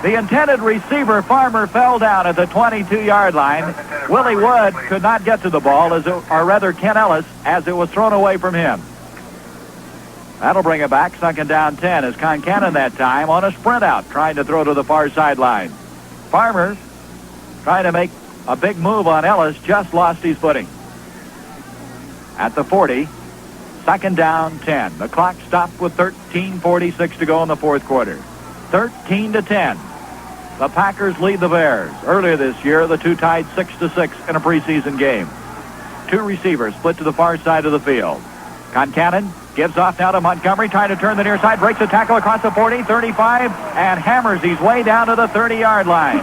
Speaker 1: The intended receiver, Farmer, fell down at the 22-yard line. Willie Wood could not get to the ball, or rather Ken Ellis, as it was thrown away from him. That'll bring it back, second down 10, as Concannon that time on a sprint out, trying to throw to the far sideline. Farmer, trying to make a big move on Ellis, just lost his footing. At the 40, second down 10. The clock stopped with 13:46 to go in the fourth quarter. 13-10. The Packers lead the Bears. Earlier this year, the two tied 6-6 in a preseason game. Two receivers split to the far side of the field. Concannon gives off now to Montgomery, trying to turn the near side, breaks the tackle across the 40, 35, and hammers his way down to the 30-yard line.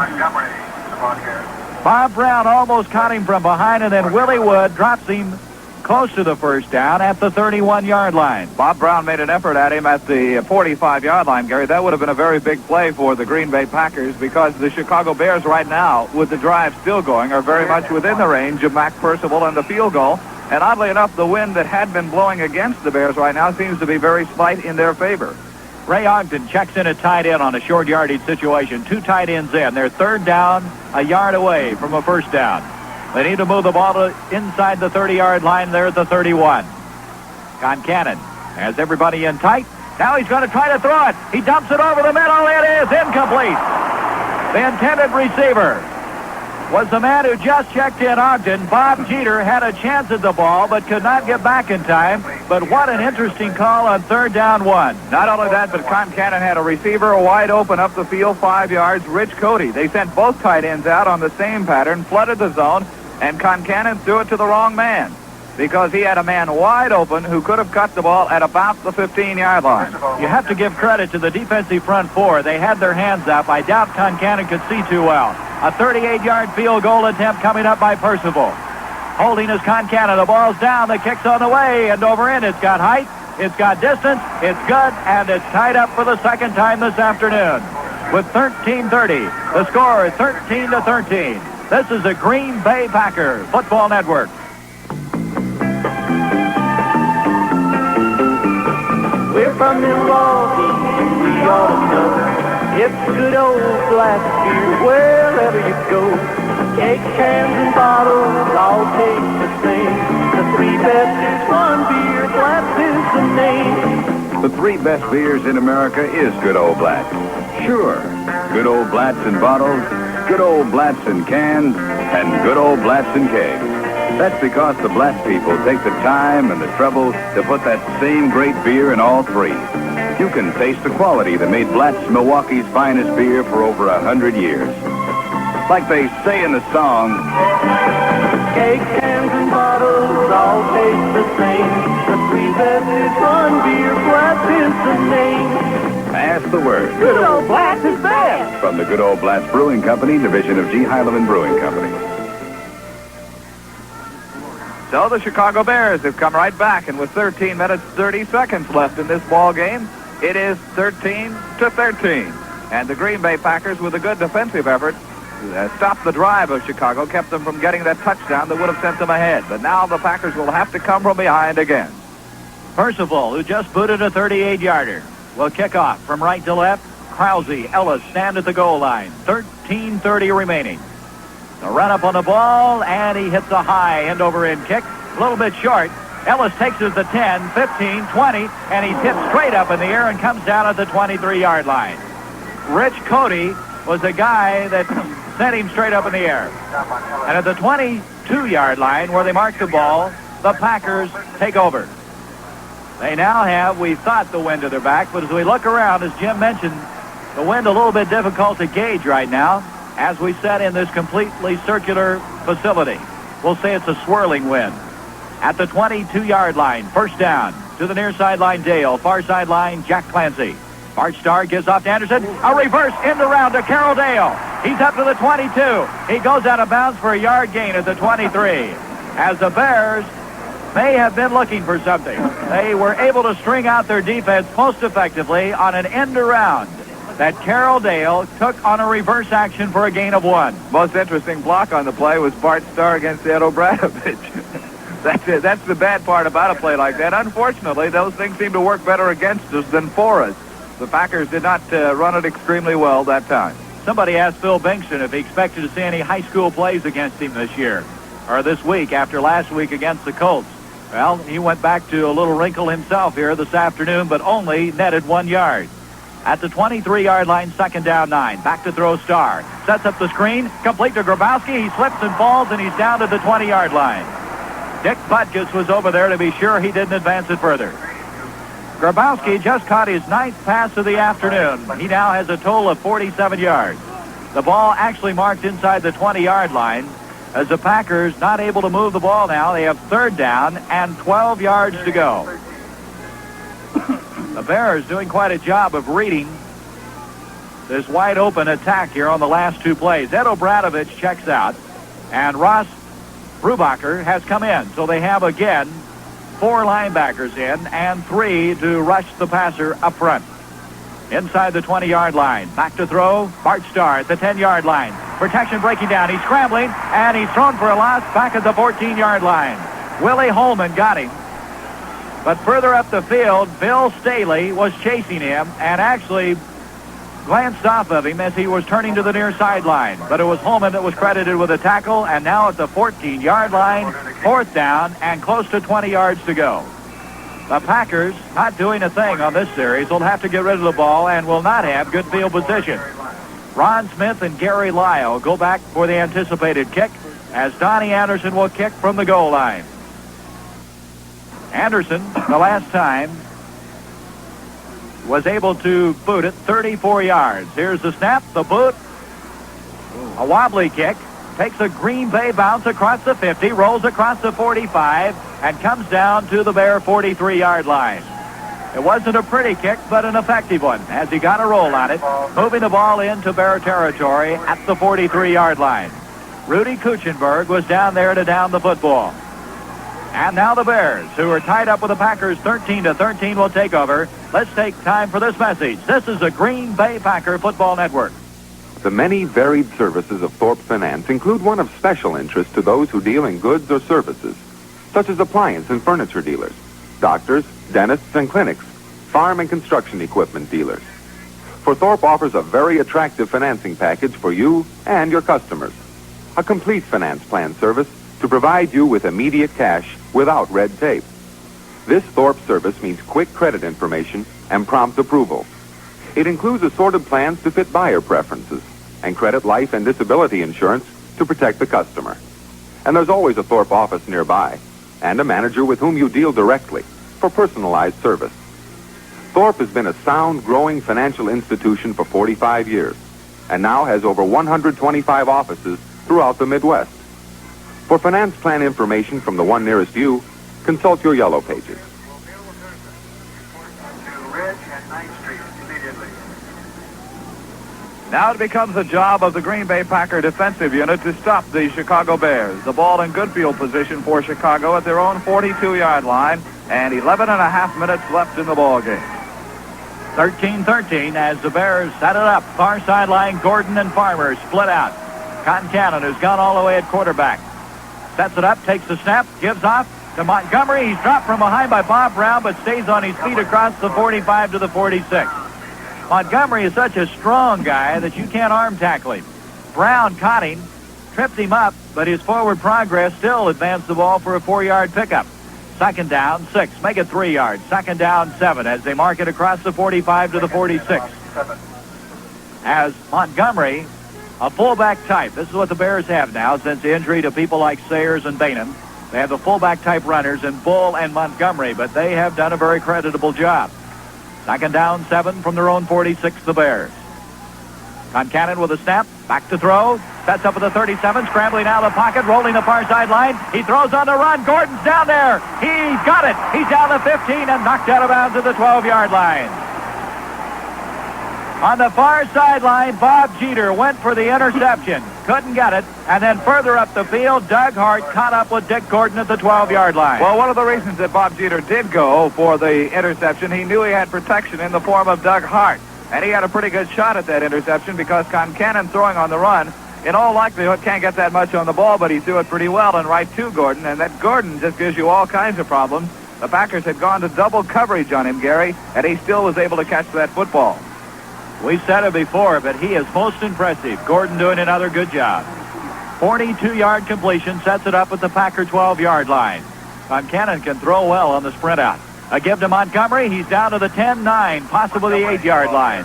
Speaker 1: Bob Brown almost caught him from behind, and then Willie Wood drops him close to the first down at the 31-yard line.
Speaker 2: Bob Brown made an effort at him at the 45-yard line, Gary. That would have been a very big play for the Green Bay Packers, because the Chicago Bears right now, with the drive still going, are very much within the range of Mac Percival and the field goal. And oddly enough, the wind that had been blowing against the Bears right now seems to be very slight in their favor.
Speaker 1: Ray Ogden checks in at tight end on a short yardage situation. Two tight ends in. They're third down, a yard away from a first down. They need to move the ball to inside the 30-yard line there at the 31. Concannon has everybody in tight. Now he's going to try to throw it. He dumps it over the middle. It is incomplete. The intended receiver was the man who just checked in, Ogden. Bob Jeter had a chance at the ball, but could not get back in time. But what an interesting call on third down 1.
Speaker 2: Not only that, but Concannon had a receiver wide open up the field, 5 yards, Rich Cody. They sent both tight ends out on the same pattern, flooded the zone, and Concannon threw it to the wrong man, because he had a man wide open who could have cut the ball at about the 15-yard line.
Speaker 1: You have to give credit to the defensive front four. They had their hands up. I doubt Concannon could see too well. A 38-yard field goal attempt coming up by Percival. Holding is Concannon. The ball's down. The kick's on the way. And over in. It's got height. It's got distance. It's good. And it's tied up for the second time this afternoon. With 13:30. The score is 13-13. This is the Green Bay Packer Football Network.
Speaker 5: We're from Milwaukee, and we ought to know. It's good old black beer wherever you go. Cake, cans, and bottles all taste the same. The three best is one beer, Blatz is the name.
Speaker 7: The three best beers in America is good old Blatz. Sure, good old Blatz in bottles, good old Blatz in cans, and good old Blatz in kegs. That's because the Blatz people take the time and the trouble to put that same great beer in all three. You can taste the quality that made Blatz Milwaukee's finest beer for over 100 years. Like they say in the song...
Speaker 5: Cake, cans, and bottles all taste the same. The three best is one beer, Blatz is the name.
Speaker 7: Pass the word.
Speaker 5: Good old Blatz is best.
Speaker 7: From the Good Old Blatz Brewing Company, division of G. Heileman Brewing Company.
Speaker 2: So the Chicago Bears have come right back, and with 13 minutes, 30 seconds left in this ball game, it is 13-13. And the Green Bay Packers, with a good defensive effort, stopped the drive of Chicago, kept them from getting that touchdown that would have sent them ahead. But now the Packers will have to come from behind again.
Speaker 1: Percival, who just booted a 38-yarder, will kick off from right to left. Krause, Ellis stand at the goal line. 13:30 remaining. The run up on the ball, and he hits a high end-over-end kick. A little bit short. Ellis takes it to the 10, 15, 20, and he's hit straight up in the air and comes down at the 23-yard line. Rich Cody was the guy that sent him straight up in the air. And at the 22-yard line, where they marked the ball, the Packers take over. They now have, we thought, the wind to their back, but as we look around, as Jim mentioned, the wind a little bit difficult to gauge right now, as we sat in this completely circular facility. We'll say it's a swirling wind. At the 22-yard line, first down, to the near sideline, Dale, far sideline, Jack Clancy. Bart Starr gives off to Anderson. A reverse end around to Carroll Dale. He's up to the 22. He goes out of bounds for a yard gain at the 23. As the Bears may have been looking for something. They were able to string out their defense most effectively on an end around that Carroll Dale took on a reverse action for a gain of 1.
Speaker 2: Most interesting block on the play was Bart Starr against Ed O'Bradovich. That's the bad part about a play like that. Unfortunately, those things seem to work better against us than for us. The Packers did not run it extremely well that time.
Speaker 1: Somebody asked Phil Bingston if he expected to see any high school plays against him this year, or this week after last week against the Colts. Well, he went back to a little wrinkle himself here this afternoon, but only netted 1 yard. At the 23-yard line, second down 9. Back to throw Starr. Sets up the screen. Complete to Grabowski. He slips and falls, and he's down to the 20-yard line. Dick Butkus was over there to be sure he didn't advance it further. Grabowski just caught his 9th pass of the afternoon. He now has a total of 47 yards. The ball actually marked inside the 20-yard line. As the Packers not able to move the ball now, they have third down and 12 yards to go. The Bears doing quite a job of reading this wide open attack here on the last 2 plays. Ed O'Bradovich checks out, and Ross Brubacher has come in. So they have again 4 linebackers in and 3 to rush the passer up front. Inside the 20-yard line. Back to throw. Bart Starr at the 10-yard line. Protection breaking down. He's scrambling, and he's thrown for a loss back at the 14-yard line. Willie Holman got him. But further up the field, Bill Staley was chasing him and actually glanced off of him as he was turning to the near sideline. But it was Holman that was credited with a tackle, and now at the 14-yard line, fourth down and close to 20 yards to go. The Packers not doing a thing on this series. Will have to get rid of the ball and will not have good field position. Ron Smith and Gary Lyle go back for the anticipated kick as Donnie Anderson will kick from the goal line. Anderson, the last time, was able to boot it 34 yards. Here's the snap, the boot, a wobbly kick, takes a Green Bay bounce across the 50, rolls across the 45, and comes down to the Bear 43-yard line. It wasn't a pretty kick, but an effective one, as he got a roll on it, moving the ball into Bear territory at the 43-yard line. Rudy Kuchenberg was down there to down the football. And now the Bears, who are tied up with the Packers 13-13, will take over. Let's take time for this message. This is the Green Bay Packer Football Network.
Speaker 4: The many varied services of Thorpe Finance include one of special interest to those who deal in goods or services, such as appliance and furniture dealers, doctors, dentists, and clinics, farm and construction equipment dealers. For Thorpe offers a very attractive financing package for you and your customers. A complete finance plan service to provide you with immediate cash without red tape. This Thorpe service means quick credit information and prompt approval. It includes assorted plans to fit buyer preferences and credit life and disability insurance to protect the customer. And there's always a Thorpe office nearby and a manager with whom you deal directly for personalized service. Thorpe has been a sound, growing financial institution for 45 years and now has over 125 offices throughout the Midwest. For finance plan information from the one nearest you, consult your yellow pages.
Speaker 2: Now it becomes the job of the Green Bay Packer defensive unit to stop the Chicago Bears. The ball in good field position for Chicago at their own 42-yard line, and 11 and a half minutes left in the ball game.
Speaker 1: 13-13 as the Bears set it up. Far sideline, Gordon and Farmer split out. Cotton Cannon, who's gone all the way at quarterback, sets it up, takes the snap, gives off to Montgomery. He's dropped from behind by Bob Brown, but stays on his feet across the 45 to the 46. Montgomery is such a strong guy that you can't arm tackle him. Brown caught him, tripped him up, but his forward progress still advanced the ball for a 4-yard pickup. Second down, 6. Make it 3 yards. Second down, 7 as they mark it across the 45 to the 46. As Montgomery, a fullback type. This is what the Bears have now since the injury to people like Sayers and Bainham. They have the fullback type runners in Bull and Montgomery, but they have done a very creditable job. Second down, 7 from their own 46, the Bears. Concannon with a snap, back to throw, sets up at the 37, scrambling out of the pocket, rolling the far sideline. He throws on the run. Gordon's down there. He's got it. He's down the 15 and knocked out of bounds at the 12-yard line. On the far sideline, Bob Jeter went for the interception. Couldn't get it. And then further up the field, Doug Hart caught up with Dick Gordon at the 12-yard line.
Speaker 2: Well, one of the reasons that Bob Jeter did go for the interception, he knew he had protection in the form of Doug Hart. And he had a pretty good shot at that interception because Concannon throwing on the run, in all likelihood, can't get that much on the ball, but he threw it pretty well and right to Gordon. And that Gordon just gives you all kinds of problems. The Packers had gone to double coverage on him, Gary, and he still was able to catch that football.
Speaker 1: We said it before, but he is most impressive. Gordon doing another good job. 42-yard completion sets it up at the Packer 12-yard line. Concannon can throw well on the sprint out. A give to Montgomery. He's down to the 10-9, possibly the 8-yard line.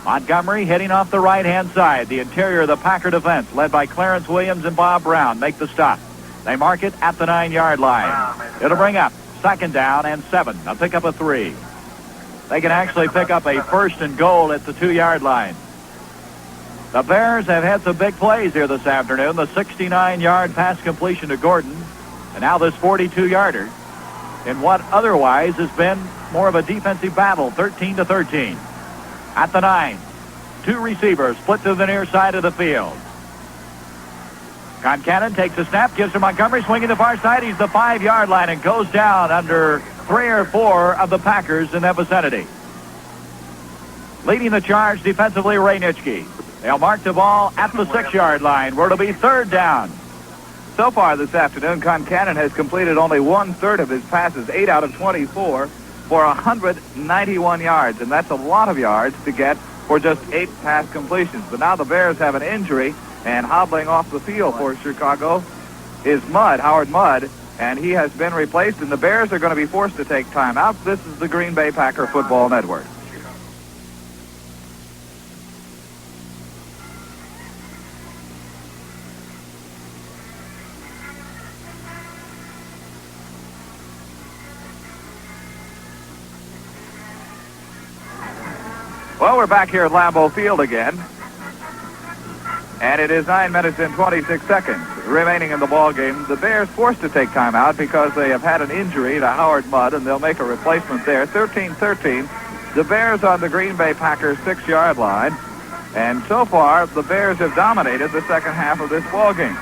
Speaker 1: Montgomery hitting off the right-hand side. The interior of the Packer defense, led by Clarence Williams and Bob Brown, make the stop. They mark it at the 9-yard line. It'll bring up second down and 7. They'll pick up a 3. They can actually pick up a first and goal at the 2-yard line. The Bears have had some big plays here this afternoon. The 69-yard pass completion to Gordon, and now this 42-yarder in what otherwise has been more of a defensive battle, 13-13. At the 9, 2 receivers split to the near side of the field. Concannon takes the snap, gives to Montgomery, swinging the far side. He's the 5-yard line and goes down under 3 or 4 of the Packers in that vicinity. Leading the charge defensively, Ray Nitschke. They'll mark the ball at the 6-yard line, where it'll be third down.
Speaker 2: So far this afternoon, Concannon has completed only 1/3 of his passes, 8 out of 24, for 191 yards, and that's a lot of yards to get for just 8 pass completions. But now the Bears have an injury, and hobbling off the field for Chicago is Howard Mudd, and he has been replaced, and the Bears are going to be forced to take time out. This is the Green Bay Packer Football Network. Well, we're back here at Lambeau Field again. And it is 9 minutes and 26 seconds remaining in the ball game. The Bears forced to take time out because they have had an injury to Howard Mudd, and they'll make a replacement there. 13-13. The Bears on the Green Bay Packers 6-yard line. And so far, the Bears have dominated the second half of this ball game.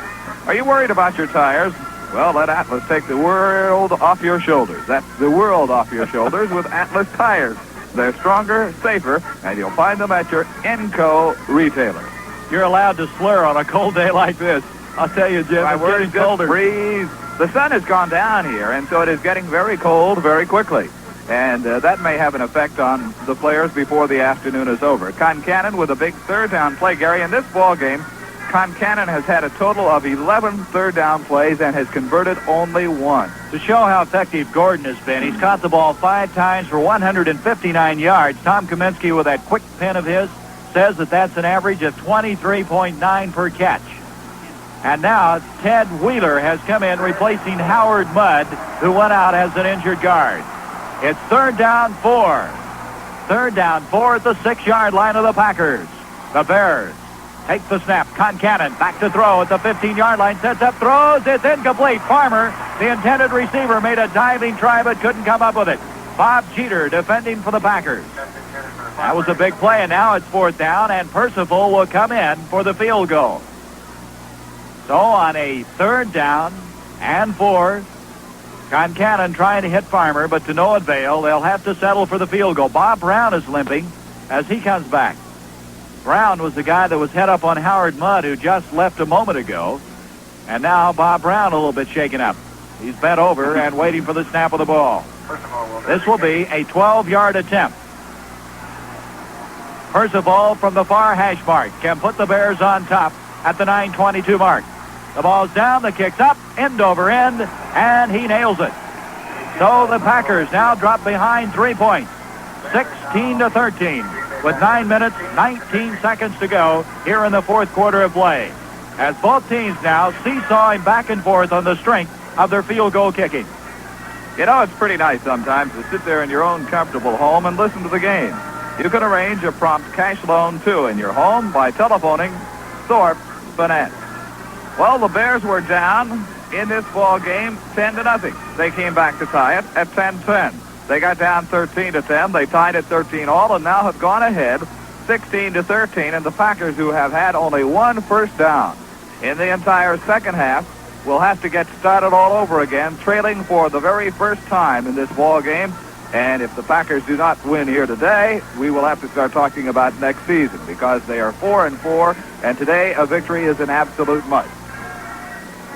Speaker 2: Are you worried about your tires? Well, let Atlas take the world off your shoulders. That's the world off your shoulders with Atlas tires. They're stronger, safer, and you'll find them at your Enco retailer.
Speaker 1: You're allowed to slur on a cold day like this. I'll tell you, Jim, it's getting colder.
Speaker 2: Breeze. The sun has gone down here, and so it is getting very cold very quickly. And that may have an effect on the players before the afternoon is over. Concannon with a big third down play, Gary. In this ball game, Concannon has had a total of 11 third down plays and has converted only 1.
Speaker 1: To show how effective Gordon has been, he's caught the ball 5 times for 159 yards. Tom Kaminsky, with that quick pen of his, says that that's an average of 23.9 per catch. And now Ted Wheeler has come in replacing Howard Mudd, who went out as an injured guard. It's third down 4. Third down 4 at the 6-yard line of the Packers. The Bears takes the snap. Concannon back to throw at the 15-yard line. Sets up, throws. It's incomplete. Farmer, the intended receiver, made a diving try but couldn't come up with it. Bob Jeter defending for the Packers. That was a big play, and now it's 4th down, and Percival will come in for the field goal. So on a 3rd down and 4, Concannon trying to hit Farmer, but to no avail. They'll have to settle for the field goal. Bob Brown is limping as he comes back. Brown was the guy that was head up on Howard Mudd, who just left a moment ago. And now Bob Brown a little bit shaken up. He's bent over and waiting for the snap of the ball. This will be a 12-yard attempt. Percival from the far hash mark can put the Bears on top at the 9:22 mark. The ball's down, the kick's up, end over end, and he nails it. So the Packers now drop behind 3 points, 16-13. With 9 minutes, 19 seconds to go here in the 4th quarter of play. As both teams now seesawing back and forth on the strength of their field goal kicking.
Speaker 2: You know, it's pretty nice sometimes to sit there in your own comfortable home and listen to the game. You can arrange a prompt cash loan, too, in your home by telephoning Thorpe Finance. Well, the Bears were down in this ball game 10-0. They came back to tie it at 10-10. They got down 13-10. They tied at 13-all and now have gone ahead 16-13. And the Packers, who have had only 1 first down in the entire second half, will have to get started all over again, trailing for the very first time in this ball game. And if the Packers do not win here today, we will have to start talking about next season, because they are 4-4, and today a victory is an absolute must.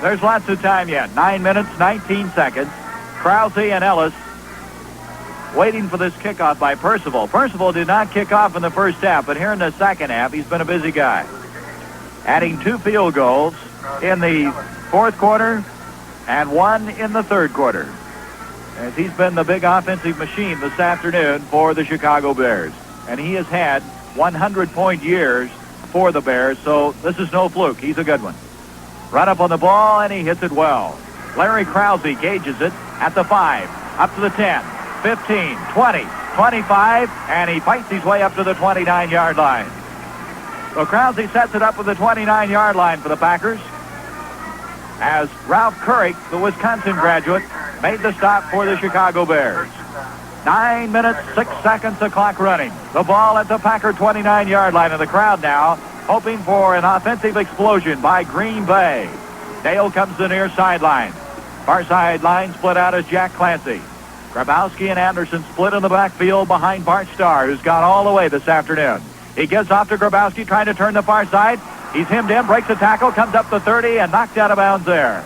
Speaker 1: There's lots of time yet. 9 minutes, 19 seconds. Krause and Ellis waiting for this kickoff by Percival. Percival did not kick off in the first half, but here in the second half, he's been a busy guy. Adding 2 field goals in the 4th quarter and 1 in the 3rd quarter, as he's been the big offensive machine this afternoon for the Chicago Bears. And he has had 100-point years for the Bears, so this is no fluke. He's a good one. Run up on the ball, and he hits it well. Larry Krause gauges it at the 5, up to the 10, 15, 20, 25, and he fights his way up to the 29-yard line. So Krause sets it up with the 29-yard line for the Packers, as Ralph Couric, the Wisconsin graduate, made the stop for the Chicago Bears. 9 minutes, 6 seconds, the clock running. The ball at the Packer 29-yard line, and the crowd now hoping for an offensive explosion by Green Bay. Dale comes to the near sideline. Far sideline split out as Jack Clancy. Grabowski and Anderson split in the backfield behind Bart Starr, who's gone all the way this afternoon. He gets off to Grabowski, trying to turn the far side. He's hemmed in, breaks a tackle, comes up the 30, and knocked out of bounds there.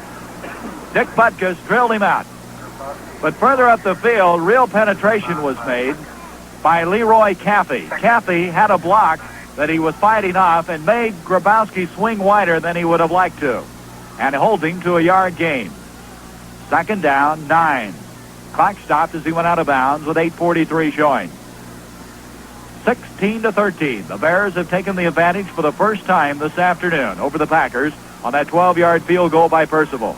Speaker 1: Dick Butkus drilled him out. But further up the field, real penetration was made by Leroy Caffey. Caffey had a block that he was fighting off and made Grabowski swing wider than he would have liked to, and holds him to a yard gain. 2nd down, 9. Clock stopped as he went out of bounds with 8:43 showing. 16-13. The Bears have taken the advantage for the first time this afternoon over the Packers on that 12-yard field goal by Percival.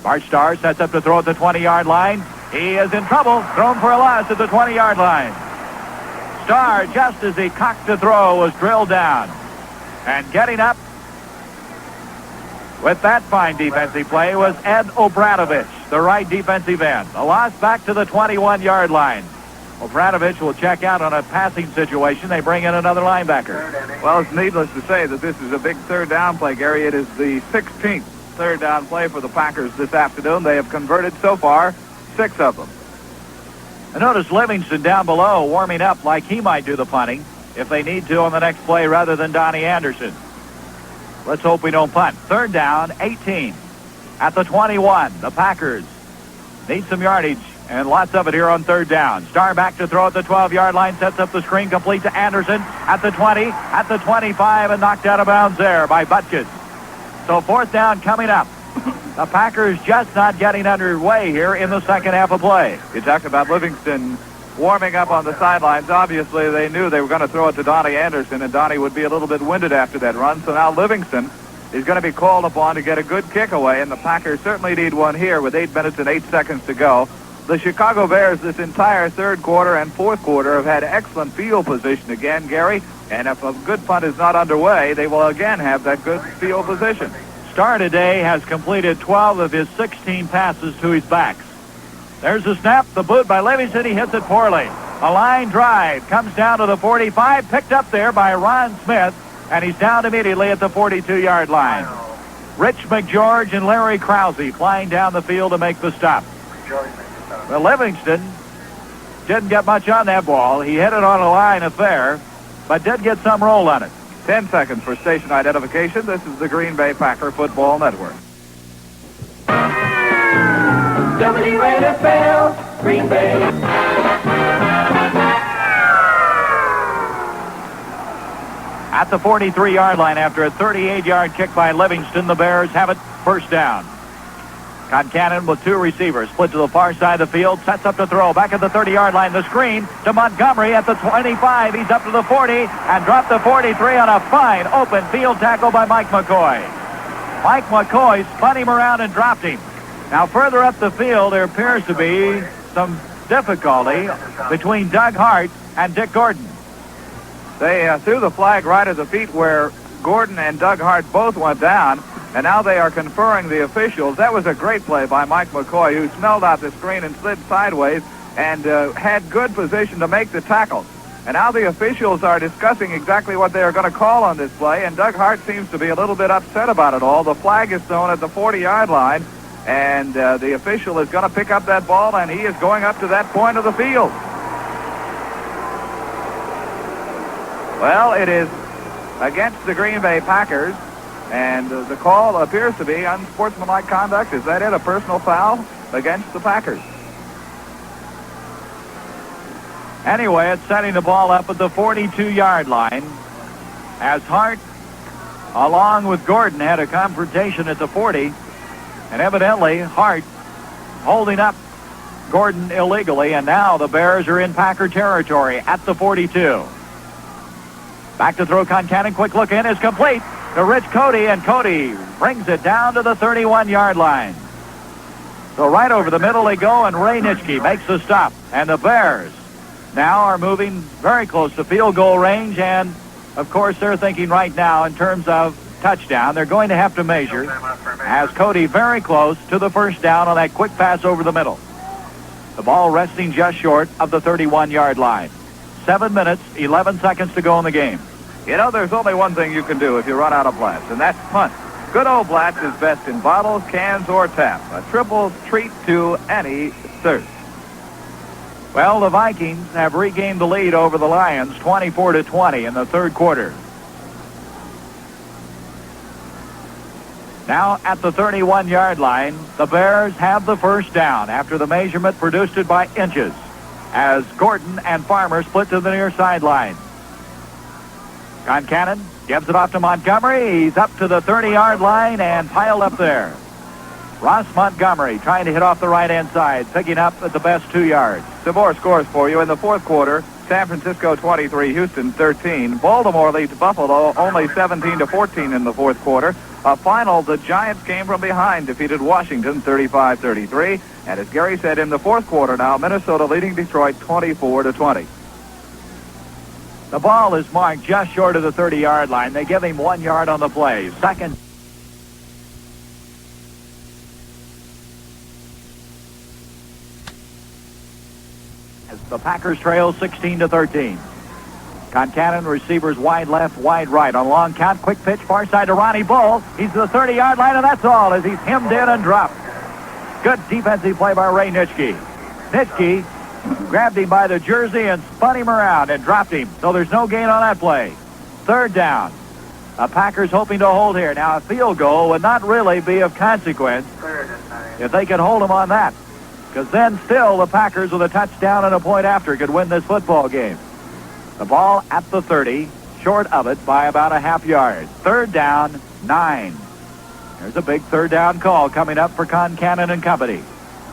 Speaker 1: Bart Starr sets up to throw at the 20-yard line. He is in trouble. Thrown for a loss at the 20-yard line. Starr, just as he cocked to throw, was drilled down. And getting up with that fine defensive play was Ed Obranovich, the right defensive end. A loss back to the 21-yard line. Obranovich will check out on a passing situation. They bring in another linebacker.
Speaker 2: Well, it's needless to say that this is a big 3rd down play, Gary. It is the 16th 3rd down play for the Packers this afternoon. They have converted so far 6 of them.
Speaker 1: I notice Livingston down below warming up like he might do the punting if they need to on the next play rather than Donnie Anderson. Let's hope we don't punt. 3rd down, 18. At the 21, the Packers need some yardage, and lots of it here on 3rd down. Starr back to throw at the 12-yard line, sets up the screen, complete to Anderson at the 20, at the 25, and knocked out of bounds there by Butkus. So 4th down coming up. The Packers just not getting underway here in the second half of play.
Speaker 2: You talked about Livingston warming up on the sidelines. Obviously, they knew they were going to throw it to Donnie Anderson, and Donnie would be a little bit winded after that run. So now Livingston is going to be called upon to get a good kick away, and the Packers certainly need one here with 8 minutes and 8 seconds to go. The Chicago Bears this entire 3rd quarter and 4th quarter have had excellent field position again, Gary. And if a good punt is not underway, they will again have that good field position.
Speaker 1: Starr today has completed 12 of his 16 passes to his backs. There's the snap, the boot by Livingston. He hits it poorly. A line drive comes down to the 45, picked up there by Ron Smith, and he's down immediately at the 42-yard line. Rich McGeorge and Larry Krause flying down the field to make the stop. Well, Livingston didn't get much on that ball. He hit it on a line affair, but did get some roll on it.
Speaker 2: 10 seconds for station identification. This is the Green Bay Packer Football Network.
Speaker 5: WNFL, Green Bay.
Speaker 1: At the 43-yard line after a 38-yard kick by Livingston, the Bears have it first down. Concannon with two receivers, split to the far side of the field, sets up to throw. Back at the 30-yard line, the screen to Montgomery at the 25. He's up to the 40 and dropped the 43 on a fine open field tackle by Mike McCoy. Mike McCoy spun him around and dropped him. Now further up the field, there appears to be some difficulty between Doug Hart and Dick Gordon.
Speaker 2: They threw the flag right at the feet where Gordon and Doug Hart both went down, and now they are conferring the officials. That was a great play by Mike McCoy, who smelled out the screen and slid sideways and had good position to make the tackle. And now the officials are discussing exactly what they are going to call on this play, and Doug Hart seems to be a little bit upset about it all. The flag is thrown at the 40-yard line, and the official is going to pick up that ball, and he is going up to that point of the field. Well, it is against the Green Bay Packers, and the call appears to be unsportsmanlike conduct. Is that it, a personal foul against the Packers?
Speaker 1: Anyway, it's setting the ball up at the 42-yard line as Hart, along with Gordon, had a confrontation at the 40, and evidently Hart holding up Gordon illegally, and now the Bears are in Packer territory at the 42. Back to throw. Concannon, quick look in, is complete to Rich Cody, and Cody brings it down to the 31-yard line. So right over the middle they go, and Ray Nitschke makes the stop. And the Bears now are moving very close to field goal range, and of course they're thinking right now in terms of touchdown. They're going to have to measure as Cody very close to the first down on that quick pass over the middle. The ball resting just short of the 31-yard line. 7 minutes, 11 seconds to go in the game.
Speaker 2: You know, there's only one thing you can do if you run out of Blatz, and that's punt. Good old Blatz is best in bottles, cans, or tap. A triple treat to any thirst.
Speaker 1: Well, the Vikings have regained the lead over the Lions, 24-20 in the third quarter. Now at the 31-yard line, the Bears have the first down after the measurement produced it by inches, as Gordon and Farmer split to the near sideline. Concannon gives it off to Montgomery. He's up to the 30-yard line and piled up there. Ross Montgomery trying to hit off the right-hand side, picking up at the best 2 yards.
Speaker 2: Some more scores for you. In the fourth quarter, San Francisco 23, Houston 13. Baltimore leads Buffalo only 17-14 in the fourth quarter. A final, the Giants came from behind, defeated Washington 35-33. And as Gary said, in the fourth quarter now, Minnesota leading Detroit 24-20.
Speaker 1: The ball is marked just short of the 30-yard line. They give him 1 yard on the play. Second. As the Packers trail 16-13. Concannon, receivers wide left, wide right. On a long count, quick pitch, far side to Ronnie Bull. He's to the 30-yard line, and that's all as he's hemmed in and dropped. Good defensive play by Ray Nitschke. Nitschke grabbed him by the jersey and spun him around and dropped him. So there's no gain on that play. Third down. The Packers hoping to hold here. Now, a field goal would not really be of consequence if they could hold him on that, because then still the Packers with a touchdown and a point after could win this football game. The ball at the 30, short of it by about a half yard. Third down, 9. There's a big third down call coming up for Concannon and company.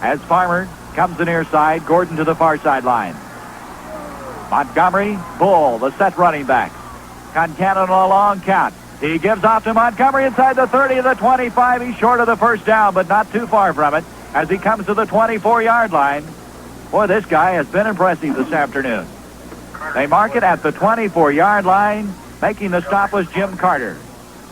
Speaker 1: As Farmer comes the near side, Gordon to the far sideline. Montgomery, Bull, the set running back. Concannon on a long count. He gives off to Montgomery inside the 30 of the 25. He's short of the first down, but not too far from it as he comes to the 24-yard line. Boy, this guy has been impressive this afternoon. They mark it at the 24-yard line. Making the stop was Jim Carter.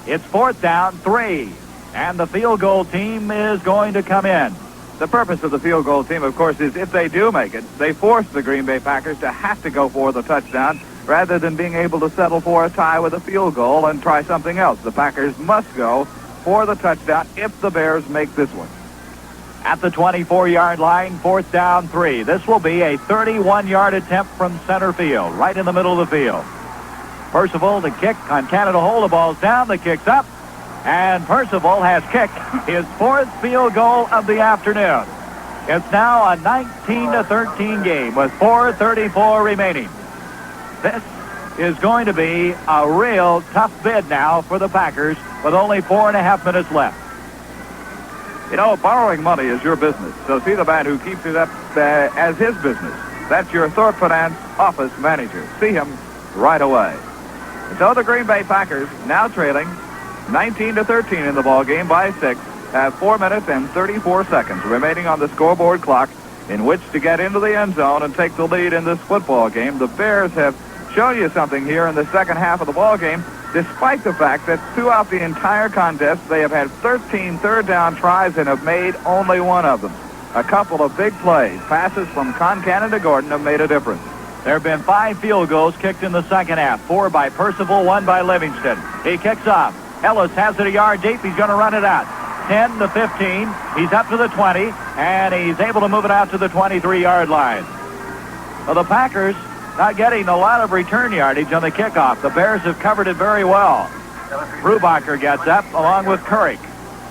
Speaker 1: It's 4th down, 3. And the field goal team is going to come in.
Speaker 2: The purpose of the field goal team, of course, is if they do make it, they force the Green Bay Packers to have to go for the touchdown rather than being able to settle for a tie with a field goal and try something else. The Packers must go for the touchdown if the Bears make this one.
Speaker 1: At the 24-yard line, 4th down, 3. This will be a 31-yard attempt from center field, right in the middle of the field. Percival, the kick on Canada hold. The ball's down, the kick's up. And Percival has kicked his 4th field goal of the afternoon. It's now a 19-13 game with 4:34 remaining. This is going to be a real tough bid now for the Packers with only 4.5 minutes left.
Speaker 2: You know, borrowing money is your business, so see the man who keeps it up as his business. That's your Thorpe Finance office manager. See him right away. And so the Green Bay Packers, now trailing 19-13 in the ball game by 6, have 4 minutes and 34 seconds remaining on the scoreboard clock in which to get into the end zone and take the lead in this football game. The Bears have shown you something here in the second half of the ball game, despite the fact that throughout the entire contest they have had 13 third down tries and have made only one of them. A couple of big plays, passes from Concannon to Gordon, have made a difference.
Speaker 1: There have been 5 field goals kicked in the second half. 4 by Percival, 1 by Livingston. He kicks off. Ellis has it a yard deep. He's going to run it out. 10 to 15. He's up to the 20, and he's able to move it out to the 23-yard line. Well, the Packers not getting a lot of return yardage on the kickoff. The Bears have covered it very well. Brubacher gets up along with Couric.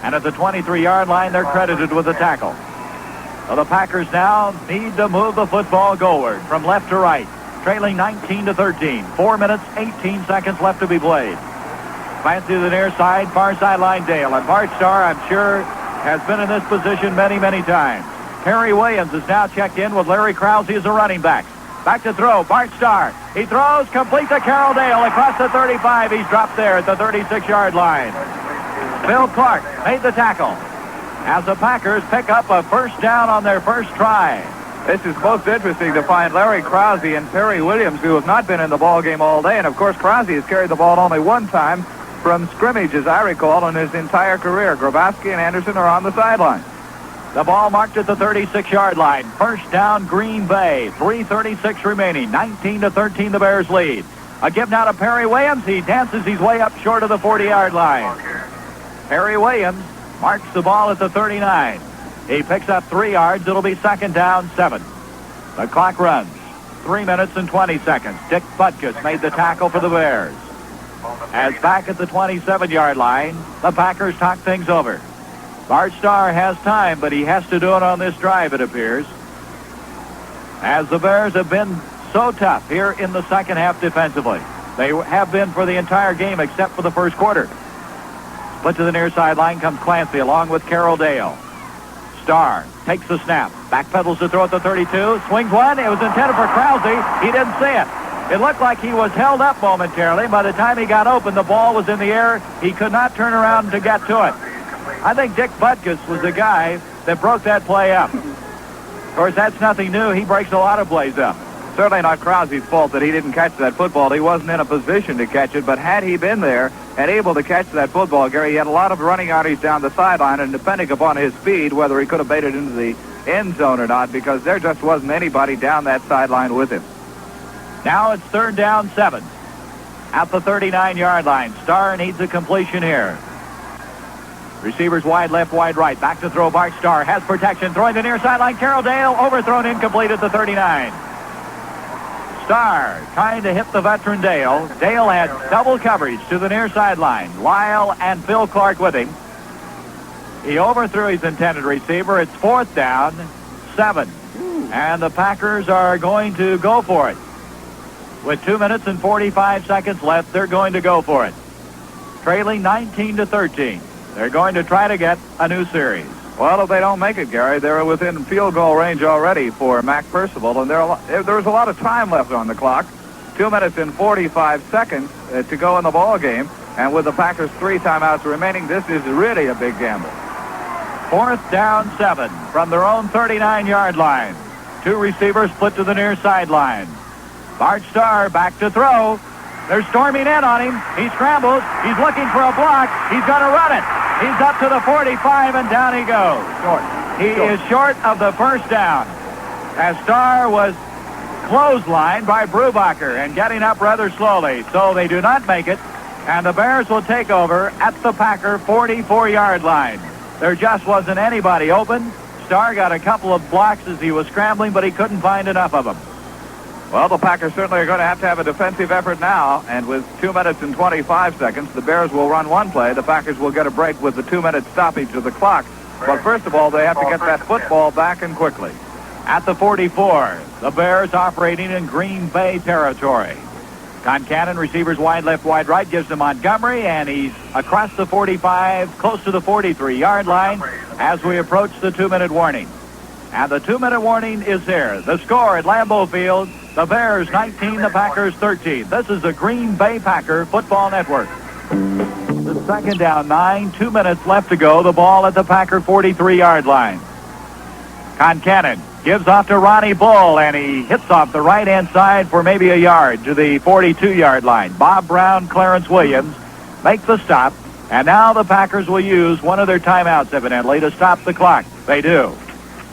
Speaker 1: And at the 23-yard line, they're credited with a tackle. Well, the Packers now need to move the football goalward from left to right, trailing 19-13. 4 minutes, 18 seconds left to be played. Glance to the near side, far sideline Dale. And Bart Starr, I'm sure, has been in this position many, many times. Perry Williams is now checked in with Larry Krause as a running back. Back to throw, Bart Starr. He throws, complete to Carroll Dale across the 35. He's dropped there at the 36-yard line. Bill Clark made the tackle as the Packers pick up a first down on their first try.
Speaker 2: This is most interesting to find Larry Krause and Perry Williams, who have not been in the ball game all day. And, of course, Krause has carried the ball only one time from scrimmage, as I recall, in his entire career. Grabowski and Anderson are on the sideline.
Speaker 1: The ball marked at the 36-yard line. First down, Green Bay. 3:36 remaining. 19-13, the Bears lead. A give now to Perry Williams. He dances his way up short of the 40-yard line. Perry Williams marks the ball at the 39. He picks up 3 yards. It'll be second down, 7. The clock runs. 3 minutes and 20 seconds. Dick Butkus made the tackle for the Bears. As back at the 27-yard line, the Packers talk things over. Bart Starr has time, but he has to do it on this drive, it appears. As the Bears have been so tough here in the second half defensively. They have been for the entire game except for the first quarter. Split to the near sideline comes Clancy along with Carroll Dale. Starr takes the snap. Backpedals to throw at the 32. Swings one. It was intended for Krause. He didn't see it. It looked like he was held up momentarily. By the time he got open, the ball was in the air. He could not turn around to get to it. I think Dick Butkus was the guy that broke that play up. Of course, that's nothing new. He breaks a lot of plays up.
Speaker 2: Certainly not Krause's fault that he didn't catch that football. He wasn't in a position to catch it, but had he been there and able to catch that football, Gary, he had a lot of running yardage down the sideline, and depending upon his speed, whether he could have made it into the end zone or not, because there just wasn't anybody down that sideline with him.
Speaker 1: Now it's third down, 7. At the 39-yard line. Starr needs a completion here. Receivers wide left, wide right. Back to throw. Bart Starr has protection. Throwing the near sideline. Carroll Dale overthrown, incomplete at the 39. Starr trying to hit the veteran Dale. Dale had double coverage to the near sideline. Lyle and Phil Clark with him. He overthrew his intended receiver. It's fourth down, 7. And the Packers are going to go for it. With 2 minutes and 45 seconds left, they're going to go for it. Trailing 19-13. They're going to try to get a new series.
Speaker 2: Well, if they don't make it, Gary, they're within field goal range already for Mac Percival, and there's a lot of time left on the clock. 2 minutes and 45 seconds to go in the ball game, and with the Packers 3 timeouts remaining, this is really a big gamble.
Speaker 1: Fourth down, 7 from their own 39-yard line. 2 receivers split to the near sideline. Bart Starr back to throw. They're storming in on him. He scrambles. He's looking for a block. He's going to run it. He's up to the 45, and down he goes. He is short of the first down, as Starr was clotheslined by Brubacher and getting up rather slowly. So they do not make it, and the Bears will take over at the Packer 44-yard line. There just wasn't anybody open. Starr got a couple of blocks as he was scrambling, but he couldn't find enough of them.
Speaker 2: Well, the Packers certainly are going to have a defensive effort now, and with 2 minutes and 25 seconds, the Bears will run one play. The Packers will get a break with the 2-minute stoppage of the clock. But first of all, they have to get that football back and quickly.
Speaker 1: At the 44, the Bears operating in Green Bay territory. Concannon, receivers wide left, wide right, gives to Montgomery, and he's across the 45, close to the 43-yard line as we approach the 2-minute warning. And the 2-minute warning is here. The score at Lambeau Field, the Bears 19, the Packers 13. This is the Green Bay Packer Football Network. The second down, 9, 2 minutes left to go. The ball at the Packer 43-yard line. Concannon gives off to Ronnie Bull, and he hits off the right-hand side for maybe a yard to the 42-yard line. Bob Brown, Clarence Williams make the stop, and now the Packers will use one of their timeouts, evidently, to stop the clock. They do.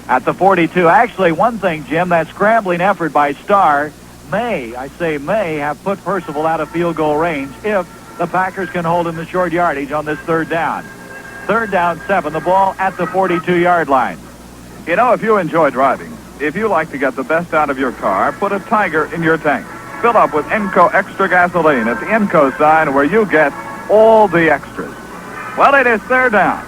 Speaker 1: At the 42. Actually, one thing, Jim, that scrambling effort by Starr may have put Percival out of field goal range if the Packers can hold him the short yardage on this third down. Third down, 7. The ball at the 42-yard line.
Speaker 2: You know, if you enjoy driving, if you like to get the best out of your car, put a Tiger in your tank. Fill up with Enco Extra Gasoline at the Enco sign where you get all the extras. Well, it is third down,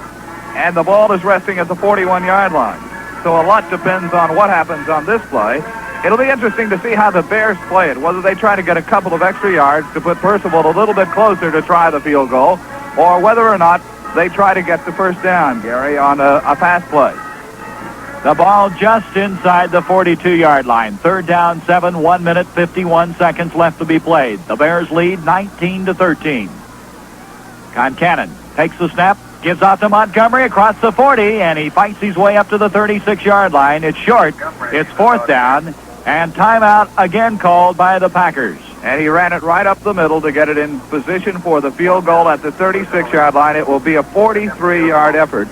Speaker 2: and the ball is resting at the 41-yard line. So a lot depends on what happens on this play. It'll be interesting to see how the Bears play it, whether they try to get a couple of extra yards to put Percival a little bit closer to try the field goal, or whether or not they try to get the first down, Gary, on a pass play.
Speaker 1: The ball just inside the 42-yard line. Third down, 7, 1 minute, 51 seconds left to be played. The Bears lead 19-13. Concannon takes the snap, gives out to Montgomery across the 40, and he fights his way up to the 36-yard line. It's short. It's fourth down, and timeout again called by the Packers.
Speaker 2: And he ran it right up the middle to get it in position for the field goal at the 36-yard line. It will be a 43-yard effort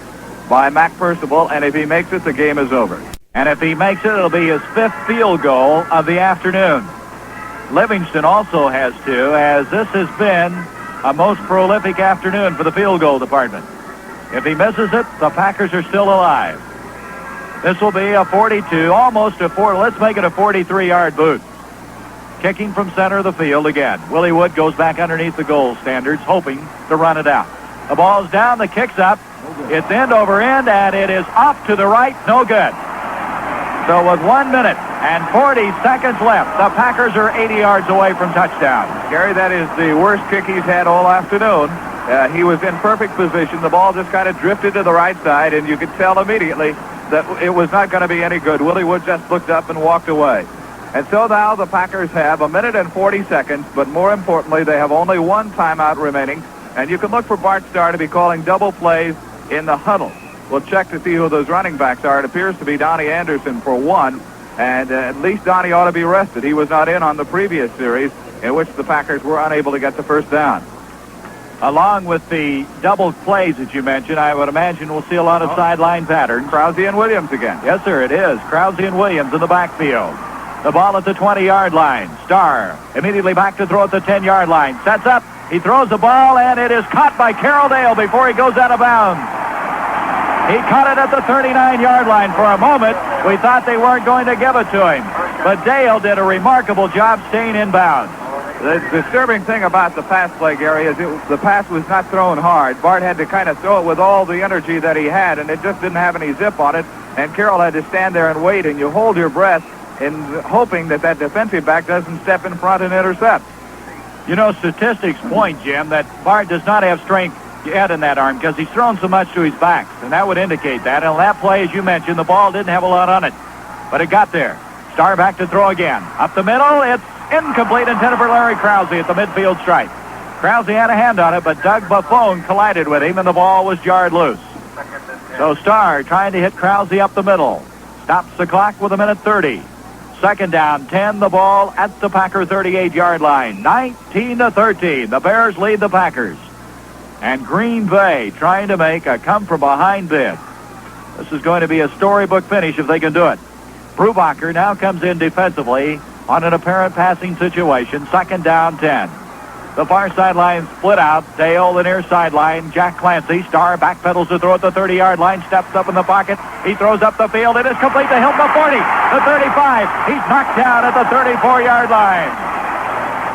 Speaker 2: by Mac Percival, and if he makes it, the game is over.
Speaker 1: And if he makes it, it'll be his 5th field goal of the afternoon. Livingston also has 2, as this has been a most prolific afternoon for the field goal department. If he misses it, the Packers are still alive. This will be a 42, almost a 4. Let's make it a 43-yard boot. Kicking from center of the field again. Willie Wood goes back underneath the goal standards, hoping to run it out. The ball's down, the kick's up. It's end over end, and it is off to the right. No good. So with 1 minute and 40 seconds left, the Packers are 80 yards away from touchdown.
Speaker 2: Gary, that is the worst kick he's had all afternoon. He was in perfect position. The ball just kind of drifted to the right side, and you could tell immediately that it was not going to be any good. Willie Wood just looked up and walked away. And so now the Packers have 1 minute and 40 seconds, but more importantly, they have only one timeout remaining. And you can look for Bart Starr to be calling double plays in the huddle. We'll check to see who those running backs are. It appears to be Donnie Anderson for one, and at least Donnie ought to be rested. He was not in on the previous series in which the Packers were unable to get the first down.
Speaker 1: Along with the double plays that you mentioned, I would imagine we'll see a lot of sideline patterns.
Speaker 2: Krause and Williams again.
Speaker 1: Yes, sir, it is. Krause and Williams in the backfield. The ball at the 20-yard line. Starr immediately back to throw at the 10-yard line. Sets up. He throws the ball, and it is caught by Carroll Dale before he goes out of bounds. He caught it at the 39-yard line. For a moment, we thought they weren't going to give it to him. But Dale did a remarkable job staying in bounds.
Speaker 2: The disturbing thing about the pass play, Gary, is the pass was not thrown hard. Bart had to kind of throw it with all the energy that he had, and it just didn't have any zip on it. And Carroll had to stand there and wait, and you hold your breath in hoping that defensive back doesn't step in front and intercept.
Speaker 1: You know, statistics point, Jim, that Bart does not have strength yet in that arm because he's thrown so much to his backs, and that would indicate that. And on that play, as you mentioned, the ball didn't have a lot on it, but it got there. Starr back to throw again. Up the middle, it's incomplete, intended for Larry Krause at the midfield stripe. Krause had a hand on it, but Doug Buffone collided with him, and the ball was jarred loose. So Starr trying to hit Krause up the middle. Stops the clock with 1 minute 30. Second down, 10, the ball at the Packer 38-yard line. 19-13. The Bears lead the Packers. And Green Bay trying to make a come-from-behind bid. This is going to be a storybook finish if they can do it. Brubacher now comes in defensively on an apparent passing situation. Second down, 10. The far sideline split out. Dale, the near sideline. Jack Clancy, star, backpedals to throw at the 30-yard line. Steps up in the pocket. He throws up the field. It is complete to Hilton, the 40, the 35. He's knocked down at the 34-yard line.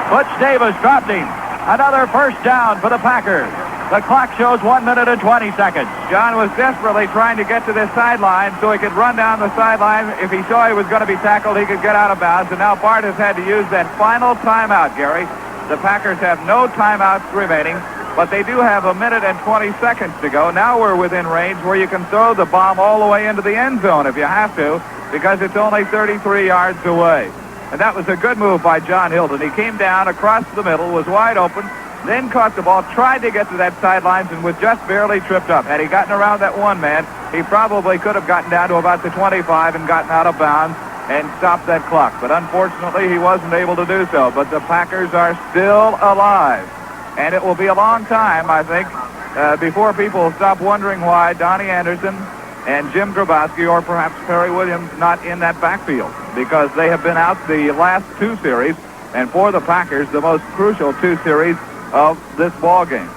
Speaker 1: Butch Davis dropped him. Another first down for the Packers. The clock shows 1 minute and 20 seconds.
Speaker 2: John was desperately trying to get to this sideline so he could run down the sideline. If he saw he was going to be tackled, he could get out of bounds. And now Bart has had to use that final timeout, Gary. The Packers have no timeouts remaining, but they do have 1 minute and 20 seconds to go. Now we're within range where you can throw the bomb all the way into the end zone if you have to, because it's only 33 yards away. And that was a good move by John Hilton. He came down across the middle, was wide open, then caught the ball, tried to get to that sidelines, and was just barely tripped up. Had he gotten around that one man, he probably could have gotten down to about the 25 and gotten out of bounds and stopped that clock. But unfortunately, he wasn't able to do so. But the Packers are still alive. And it will be a long time, I think, before people stop wondering why Donnie Anderson and Jim Grabowski, or perhaps Perry Williams, not in that backfield, because they have been out the last two series, and for the Packers, the most crucial two series of this ball game.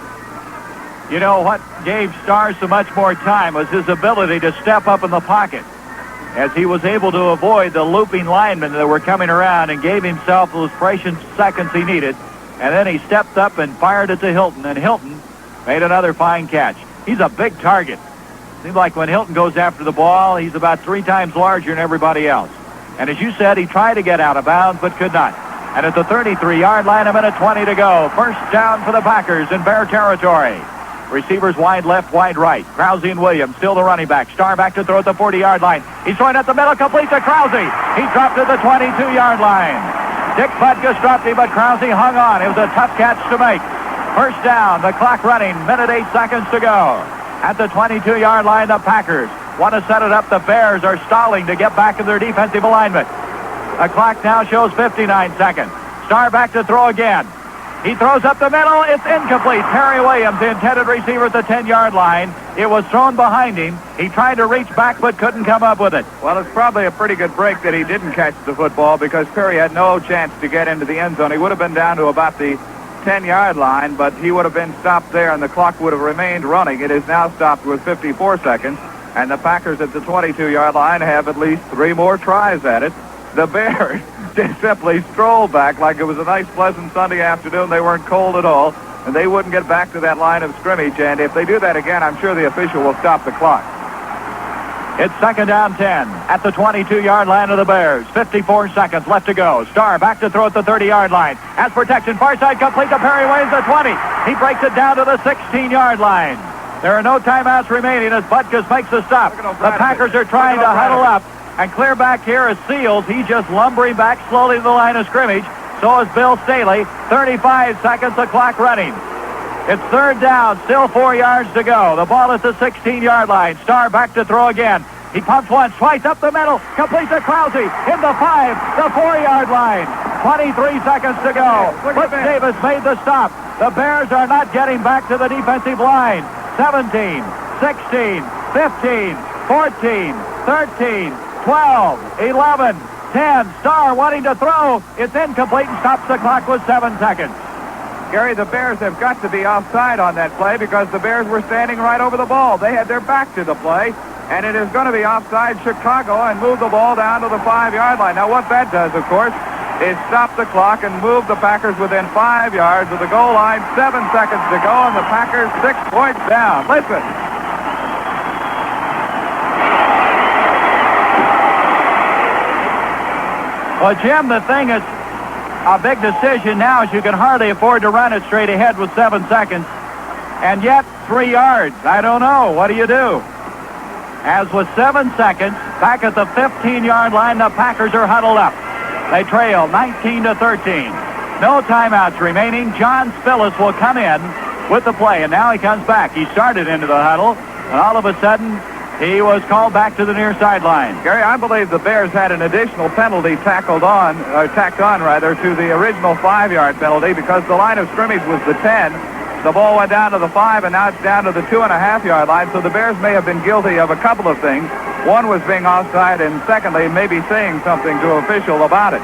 Speaker 1: You know what gave Starr so much more time was his ability to step up in the pocket, as he was able to avoid the looping linemen that were coming around and gave himself those precious seconds he needed. And then he stepped up and fired it to Hilton, and Hilton made another fine catch. He's a big target. Seems like when Hilton goes after the ball, he's about 3 times larger than everybody else. And as you said, he tried to get out of bounds, but could not. And at the 33-yard line, 1 minute 20 to go. First down for the Packers in Bear territory. Receivers wide left, wide right. Krause and Williams, still the running back. Starr back to throw at the 40-yard line. He's throwing at the middle, complete to Krause. He dropped at the 22-yard line. Dick Butkus dropped him, but Krause hung on. It was a tough catch to make. First down, the clock running, 1 minute 8 seconds to go. At the 22-yard line, the Packers want to set it up. The Bears are stalling to get back in their defensive alignment. The clock now shows 59 seconds. Starr back to throw again. He throws up the middle. It's incomplete. Perry Williams, the intended receiver at the 10-yard line. It was thrown behind him. He tried to reach back but couldn't come up with it.
Speaker 2: Well, it's probably a pretty good break that he didn't catch the football, because Perry had no chance to get into the end zone. He would have been down to about the 10-yard line, but he would have been stopped there, and the clock would have remained running. It is now stopped with 54 seconds, and the Packers at the 22-yard line have at least 3 more tries at it. The Bears just simply strolled back like it was a nice, pleasant Sunday afternoon. They weren't cold at all, and they wouldn't get back to that line of scrimmage. And if they do that again, I'm sure the official will stop the clock.
Speaker 1: It's second down 10 at the 22-yard line of the Bears. 54 seconds left to go. Starr back to throw at the 30-yard line. Has protection. Far side complete to Perry Williams at 20. He breaks it down to the 16-yard line. There are no timeouts remaining as Butkus makes the stop. The Packers are trying to huddle up and clear back here as Seals. He's just lumbering back slowly to the line of scrimmage. So is Bill Staley. 35 seconds, the clock running. It's third down, still 4 yards to go. The ball at the 16-yard line. Starr back to throw again. He pumps once, twice up the middle, complete to Krause, in the 5, the 4-yard line. 23 seconds to go. Butch Davis made the stop. The Bears are not getting back to the defensive line. 17, 16, 15, 14, 13, 12, 11, 10. Starr wanting to throw. It's incomplete and stops the clock with 7 seconds.
Speaker 2: Gary, the Bears have got to be offside on that play, because the Bears were standing right over the ball. They had their back to the play, and it is going to be offside Chicago and move the ball down to the 5-yard line. Now, what that does, of course, is stop the clock and move the Packers within 5 yards of the goal line. 7 seconds to go, and the Packers 6 points down. Listen.
Speaker 1: Well, Jim, the thing is a big decision now is you can hardly afford to run it straight ahead with 7 seconds. And yet, 3 yards. I don't know. What do you do? As with 7 seconds, back at the 15-yard line, the Packers are huddled up. They trail 19-13. No timeouts remaining. John Spillis will come in with the play, and now he comes back. He started into the huddle, and all of a sudden, He was called back to the near sideline.
Speaker 2: Gary, I believe the Bears had an additional penalty tacked on to the original 5-yard penalty because the line of scrimmage was the 10. The ball went down to the 5, and now it's down to the 2.5-yard line, so the Bears may have been guilty of a couple of things. One was being offside, and secondly, maybe saying something to an official about it.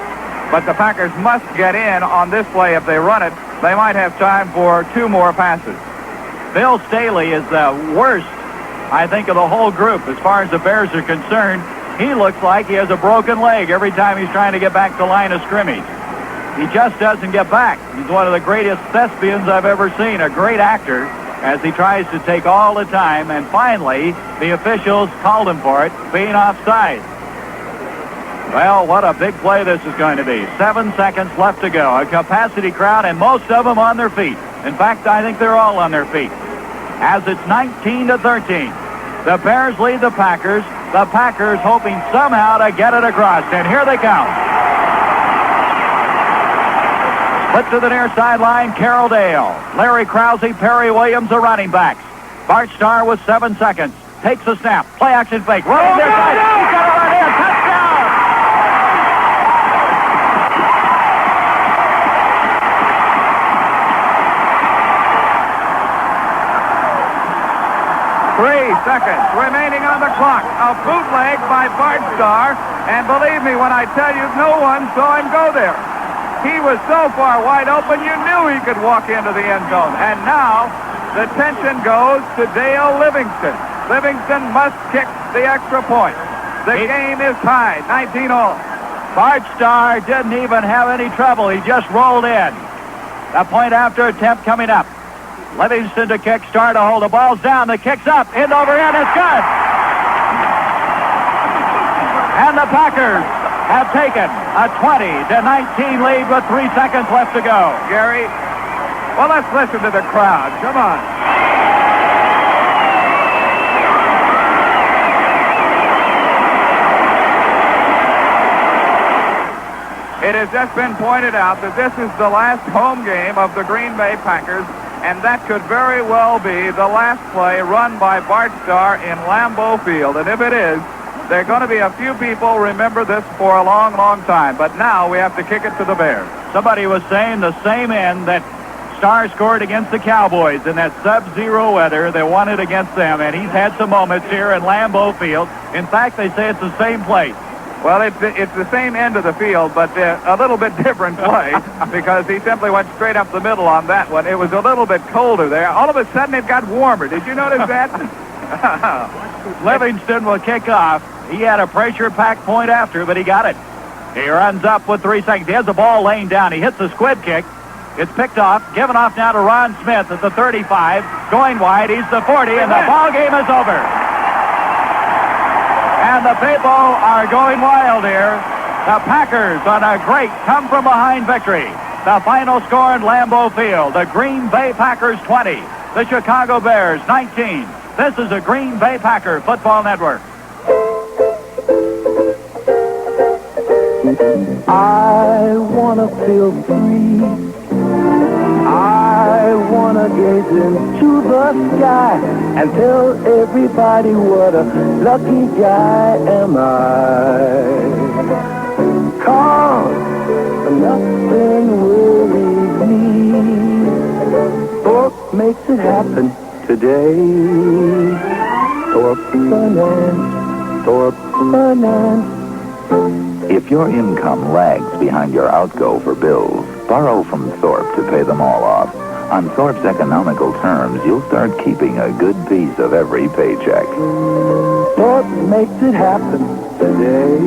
Speaker 2: But the Packers must get in on this play. If they run it, they might have time for 2 more passes.
Speaker 1: Bill Staley is the worst, I think, of the whole group as far as the Bears are concerned. He looks like he has a broken leg every time he's trying to get back to the line of scrimmage. He just doesn't get back. He's one of the greatest thespians I've ever seen, a great actor, as he tries to take all the time, and finally, the officials called him for it, being offside. Well, what a big play this is going to be. 7 seconds left to go. A capacity crowd, and most of them on their feet. In fact, I think they're all on their feet. As it's 19-13. The Bears lead the Packers. The Packers hoping somehow to get it across, and here they come. Put to the near sideline, Carroll Dale. Larry Krause, Perry Williams, the running backs. Bart Starr with 7 seconds. Takes a snap. Play action fake. Running near side. He's got to run in. Touchdown!
Speaker 2: Three seconds remaining on the clock. A bootleg by Bart Starr. And believe me when I tell you, no one saw him go there. He was so far wide open, you knew he could walk into the end zone. And now, the tension goes to Dale Livingston. Livingston must kick the extra point. The game is tied, 19-all.
Speaker 1: Bart Starr didn't even have any trouble. He just rolled in. The point after attempt coming up. Livingston to kick, Starr to hold. The ball's down, the kick's up, end over end, it's good. And the Packers have taken a 20-19 lead with 3 seconds left to go.
Speaker 2: Gary, well, let's listen to the crowd. Come on. It has just been pointed out that this is the last home game of the Green Bay Packers, and that could very well be the last play run by Bart Starr in Lambeau Field. And if it is, there are going to be a few people remember this for a long, long time. But now we have to kick it to the Bears.
Speaker 1: Somebody was saying the same end that Starr scored against the Cowboys in that sub-zero weather. They won it against them, and he's had some moments here in Lambeau Field. In fact, they say it's the same place.
Speaker 2: Well, it's the same end of the field, but a little bit different play because he simply went straight up the middle on that one. It was a little bit colder there. All of a sudden, it got warmer. Did you notice that?
Speaker 1: Livingston will kick off. He had a pressure-packed point after, but he got it. He runs up with 3 seconds. He has the ball laying down. He hits the squib kick. It's picked off, given off now to Ron Smith at the 35. Going wide, he's the 40, and the ball game is over. And the people are going wild here. The Packers on a great come-from-behind victory. The final score in Lambeau Field, the Green Bay Packers 20, the Chicago Bears 19. This is the Green Bay Packer Football Network.
Speaker 5: I wanna feel free. I wanna gaze into the sky and tell everybody what a lucky guy am I. 'Cause nothing worries me. Thorpe makes it happen today. Thorpe Finance. Thorpe Finance.
Speaker 8: If your income lags behind your outgo for bills, borrow from Thorpe to pay them all off. On Thorpe's economical terms, you'll start keeping a good piece of every paycheck.
Speaker 5: Thorpe makes it happen today.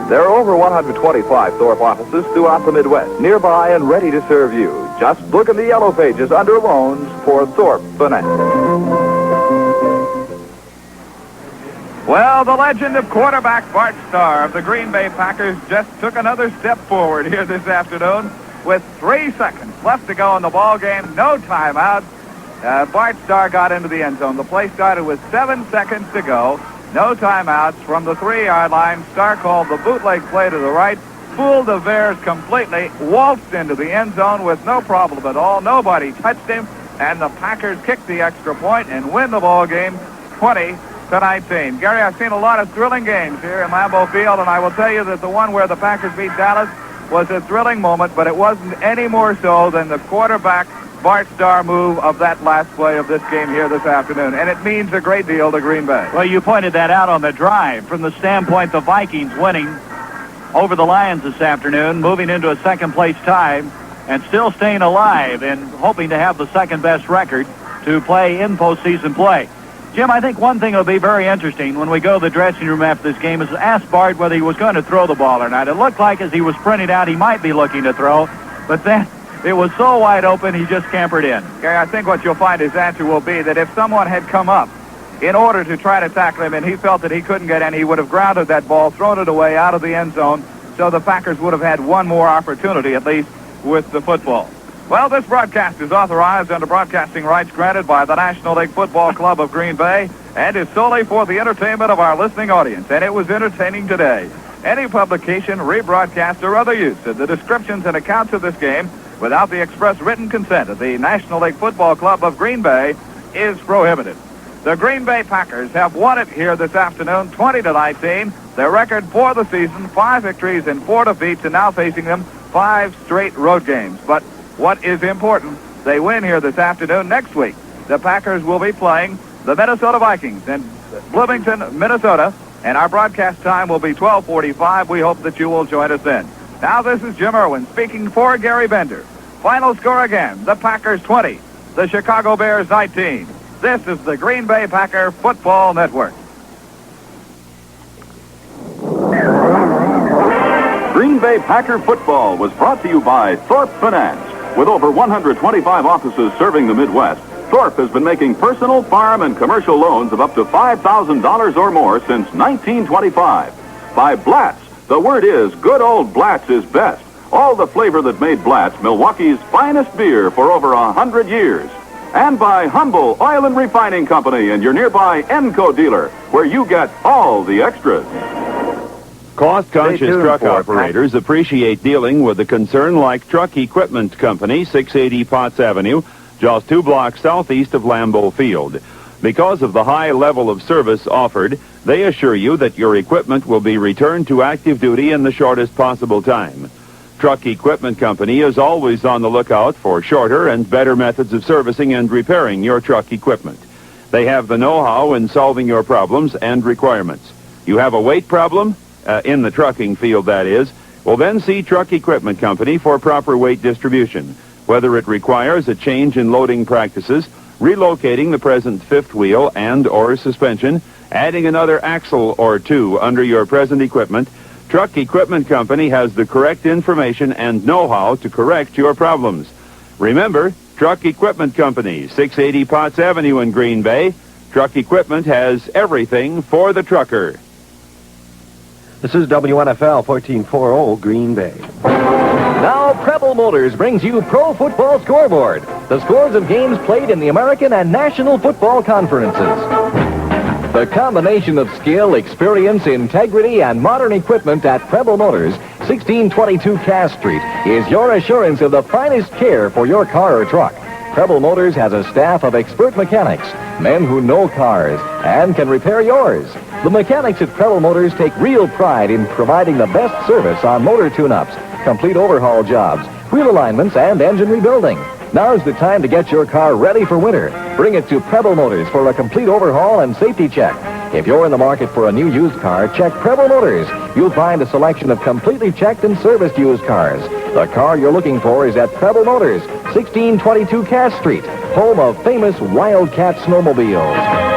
Speaker 9: There are over 125 Thorpe offices throughout the Midwest, nearby and ready to serve you. Just look in the yellow pages under loans for Thorpe Finance.
Speaker 2: Well, the legend of quarterback Bart Starr of the Green Bay Packers just took another step forward here this afternoon with 3 seconds left to go in the ball game. No timeout. Bart Starr got into the end zone. The play started with 7 seconds to go. No timeouts from the 3-yard line. Starr called the bootleg play to the right, fooled the Bears completely, waltzed into the end zone with no problem at all. Nobody touched him. and the Packers kick the extra point and win the ball game 20-19. Gary, I've seen a lot of thrilling games here in Lambeau Field, and I will tell you that the one where the Packers beat Dallas was a thrilling moment, but it wasn't any more so than the quarterback Bart Starr move of that last play of this game here this afternoon, and it means a great deal to Green Bay.
Speaker 1: Well, you pointed that out on the drive. From the standpoint, the Vikings winning over the Lions this afternoon, moving into a second-place tie, and still staying alive and hoping to have the second-best record to play in postseason play. Jim, I think one thing will be very interesting when we go to the dressing room after this game is to ask Bart whether he was going to throw the ball or not. It looked like as he was sprinting out, he might be looking to throw, but then it was so wide open, he just scampered in.
Speaker 2: Gary, I think what you'll find his answer will be that if someone had come up in order to try to tackle him and he felt that he couldn't get in, he would have grounded that ball, thrown it away out of the end zone, so the Packers would have had one more opportunity at least with the football. Well, this broadcast is authorized under broadcasting rights granted by the National League Football Club of Green Bay and is solely for the entertainment of our listening audience, and it was entertaining today. Any publication, rebroadcast, or other use of the descriptions and accounts of this game without the express written consent of the National League Football Club of Green Bay is prohibited. The Green Bay Packers have won it here this afternoon, 20-19. Their record for the season, 5 victories and 4 defeats, and now facing them 5 straight road games. But what is important, they win here this afternoon. Next week, the Packers will be playing the Minnesota Vikings in Bloomington, Minnesota, and our broadcast time will be 12:45. We hope that you will join us then. Now, this is Jim Irwin speaking for Gary Bender. Final score again, the Packers 20, the Chicago Bears 19. This is the Green Bay Packer Football Network.
Speaker 12: Green Bay Packer football was brought to you by Thorpe Finance. With over 125 offices serving the Midwest, Thorpe has been making personal, farm, and commercial loans of up to $5,000 or more since 1925. By Blatz, the word is good old Blatz is best. All the flavor that made Blatz Milwaukee's finest beer for over 100 years. And by Humble Oil and Refining Company and your nearby Enco dealer, where you get all the extras.
Speaker 13: Cost-conscious truck operators appreciate dealing with a concern like Truck Equipment Company, 680 Potts Avenue, just 2 blocks southeast of Lambeau Field. Because of the high level of service offered, they assure you that your equipment will be returned to active duty in the shortest possible time. Truck Equipment Company is always on the lookout for shorter and better methods of servicing and repairing your truck equipment. They have the know-how in solving your problems and requirements. You have a weight problem? In the trucking field, that is. Well, then see Truck Equipment Company for proper weight distribution. Whether it requires a change in loading practices, relocating the present fifth wheel and or suspension, adding another axle or two under your present equipment, Truck Equipment Company has the correct information and know-how to correct your problems. Remember, Truck Equipment Company, 680 Potts Avenue in Green Bay. Truck Equipment has everything for the trucker.
Speaker 14: This is WNFL 1440 Green Bay.
Speaker 15: Now, Preble Motors brings you Pro Football Scoreboard, the scores of games played in the American and National Football Conferences. The combination of skill, experience, integrity, and modern equipment at Preble Motors, 1622 Cass Street, is your assurance of the finest care for your car or truck. Preble Motors has a staff of expert mechanics, men who know cars and can repair yours. The mechanics at Preble Motors take real pride in providing the best service on motor tune-ups, complete overhaul jobs, wheel alignments, and engine rebuilding. Now's the time to get your car ready for winter. Bring it to Preble Motors for a complete overhaul and safety check. If you're in the market for a new used car, check Preble Motors. You'll find a selection of completely checked and serviced used cars. The car you're looking for is at Preble Motors, 1622 Cass Street, home of famous Wildcat snowmobiles.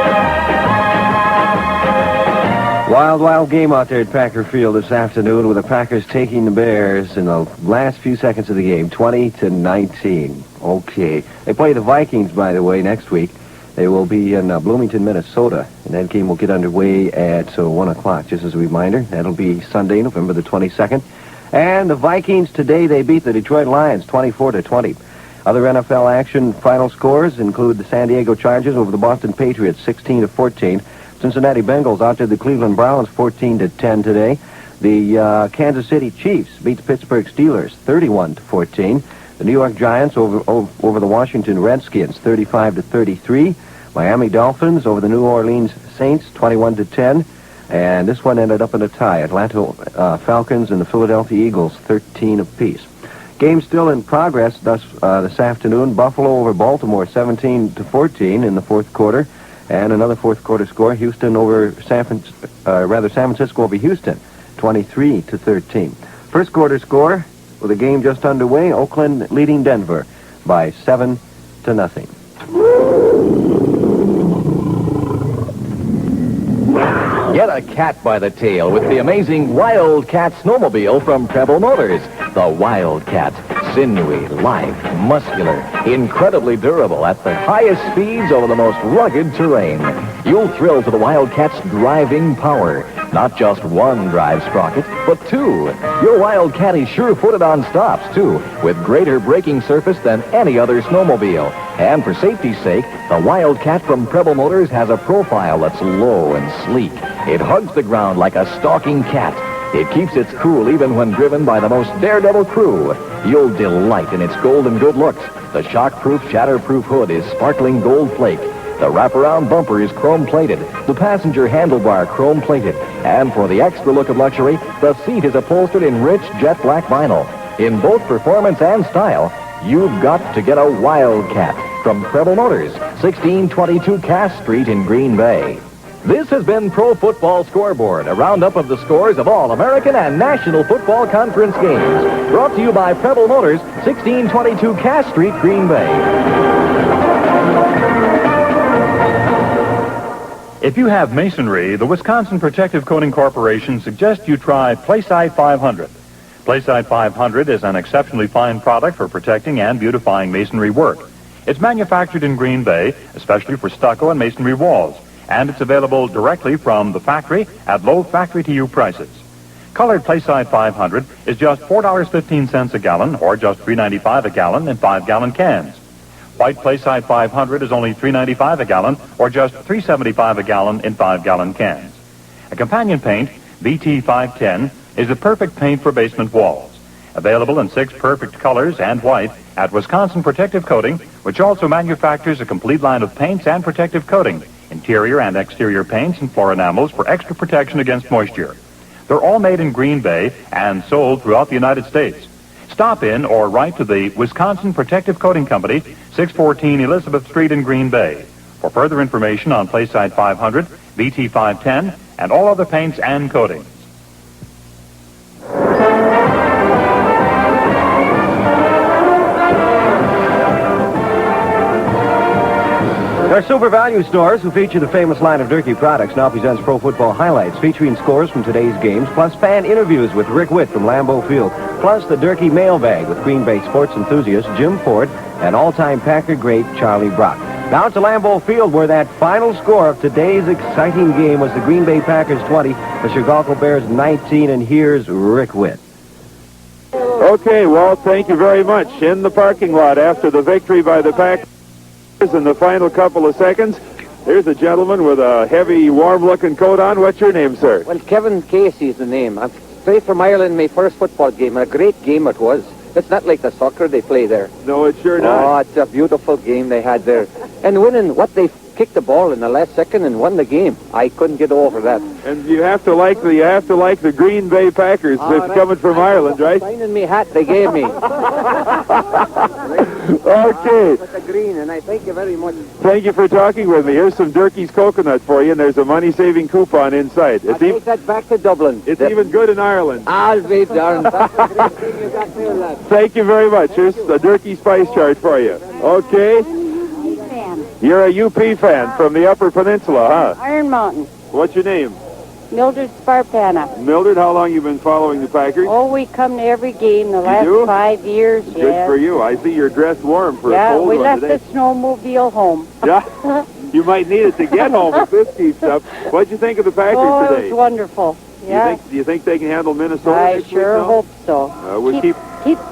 Speaker 14: Wild, wild game out there at Packer Field this afternoon with the Packers taking the Bears in the last few seconds of the game, 20-19. Okay. They play the Vikings, by the way, next week. They will be in Bloomington, Minnesota, and that game will get underway at 1 o'clock, just as a reminder. That'll be Sunday, November the 22nd. And the Vikings today, they beat the Detroit Lions 24-20. Other NFL action final scores include the San Diego Chargers over the Boston Patriots 16-14. Cincinnati Bengals out to the Cleveland Browns 14-10 today. The Kansas City Chiefs beat the Pittsburgh Steelers 31-14. The New York Giants over the Washington Redskins, 35-33. Miami Dolphins over the New Orleans Saints, 21-10. And this one ended up in a tie. Atlanta Falcons and the Philadelphia Eagles, 13 apiece. Game still in progress thus this afternoon. Buffalo over Baltimore, 17-14 in the fourth quarter. And another fourth quarter score, Houston over San Francisco over Houston, 23-13. First quarter score, with the game just underway, Oakland leading Denver by 7-0.
Speaker 15: Get a cat by the tail with the amazing Wildcat snowmobile from Preble Motors. The Wildcat. Sinewy, lithe, muscular, incredibly durable at the highest speeds over the most rugged terrain. You'll thrill to the Wildcat's driving power. Not just one drive sprocket, but two. Your Wildcat is sure-footed on stops, too, with greater braking surface than any other snowmobile. And for safety's sake, the Wildcat from Preble Motors has a profile that's low and sleek. It hugs the ground like a stalking cat. It keeps its cool even when driven by the most daredevil crew. You'll delight in its golden good looks. The shock-proof, shatter-proof hood is sparkling gold flake. The wraparound bumper is chrome-plated. The passenger handlebar chrome-plated. And for the extra look of luxury, the seat is upholstered in rich jet black vinyl. In both performance and style, you've got to get a Wildcat from Preble Motors, 1622 Cass Street in Green Bay. This has been Pro Football Scoreboard, a roundup of the scores of all American and National Football Conference games. Brought to you by Preble Motors, 1622 Cass Street, Green Bay.
Speaker 16: If you have masonry, the Wisconsin Protective Coating Corporation suggests you try Playside 500. Playside 500 is an exceptionally fine product for protecting and beautifying masonry work. It's manufactured in Green Bay, especially for stucco and masonry walls, and it's available directly from the factory at low factory-to-you prices. Colored Playside 500 is just $4.15 a gallon, or just $3.95 a gallon in 5-gallon cans. White Playside 500 is only $3.95 a gallon, or just $3.75 a gallon in 5-gallon cans. A companion paint, BT 510, is the perfect paint for basement walls. Available in 6 perfect colors and white at Wisconsin Protective Coating, which also manufactures a complete line of paints and protective coating, interior and exterior paints and floor enamels for extra protection against moisture. They're all made in Green Bay and sold throughout the United States. Stop in or write to the Wisconsin Protective Coating Company, 614 Elizabeth Street in Green Bay. For further information on Playside 500, BT 510, and all other paints and coatings.
Speaker 14: Our Super Value stores, who feature the famous line of Durkee products, now presents Pro Football Highlights, featuring scores from today's games, plus fan interviews with Rick Witt from Lambeau Field, plus the Durkee mailbag with Green Bay sports enthusiast Jim Ford and all-time Packer great Charlie Brock. Now to Lambeau Field, where that final score of today's exciting game was the Green Bay Packers 20, the Chicago Bears 19, and here's Rick Witt.
Speaker 17: Okay, Walt, thank you very much. In the parking lot after the victory by the Packers in the final couple of seconds, there's a gentleman with a heavy, warm-looking coat on. What's your name, sir?
Speaker 18: Well, Kevin Casey is the name. I'm straight from Ireland, my first football game, and a great game it was. It's not like the soccer they play there.
Speaker 17: No, it's sure not.
Speaker 18: Oh, it's a beautiful game they had there. And winning, what they kicked the ball in the last second and won the game. I couldn't get over that.
Speaker 17: And you have to like the Green Bay Packers. It's coming from Ireland, right?
Speaker 18: Signing me hat they gave me.
Speaker 17: Okay.
Speaker 18: With the green, and I thank you very much.
Speaker 17: Thank you for talking with me. Here's some Durkee's coconut for you, and there's a money-saving coupon inside.
Speaker 18: I'll take that back to Dublin.
Speaker 17: It's even good in Ireland.
Speaker 18: I'll be darned. That's a great thing you got there, lad.
Speaker 17: Thank you very much. Here's the Durkee Spice chart for you. Okay. You're a UP fan from the Upper Peninsula, huh?
Speaker 19: Iron Mountain.
Speaker 17: What's your name?
Speaker 19: Mildred Sparpana.
Speaker 17: Mildred, how long you been following the Packers?
Speaker 19: Oh, we come to every game the last 5 years.
Speaker 17: Good
Speaker 19: yes.
Speaker 17: for you. I see you're dressed warm for a cold
Speaker 19: we
Speaker 17: one
Speaker 19: left
Speaker 17: today.
Speaker 19: the snowmobile home.
Speaker 17: Yeah, you might need it to get home if this keeps up. What'd you think of the Packers today?
Speaker 19: It was wonderful. Yeah.
Speaker 17: Do you think they can handle Minnesota?
Speaker 19: I sure hope so.
Speaker 17: We'll keep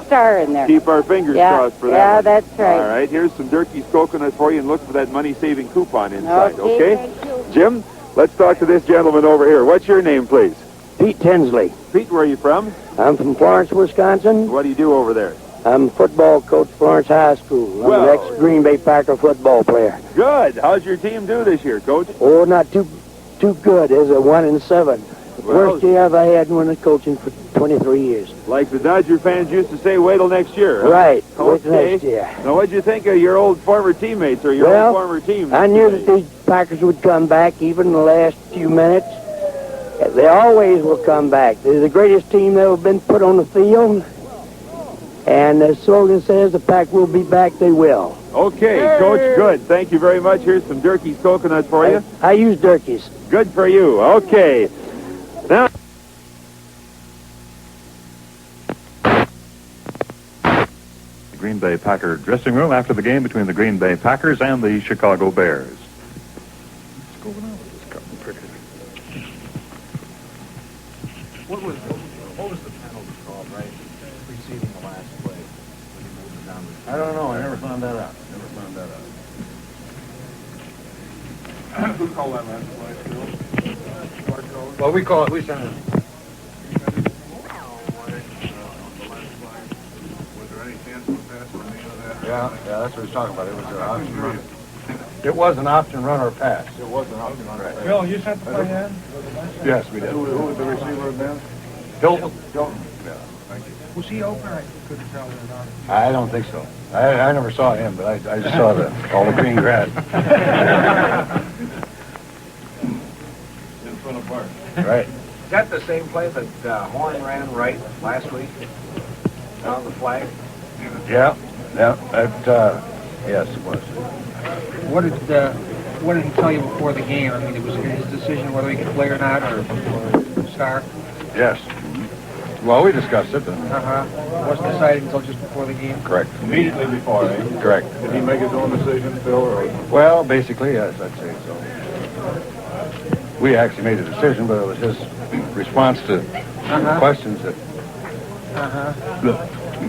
Speaker 19: Star in there.
Speaker 17: Keep our fingers crossed for that.
Speaker 19: Yeah,
Speaker 17: one.
Speaker 19: that's right.
Speaker 17: All right, here's some Durkee's coconuts for you, and look for that money-saving coupon inside.
Speaker 19: Okay?
Speaker 17: Thank you. Jim, let's talk to this gentleman over here. What's your name, please?
Speaker 20: Pete Tinsley.
Speaker 17: Pete, where are you from?
Speaker 20: I'm from Florence, Wisconsin.
Speaker 17: What do you do over there?
Speaker 20: I'm football coach Florence High School. I'm an ex-Green Bay Packer football player.
Speaker 17: Good. How's your team do this year, Coach?
Speaker 20: Oh, not too good. It's a 1-7. Worst year I've had when I'm coaching for 23 years.
Speaker 17: Like the Dodger fans used to say, wait till next year. Huh?
Speaker 20: Right. Wait till
Speaker 17: Okay.
Speaker 20: next year.
Speaker 17: Now, what'd you think of your old former teammates or your old former team?
Speaker 20: I knew that these Packers would come back even in the last few minutes. They always will come back. They're the greatest team that ever been put on the field. And the slogan says the Pack will be back. They will.
Speaker 17: Okay, Coach, good. Thank you very much. Here's some Durkee's coconuts for you.
Speaker 20: I use Durkee's.
Speaker 17: Good for you. Okay. Now...
Speaker 16: The Green Bay Packer dressing room after the game between the Green Bay Packers and the Chicago Bears. What's going on with this cotton picker?
Speaker 21: What was the penalty call, right, preceding the last play when he moved it down the field?
Speaker 22: I don't know. I never found that out.
Speaker 21: Who called that last play, Phil? Well, we sent it. Was there any chance of a pass on any of that?
Speaker 22: Yeah, that's what he's talking about. It was an option run. It was an option run or pass.
Speaker 21: It was an option run.
Speaker 22: Right.
Speaker 21: Phil, you sent the play in?
Speaker 22: Yes, we did.
Speaker 21: Who was the receiver then?
Speaker 22: Hilton.
Speaker 21: Yeah, thank you. Was he open? I couldn't tell or not.
Speaker 22: I don't think so. I never saw him, but I just saw all the green grass.
Speaker 21: In front of Bart.
Speaker 22: Right.
Speaker 21: Is that the same play that Horn ran right last week? Down the flag?
Speaker 22: Yeah. Yes, it was.
Speaker 23: What did he tell you before the game? I mean, it was his decision whether he could play or not, or start?
Speaker 22: Yes. Well, we discussed it.
Speaker 23: It wasn't decided until just before the game?
Speaker 22: Correct.
Speaker 21: Immediately before, eh?
Speaker 22: Correct.
Speaker 21: Did he make his own decision, Phil? Or?
Speaker 22: Well, basically, yes, I'd say so. We actually made a decision, but it was his response to questions that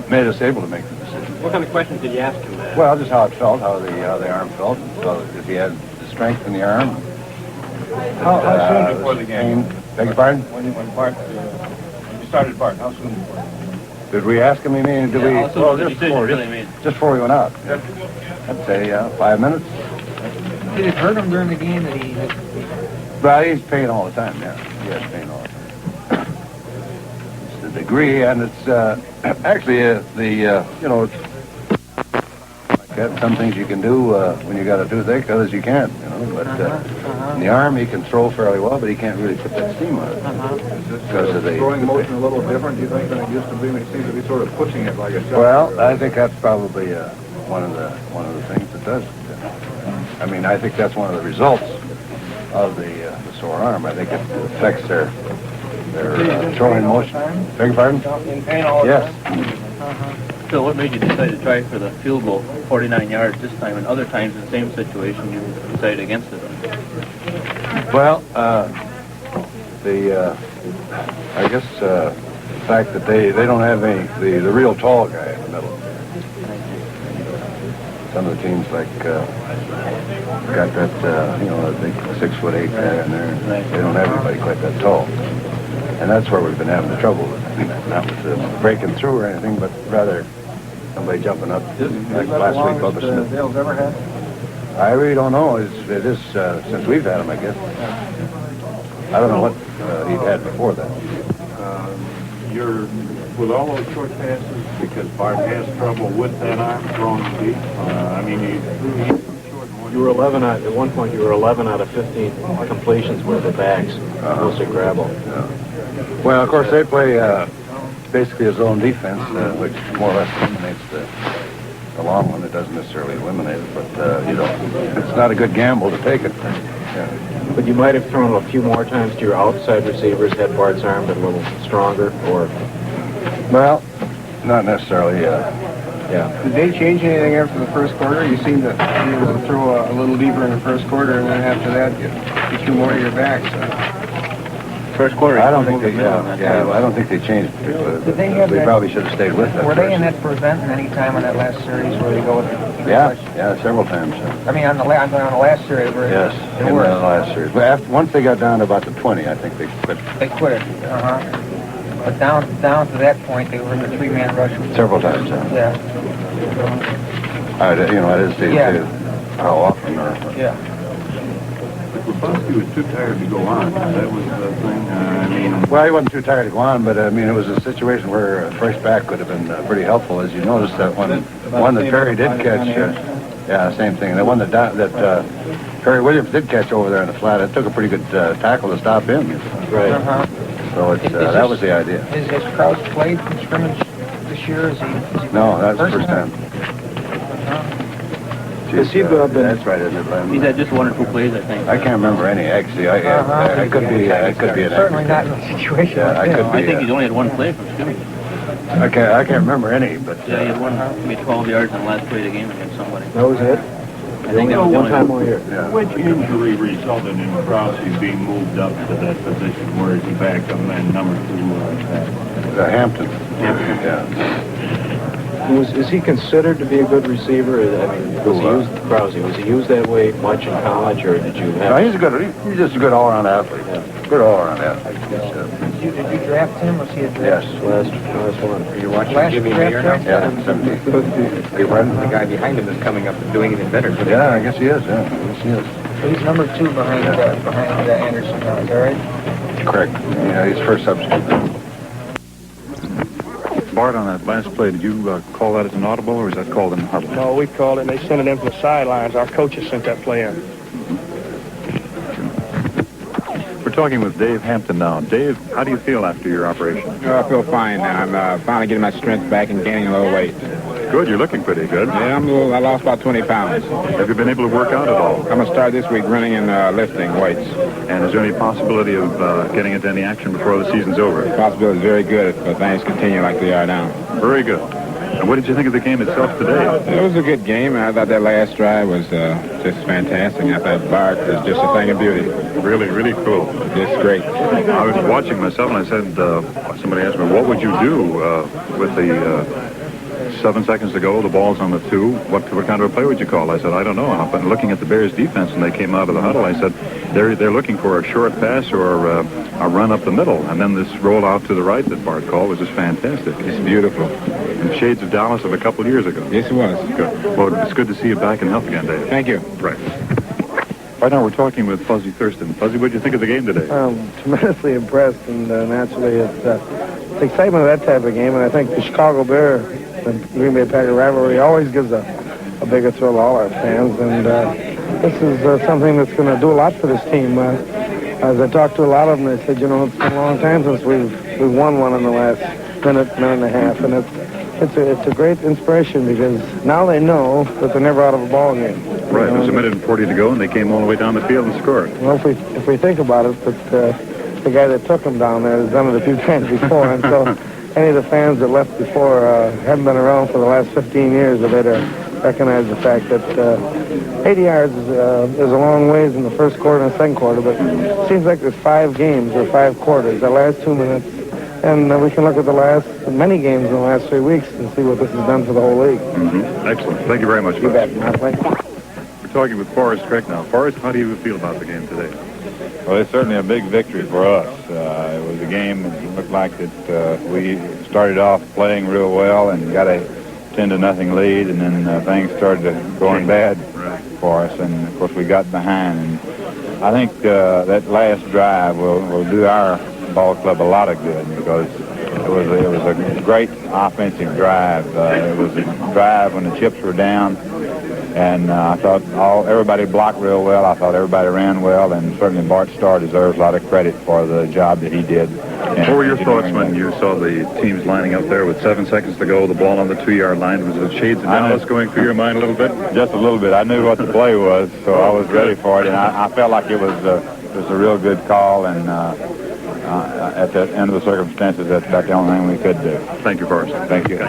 Speaker 22: made us able to make the decision.
Speaker 24: What kind of questions did you ask him?
Speaker 22: Well, just how it felt, how the arm felt, if he had the strength in the arm.
Speaker 21: How soon before the game?
Speaker 22: Beg your pardon?
Speaker 21: When you started Bart, how soon before?
Speaker 22: Did we ask him? Did we? Well, just before we went out. I'd say 5 minutes.
Speaker 23: Did it hurt him during the game that he...
Speaker 22: Well, he's paying all the time, yeah. He has pain all the time. It's the degree, and it's actually some things you can do when you got a toothache, others you can't, But in the arm, he can throw fairly well, but he can't really put that steam on it. Because of the
Speaker 21: throwing motion a little different, do you think, than it used to be? It seems to be sort of pushing it like a shot.
Speaker 22: Well, I think that's probably one of the things that does. I mean, I think that's one of the results of the sore arm. I think it affects their throwing motion. Beg your pardon?
Speaker 23: In pain all the
Speaker 22: time?
Speaker 24: Phil, what made you decide to try for the field goal, 49 yards this time, and other times in the same situation you decided against it?
Speaker 22: Well, I guess the fact that they don't have the real tall guy in the middle. Some of the teams got that a big 6'8" guy in there. They don't have anybody quite that tall, and that's where we've been having the trouble with it. Not with breaking through or anything, but rather somebody jumping up like last week. Bubba Smith.
Speaker 21: Dale's ever had?
Speaker 22: I really don't know. It is since we've had him, I guess. I don't know what he'd had before that.
Speaker 21: You're with all those short passes because Bart has trouble with that arm throwing deep.
Speaker 24: You were 11 at one point. You were 11 out of 15 completions were the backs, mostly gravel.
Speaker 22: Well, of course, they play basically a zone defense, which more or less eliminates the long one. It doesn't necessarily eliminate it, but it's not a good gamble to take it. Yeah.
Speaker 24: But you might have thrown a few more times to your outside receivers had Bart's arm been a little stronger, or...
Speaker 22: Well, not necessarily, yeah.
Speaker 23: Did they change anything after the first quarter? You seemed to be able to throw a little deeper in the first quarter, and then after that, you threw more to your backs.
Speaker 24: First quarter,
Speaker 22: I don't think they. I don't think they changed particularly.
Speaker 23: Did they have
Speaker 22: we
Speaker 23: that,
Speaker 22: probably should have stayed with that.
Speaker 23: Were they in that preventing any time on that last series where they go with?
Speaker 22: Yeah, several times.
Speaker 23: I mean, on the last series. Where
Speaker 22: yes, in the last series. But once they got down to about the 20, I think they quit.
Speaker 23: They quit.
Speaker 3: But down to that point, they were in the three-man rush.
Speaker 22: Several times,
Speaker 3: Yeah.
Speaker 22: I didn't see
Speaker 3: Yeah.
Speaker 22: how often or...
Speaker 3: Yeah.
Speaker 21: He was too tired to go on. That was the thing.
Speaker 22: Well, he wasn't too tired to go on, but I mean, it was a situation where a fresh back could have been pretty helpful. As you noticed, that one that Perry did catch, yeah, same thing. The one that Perry Williams did catch over there in the flat, it took a pretty good tackle to stop him.
Speaker 3: Right. Uh-huh.
Speaker 22: So it's that was the idea.
Speaker 3: Has Kraus played from scrimmage this year? Is he
Speaker 22: No, that's the first time.
Speaker 24: Has he been?
Speaker 22: That's right, isn't it, Len?
Speaker 24: He's had just 1 or 2 plays, I think.
Speaker 22: I can't remember any, actually. I could be an
Speaker 3: certainly not in a situation
Speaker 22: yeah,
Speaker 3: like
Speaker 24: I think he's only had 1 play from scrimmage.
Speaker 22: I can't remember any, but...
Speaker 24: Yeah, he had maybe 12 yards in the last play of the game against somebody.
Speaker 22: That was it?
Speaker 24: I think that was
Speaker 22: one time all year.
Speaker 21: Yeah. Which injury resulted in Krause being moved up to that position? Where is he back on man number 2?
Speaker 22: Hampton.
Speaker 21: Yeah.
Speaker 6: Is he considered to be a good receiver? I mean, was he used that way much in college, or did you have...
Speaker 22: No, he's just a good all-around athlete. Yeah. Good all-around athlete.
Speaker 3: Did you draft him, or was he a draft?
Speaker 22: Yes.
Speaker 6: Last one.
Speaker 22: Are you watching
Speaker 3: Last
Speaker 22: Jimmy
Speaker 3: draft
Speaker 22: Mayer now?
Speaker 3: draft?
Speaker 22: Yeah, 17. Are you running?
Speaker 6: The guy behind him is coming up and doing even better.
Speaker 22: Yeah, I guess he is, yeah. I guess he is.
Speaker 3: So he's number 2 behind Anderson now, is that right?
Speaker 22: Correct. Yeah, he's first substitute.
Speaker 16: Bart, on that last play, did you call that as an audible, or is that called in the huddle?
Speaker 10: No, we called it, and they sent it in from the sidelines. Our coaches sent that play in.
Speaker 16: We're talking with Dave Hampton now. Dave, how do you feel after your operation?
Speaker 11: I feel fine now. I'm finally getting my strength back and gaining a little weight.
Speaker 16: Good, you're looking pretty good.
Speaker 11: Yeah, I lost about 20 pounds.
Speaker 16: Have you been able to work out at all?
Speaker 11: I'm going to start this week running and lifting weights.
Speaker 16: And is there any possibility of getting into any action before the season's over?
Speaker 11: The possibility is very good if things continue like they are now.
Speaker 16: Very good. And what did you think of the game itself today?
Speaker 11: It was a good game. I thought that last drive was just fantastic. I thought Bart was just a thing of beauty.
Speaker 16: Really, really cool.
Speaker 11: Just great.
Speaker 16: I was watching myself, and I said, somebody asked me, what would you do with the 7 seconds to go, the ball's on the 2. What kind of a play would you call? I said, I don't know. But looking at the Bears' defense, and they came out of the huddle, I said, they're looking for a short pass or a run up the middle. And then this roll out to the right that Bart called was just fantastic.
Speaker 11: It's beautiful.
Speaker 16: In shades of Dallas of a couple of years ago.
Speaker 11: Yes, it was.
Speaker 16: Good. Well, it's good to see you back in health again, Dave.
Speaker 11: Thank you.
Speaker 16: Right. Right now we're talking with Fuzzy Thurston. Fuzzy, what did you think of the game today?
Speaker 10: Tremendously impressed, and naturally it's the excitement of that type of game, and I think the Chicago Bear, the Green Bay Packer rivalry, always gives a bigger thrill to all our fans, and this is something that's going to do a lot for this team. As I talked to a lot of them, they said, it's been a long time since we've won one in the last minute and a half, and it's a great inspiration because now they know that they're never out of a ball game.
Speaker 16: Right, it was a minute and 40 to go, and they came all the way down the field and scored.
Speaker 10: Well, if we think about it, that the guy that took them down there has done it a few times before, and so any of the fans that left before haven't been around for the last 15 years, they better recognize the fact that 80 yards is a long ways in the first quarter and the second quarter, but it seems like there's 5 games or 5 quarters, the last 2 minutes, and we can look at the last many games in the last 3 weeks and see what this has done for the whole league.
Speaker 16: Mm-hmm. Excellent. Thank you very much.
Speaker 10: You bet.
Speaker 16: We're talking with Forrest Crick now. Forrest, how do you feel about the game today?
Speaker 25: Well, it's certainly a big victory for us. It was a game that looked like that we started off playing real well and got a 10-0 lead, and then things started going bad for us, and of course we got behind. And I think that last drive will do our ball club a lot of good because it was a great offensive drive. It was a drive when the chips were down. And I thought everybody blocked real well. I thought everybody ran well, and certainly Bart Starr deserves a lot of credit for the job that he did.
Speaker 16: What were your thoughts when you saw the teams lining up there with 7 seconds to go, the ball on the 2-yard line? Was the shades of Dallas going through your mind a little bit?
Speaker 25: Just a little bit. I knew what the play was, so I was ready for it, and I felt like it was a real good call, and at the end of the circumstances, that's about the only thing we could do.
Speaker 16: Thank you, Forrest.
Speaker 25: Thank you.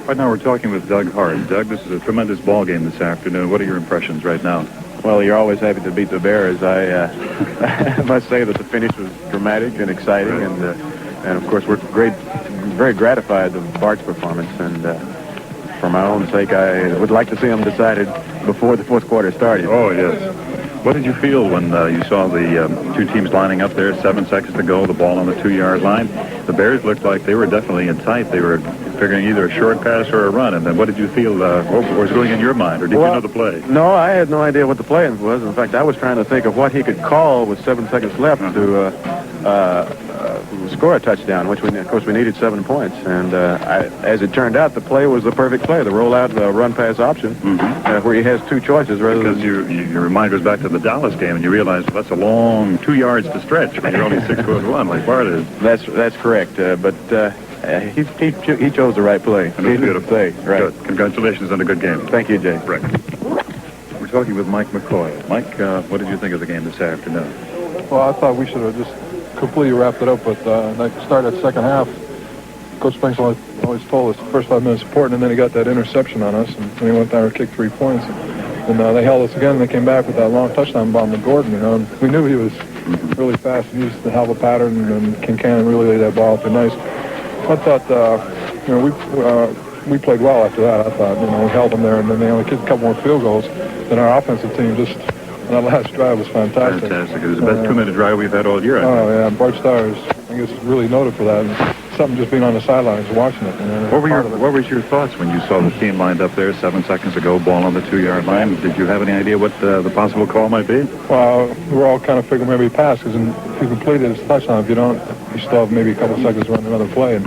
Speaker 16: Right now we're talking with Doug Hart. Doug, this is a tremendous ball game this afternoon. What are your impressions right now?
Speaker 26: Well, you're always happy to beat the Bears. I must say that the finish was dramatic and exciting, and of course we're very gratified with Bart's performance. And for my own sake, I would like to see him decided before the fourth quarter started.
Speaker 16: Oh yes. What did you feel when you saw the two teams lining up there, 7 seconds to go, the ball on the 2-yard line? The Bears looked like they were definitely in sight. They were figuring either a short pass or a run. And then what did you feel, what was going in your mind, or did you know the play?
Speaker 26: No, I had no idea what the play was. In fact, I was trying to think of what he could call with 7 seconds left to score a touchdown, which, of course, we needed 7 points. And as it turned out, the play was the perfect play, the rollout run-pass option, where he has 2 choices rather than...
Speaker 16: Your mind goes back to the Dallas game, and you realize that's a long 2 yards to stretch when you're only 6'1", like Bart is.
Speaker 26: That's correct, but he chose the right play.
Speaker 16: And it was beautiful.
Speaker 26: Play. Right.
Speaker 16: Good. Congratulations on a good game.
Speaker 26: Thank you, Jay.
Speaker 16: Right. We're talking with Mike McCoy. Mike, what did you think of the game this afternoon?
Speaker 1: Well, I thought we should have just completely wrapped it up with that start at second half. Coach Spence always told us the first 5 minutes important, and then he got that interception on us, and then he went down and kicked 3 points. And they held us again, and they came back with that long touchdown bomb to Gordon, And we knew he was really fast and used the hell of a pattern, and Kincannon really laid that ball up there nice. I thought, we played well after that. I thought, we held them there, and then they only kicked a couple more field goals. Then our offensive team that last drive was fantastic.
Speaker 16: Fantastic. It was the best 2-minute drive we've had all year, I think.
Speaker 1: Oh, yeah. Bart Starr is really noted for that. And something just being on the sidelines watching it.
Speaker 16: What were your thoughts when you saw the team lined up there 7 seconds ago, ball on the 2-yard line? Did you have any idea what the possible call might be?
Speaker 1: Well, we're all kind of figuring maybe pass, because if you complete it, it's a touchdown. If you don't, you still have maybe a couple seconds to run another play. And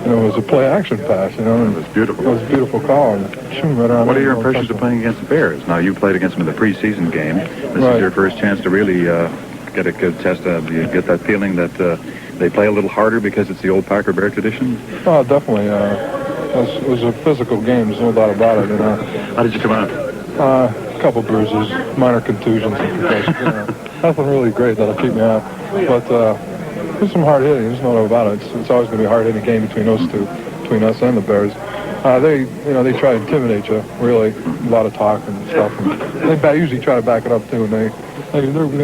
Speaker 1: it was a play-action pass,
Speaker 16: It was beautiful.
Speaker 1: It was a beautiful call. And right around.
Speaker 16: What are your impressions of playing against the Bears? Now, you played against them in the preseason game. This is your first chance to really get a good test. You get that feeling that they play a little harder because it's the old Packer Bear tradition?
Speaker 1: Oh, definitely. It was a physical game. There's no doubt about it.
Speaker 16: How did you come out?
Speaker 1: A couple bruises, minor contusions, nothing really great that'll keep me out. But there's some hard hitting. There's no doubt about it. It's always going to be a hard hitting game between those two, between us and the Bears. They try to intimidate you, really. A lot of talk and stuff. And they usually try to back it up too. And they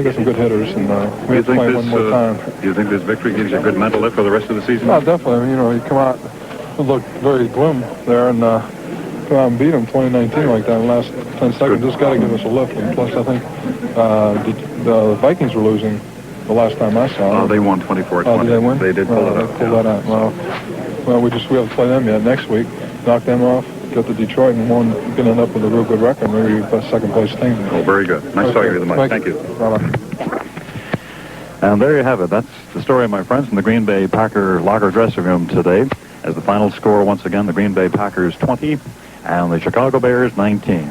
Speaker 1: got some good hitters, and we have to play one more time.
Speaker 16: Do you think this victory gives you a good mental lift for the rest of the season?
Speaker 1: Oh, definitely. You come out, it looked very glum there, and come out and beat them 2019 like that in the last 10 seconds. Just got to give us a lift. And plus, I think the Vikings were losing the last time I saw them.
Speaker 16: Oh, they won 24-20.
Speaker 1: Oh, did they win?
Speaker 16: They did pull it up.
Speaker 1: They pulled that out. Well, we have to play them yet next week. Knock them off, go to Detroit, and one can end up with a real good record. Maybe the second place team.
Speaker 16: Oh, very good. Nice talking to you, Mike. Thank you.
Speaker 1: Bye-bye.
Speaker 16: And there you have it. That's the story, my friends, from the Green Bay Packer locker dressing room today. As the final score, once again, the Green Bay Packers 20 and the Chicago Bears 19.